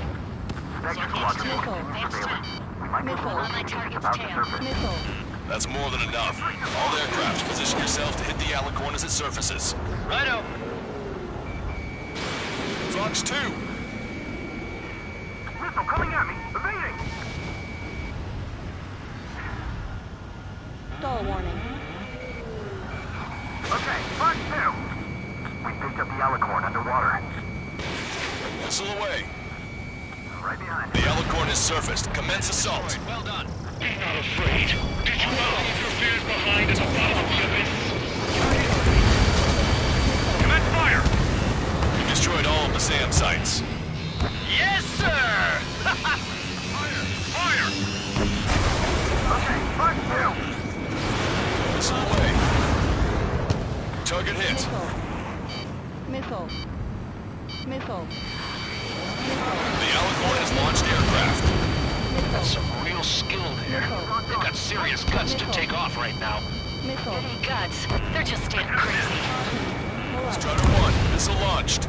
That's more than enough. All aircraft, position yourself to hit the Alicorn as it surfaces.
Righto.
Fox 2!
Missile coming at me! Evading!
Stall warning.
Okay, Fox 2! We picked up the Alicorn underwater.
Missile away.
Right behind.
The Alicorn has surfaced. Commence assault.
Well done.
Be not afraid. Did you not leave your fears behind at the bottom of the abyss?
Commence fire!
You destroyed all of the SAM sites.
Yes, sir! Fire! Fire!
Okay, Fox 2!
Missile away. Target hit.
Missile. Missile.
The Alicorn has launched aircraft.
That's some real skill there. They've got serious guts to take off right now.
Missile.
Any guts? They're just damn crazy.
Strider 1, missile launched.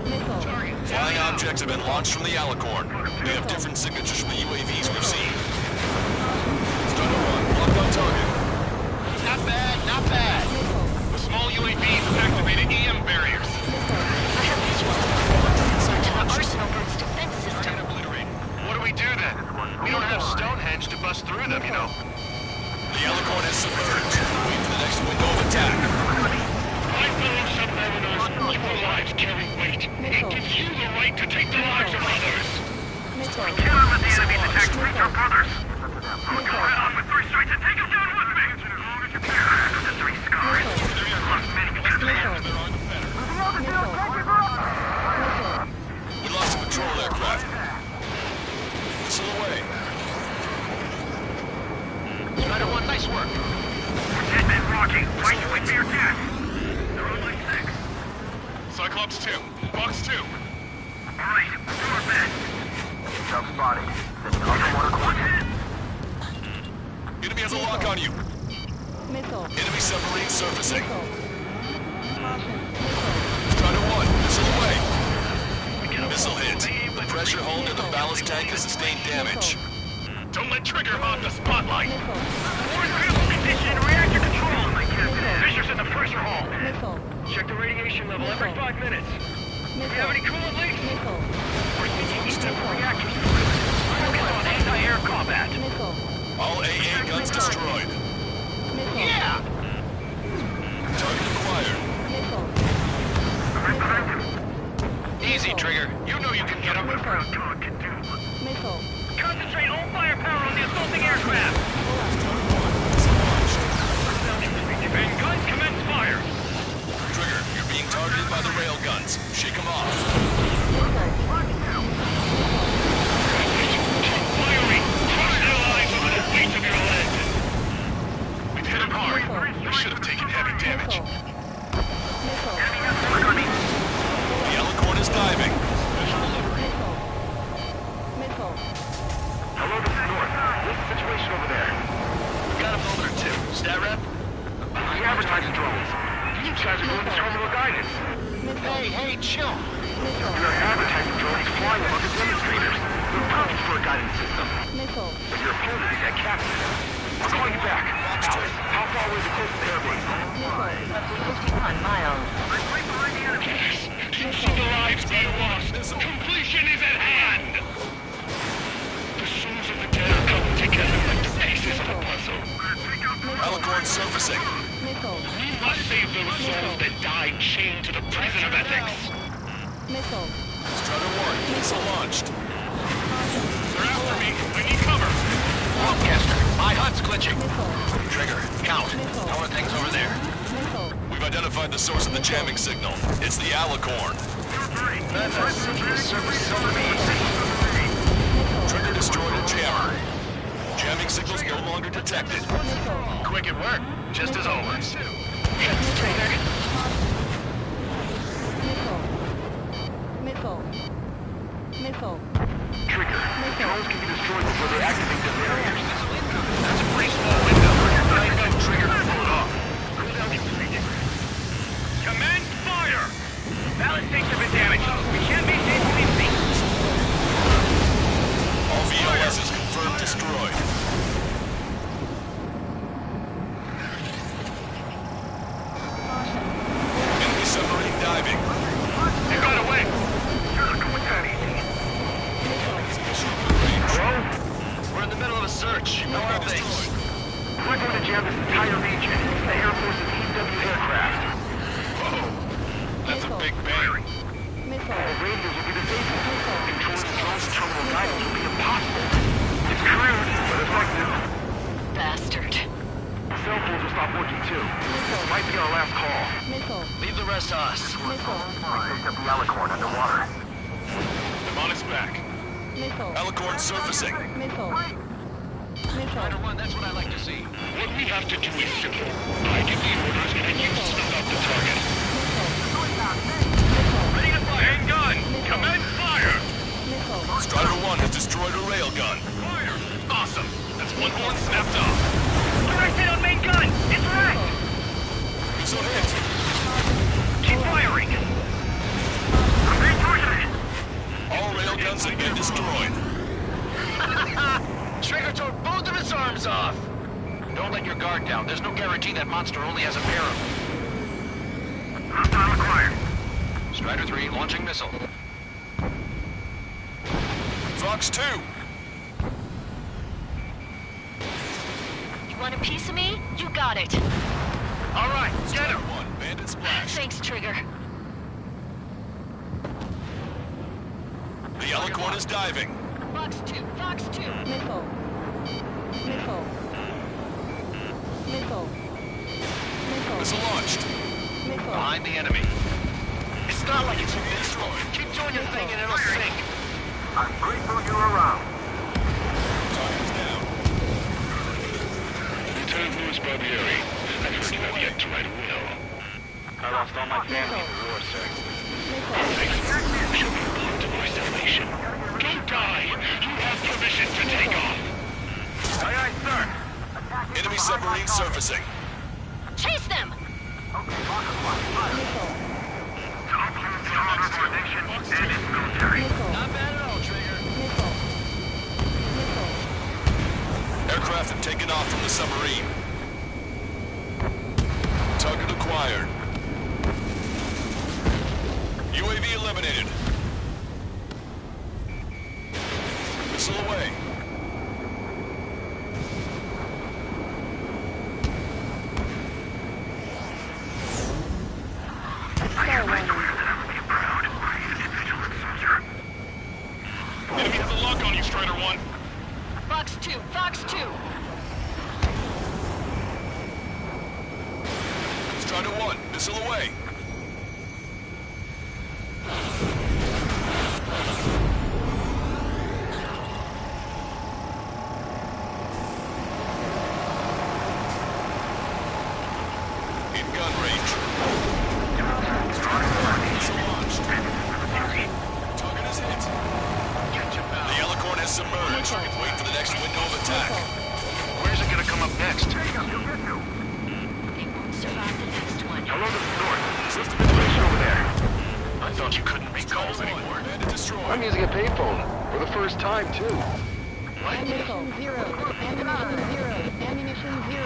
Missile.
Flying objects have been launched from the Alicorn. They have different signatures from the UAVs we've seen. Strider 1, locked on target.
Not bad, not bad. The small UAVs have activated EM barriers.
I have visual. Search the Arsenal Group's defense system.
What do we do then? We don't have Stonehenge to bust through them, you know.
The Alicorn has submerged. Wait for the next window of attack.
My fellow submariners, your lives carry weight. It gives you the right to take the lives of others.
Missile.
Cannot let the enemy detect reach our brothers. I'll go right off with 3 strikes and take him down with me. The 3 scars. Lost many of them.
We lost a patrol aircraft. Missile away.
Strider 1, nice work.
Dead men rocking. Wait for your death. They're on my 6.
Cyclops 2, Fox 2.
Alright, do our best. Jump spotted. Then underwater coordinates.
Enemy has a lock on you.
Missile.
Enemy submarine surfacing.
Caution.
Strider 1, missile away. Missile hit. The pressure hull near the ballast tank has sustained damage.
Don't let Trigger hog the spotlight.
Missile.
More critical
Ignition, reactor control. Fisher's in the pressure hull.
Missile.
Check the radiation level every 5 minutes. Do you have any coolant leaks?
Missile.
We're seeing each of the reactors. Focus on anti-air combat.
Missile.
All AA guns destroyed.
Missile.
Yeah!
Target acquired.
Missile.
Easy, Trigger. You know you can get them.
Missile.
Concentrate all firepower on the assaulting aircraft. And guns commence fire.
Trigger, you're being targeted by the railguns. Shake them off.
Firing! Crush their lives over the weight of your lead.
We've hit him hard. We should have taken heavy damage.
The Alicorn is diving.
Missile.
Hello, this is North. What's the situation over there?
We've got a moment or two. Stat rep?
The advertising drones. You guys are doing terminal guidance.
Hey, chill.
You have advertising drones flying above the demonstrators. They're perfect for a guidance system.
Missile.
But your opponent is at captain. I'll call you back. Alex, how far away is the closest airbase?
Roughly 51 miles.
See the lives being lost. Completion is at hand. The souls of the dead are coming together like the pieces of a puzzle.
Alicorn surfacing.
Missile.
We must save those souls that died chained to the prison of ethics.
Missile.
Strider 1, missile launched.
They're after me. I need cover.
Broadcaster, my HUD's glitching.
Missile.
Trigger, count. How are things over there?
Missile.
We've identified the source of the jamming signal. It's the Alicorn.
That's a surface
Trigger destroyed a jammer. Jamming signals no longer detected.
Quick at work, just as always.
Trigger.
Missile. Missile.
Trigger. Drones can be destroyed before they activate their barriers.
That's a pretty small window. I know, Trigger. Pull it off.
Commence fire! Ballast tanks have been damaged. We can't be safely seen.
All VLS is confirmed destroyed. Enemy submarine diving.
They got away.
Hello? We're in the middle of a search. How are things?
We're going to jam this entire region. The Air Force's EW aircraft.
That's a big bang.
Missile.
The radios will be disabled. Controlling the drone's terminal guidance will be impossible. It's crude, but effective.
Bastard.
Cell phones will stop working too. Might be our last call.
Missile.
Leave the rest to us.
Missile.
Picked up the Alicorn underwater.
I'm on its back.
Missile.
Alicorn surfacing.
Missile.
Strider 1, that's what I like to see.
What we have to do is simple. I give the orders and you snuff out the target. Ready to fire. Main gun! Commence fire!
Missile.
Strider 1 has destroyed a railgun.
Fire! Awesome! That's one horn snapped off. Directed on main gun! It's wrecked!
He's a hit.
Keep firing!
All railguns have been destroyed.
Trigger tore both of its arms off! Don't let your guard down. There's no guarantee that monster only has a pair of them.
Hostile acquired.
Strider 3 launching missile.
Fox 2.
You want a piece of me? You got it.
All right, get
Strider
him!
1, bandit splash.
Thanks, Trigger.
The Alicorn is diving.
Fox 2. Fox 2.
Missile. Missile. Missile. Missile.
Missile launched.
Missile.
Behind the enemy. It's not like it's destroyed. Keep doing your thing and it'll sink.
I'm grateful you're around.
Target's down.
Lieutenant Louis Barbieri, I've heard you have yet to write a will.
I lost all my family in the war, sir.
You shall be part of our salvation.
Don't die! You have permission to take off!
Aye, aye, sir.
Enemy submarine surfacing.
Chase them!
Not bad at all, Trigger.
Aircraft have taken off from the submarine. Missile away.
Enemy has a lock on you, Strider 1.
Fox 2, Fox 2.
Strider 1, missile away. In gun range. Missile launched. Target is hit. The Alicorn has submerged. Wait for the next window of attack.
Where's it gonna come up next?
They won't survive the next one.
Hello to the north. System information over there.
I thought you couldn't make calls anymore.
I'm using a payphone. For the first time, too.
Ammunition 0. Ammunition 0. Ammunition 0.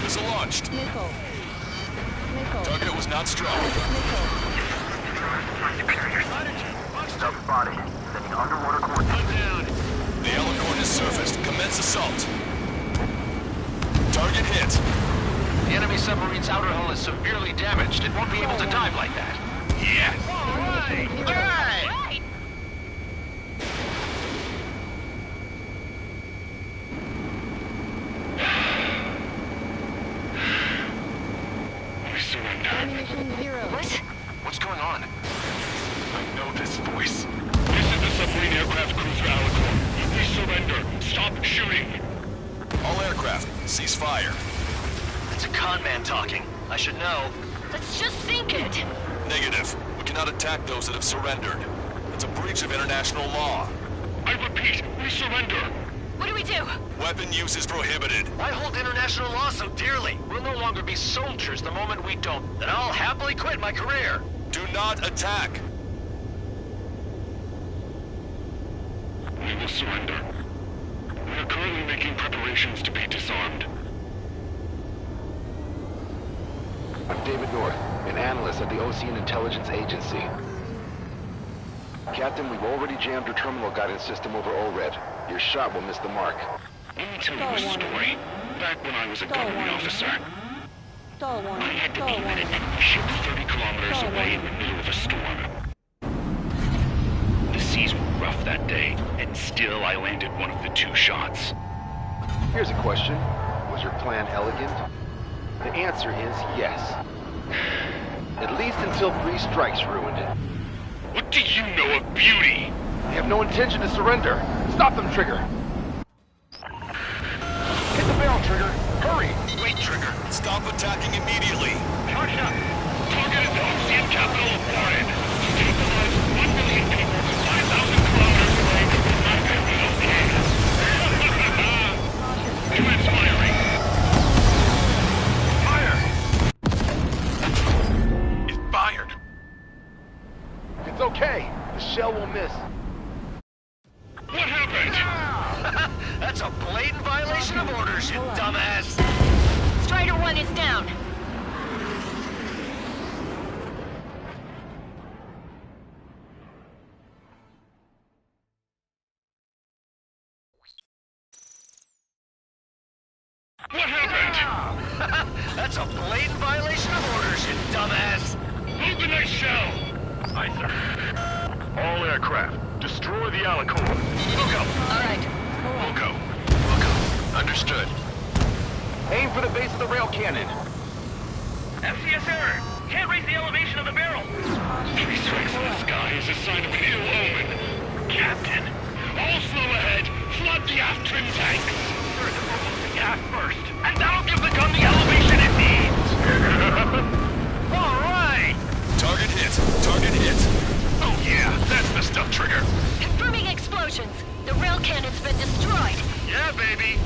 Missile launched.
Missile. Missile.
Target was not strong.
Sub spotted. Sending underwater coordinates.
Down.
The Alicorn has surfaced. Commence assault. Target hit.
The enemy submarine's outer hull is severely damaged. It won't be able to dive like that.
Yes!
All right! All right!
We surrender.
Ammunition 0.
What? What's going on?
I know this voice.
This is the submarine aircraft cruiser Alicorn. We surrender. Stop shooting.
All aircraft, cease fire.
It's a con man talking. I should know.
Let's just sink it.
Negative. We cannot attack those that have surrendered. It's a breach of international law.
I repeat, we surrender.
What do we do?
Weapon use is prohibited.
I hold international law so dearly. We'll no longer be soldiers the moment we don't. Then I'll happily quit my career.
Do not attack.
We will surrender. We are currently making preparations to be disarmed.
I'm David North, an analyst at the Ocean Intelligence Agency. Captain, we've already jammed your terminal guidance system over ORED. Your shot will miss the mark.
Let me tell you a story. Back when I was a government officer,
Stall warning.
I had to
Stall
aim at
warning.
a ship 30 kilometers away in the middle of a storm. The seas were rough that day, and still I landed one of the 2 shots.
Here's a question. Was your plan elegant? The answer is yes. At least until 3 strikes ruined it.
What do you know of beauty?
They have no intention to surrender. Stop them, Trigger. Hit the barrel, Trigger. Hurry!
Wait, Trigger.
Stop attacking immediately.
Charge up! Target is the Ocean capital of Florida. Stabilize 1 million people 5,000 kilometers away from not going to be okay. Too inspiring.
Fire! It's fired.
It's okay. The shell will miss.
What happened?
That's a blatant violation of orders, you dumbass.
Strider 1 is down.
What happened?
That's a blatant violation of orders, you dumbass.
Load the next shell.
Aye, sir. All aircraft, destroy the Alicorn.
We'll go.
All right.
We'll go.
We'll go. Understood.
Aim for the base of the rail cannon.
FCS error. Can't raise the elevation of the barrel.
3 strikes in the sky is a sign of an ill omen. Captain, all slow ahead. Flood the aft trim tanks.
Sir, the robot the gas first. And that'll give the gun the elevation it needs.
All right.
Target hit. Target hit.
Oh yeah, that's the stuff, Trigger.
Confirming explosions. The rail cannon's been destroyed.
Yeah, baby.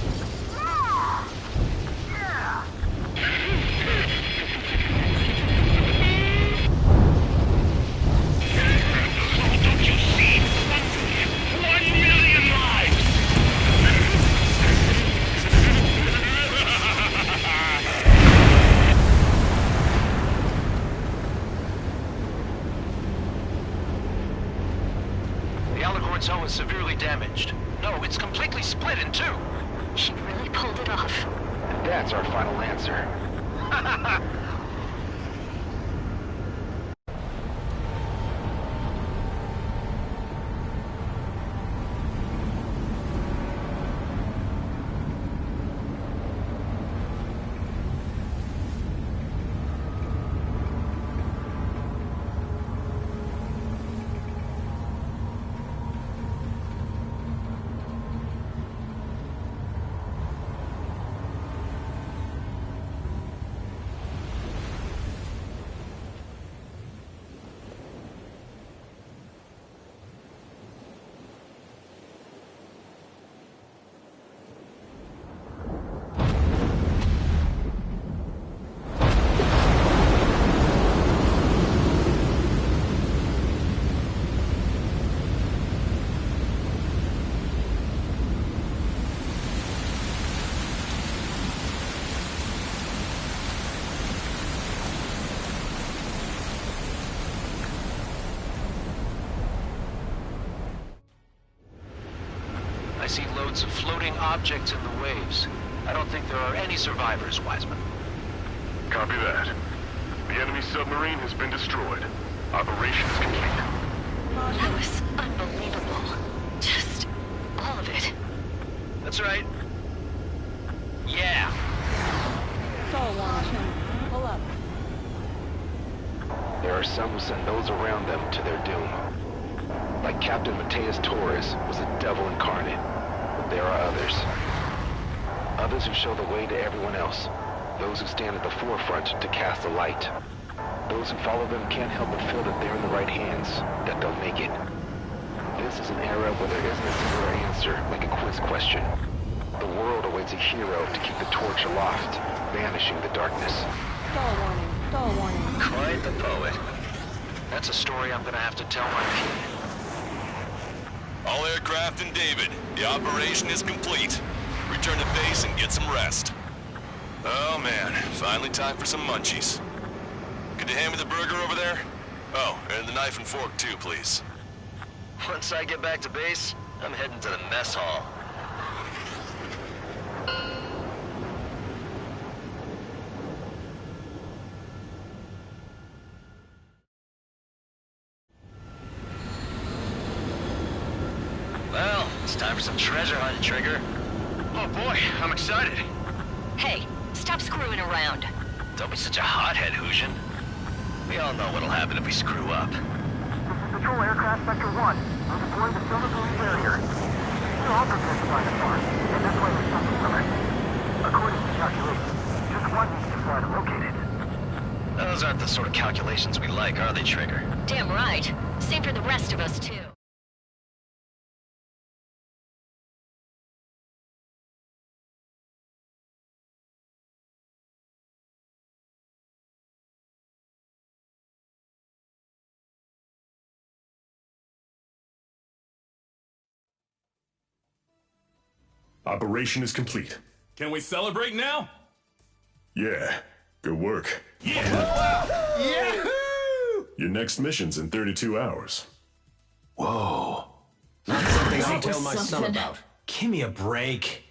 Don't you see? 1 million lives!
The Alicorn's hull is severely damaged. No, it's completely split in two.
She really pulled it off.
And that's our final answer.
I see loads of floating objects in the waves. I don't think there are any survivors, Wiseman.
Copy that. The enemy submarine has been destroyed. Operation is complete.
That was unbelievable. Just all of it.
That's right. Yeah.
Stall warning. Pull up.
There are some who send those around them to their doom. Like Captain Mateus Torres was a devil incarnate. But there are others. Others who show the way to everyone else. Those who stand at the forefront to cast a light. Those who follow them can't help but feel that they're in the right hands, that they'll make it. This is an era where there isn't a singular answer like a quiz question. The world awaits a hero to keep the torch aloft, banishing the darkness.
Stall warning. Stall warning.
Quite the poet. That's a story I'm gonna have to tell my kid.
All aircraft in David. The operation is complete. Return to base and get some rest. Oh man, finally time for some munchies. Could you hand me the burger over there? Oh, and the knife and fork too, please.
Once I get back to base, I'm heading to the mess hall. Well, it's time for some treasure hunt, Trigger.
Oh boy, I'm excited.
Hey, stop screwing around.
Don't be such a hothead, Hushin. We all know what'll happen if we screw up.
This is Patrol Aircraft Sector 1. I'm deploying the silver police barrier. You're all prepared to fly the farm, and this way is something correct. According to calculations, just one needs to fly to locate it.
Those aren't the sort of calculations we like, are they, Trigger?
Damn right. Same for the rest of us, too.
Operation is complete.
Can we celebrate now?
Yeah, good work.
Yeah! Yahoo!
Your next mission's in 32 hours.
Whoa. Not something I'll
That
tell
was
my son
something.
about. Give me a break.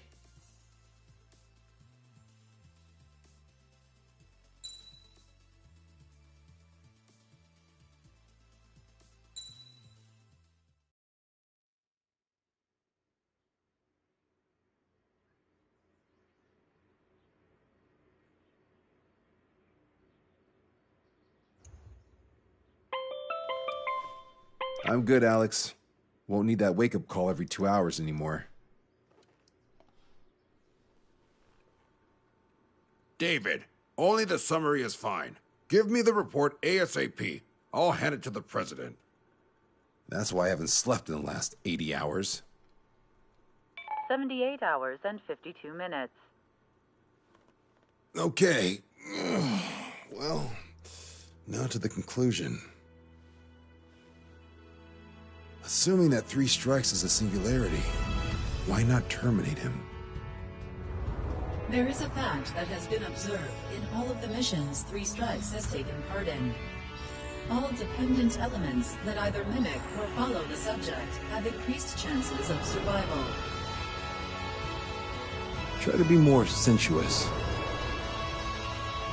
I'm good, Alex. Won't need that wake-up call every 2 hours anymore.
David, only the summary is fine. Give me the report ASAP. I'll hand it to the president.
That's why I haven't slept in the last 80 hours.
78 hours and 52 minutes.
Okay. Well, now to the conclusion. Assuming that 3 strikes is a singularity, why not terminate him?
There is a fact that has been observed in all of the missions 3 Strikes has taken part in. All dependent elements that either mimic or follow the subject have increased chances of survival.
Try to be more sensuous.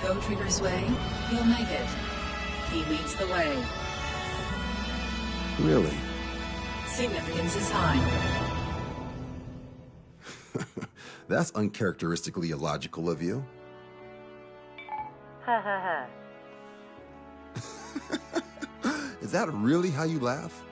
Go Trigger's way, he'll make it. He leads the way.
Really?
Significance is high.
That's uncharacteristically illogical of you.
Ha ha ha.
Is that really how you laugh?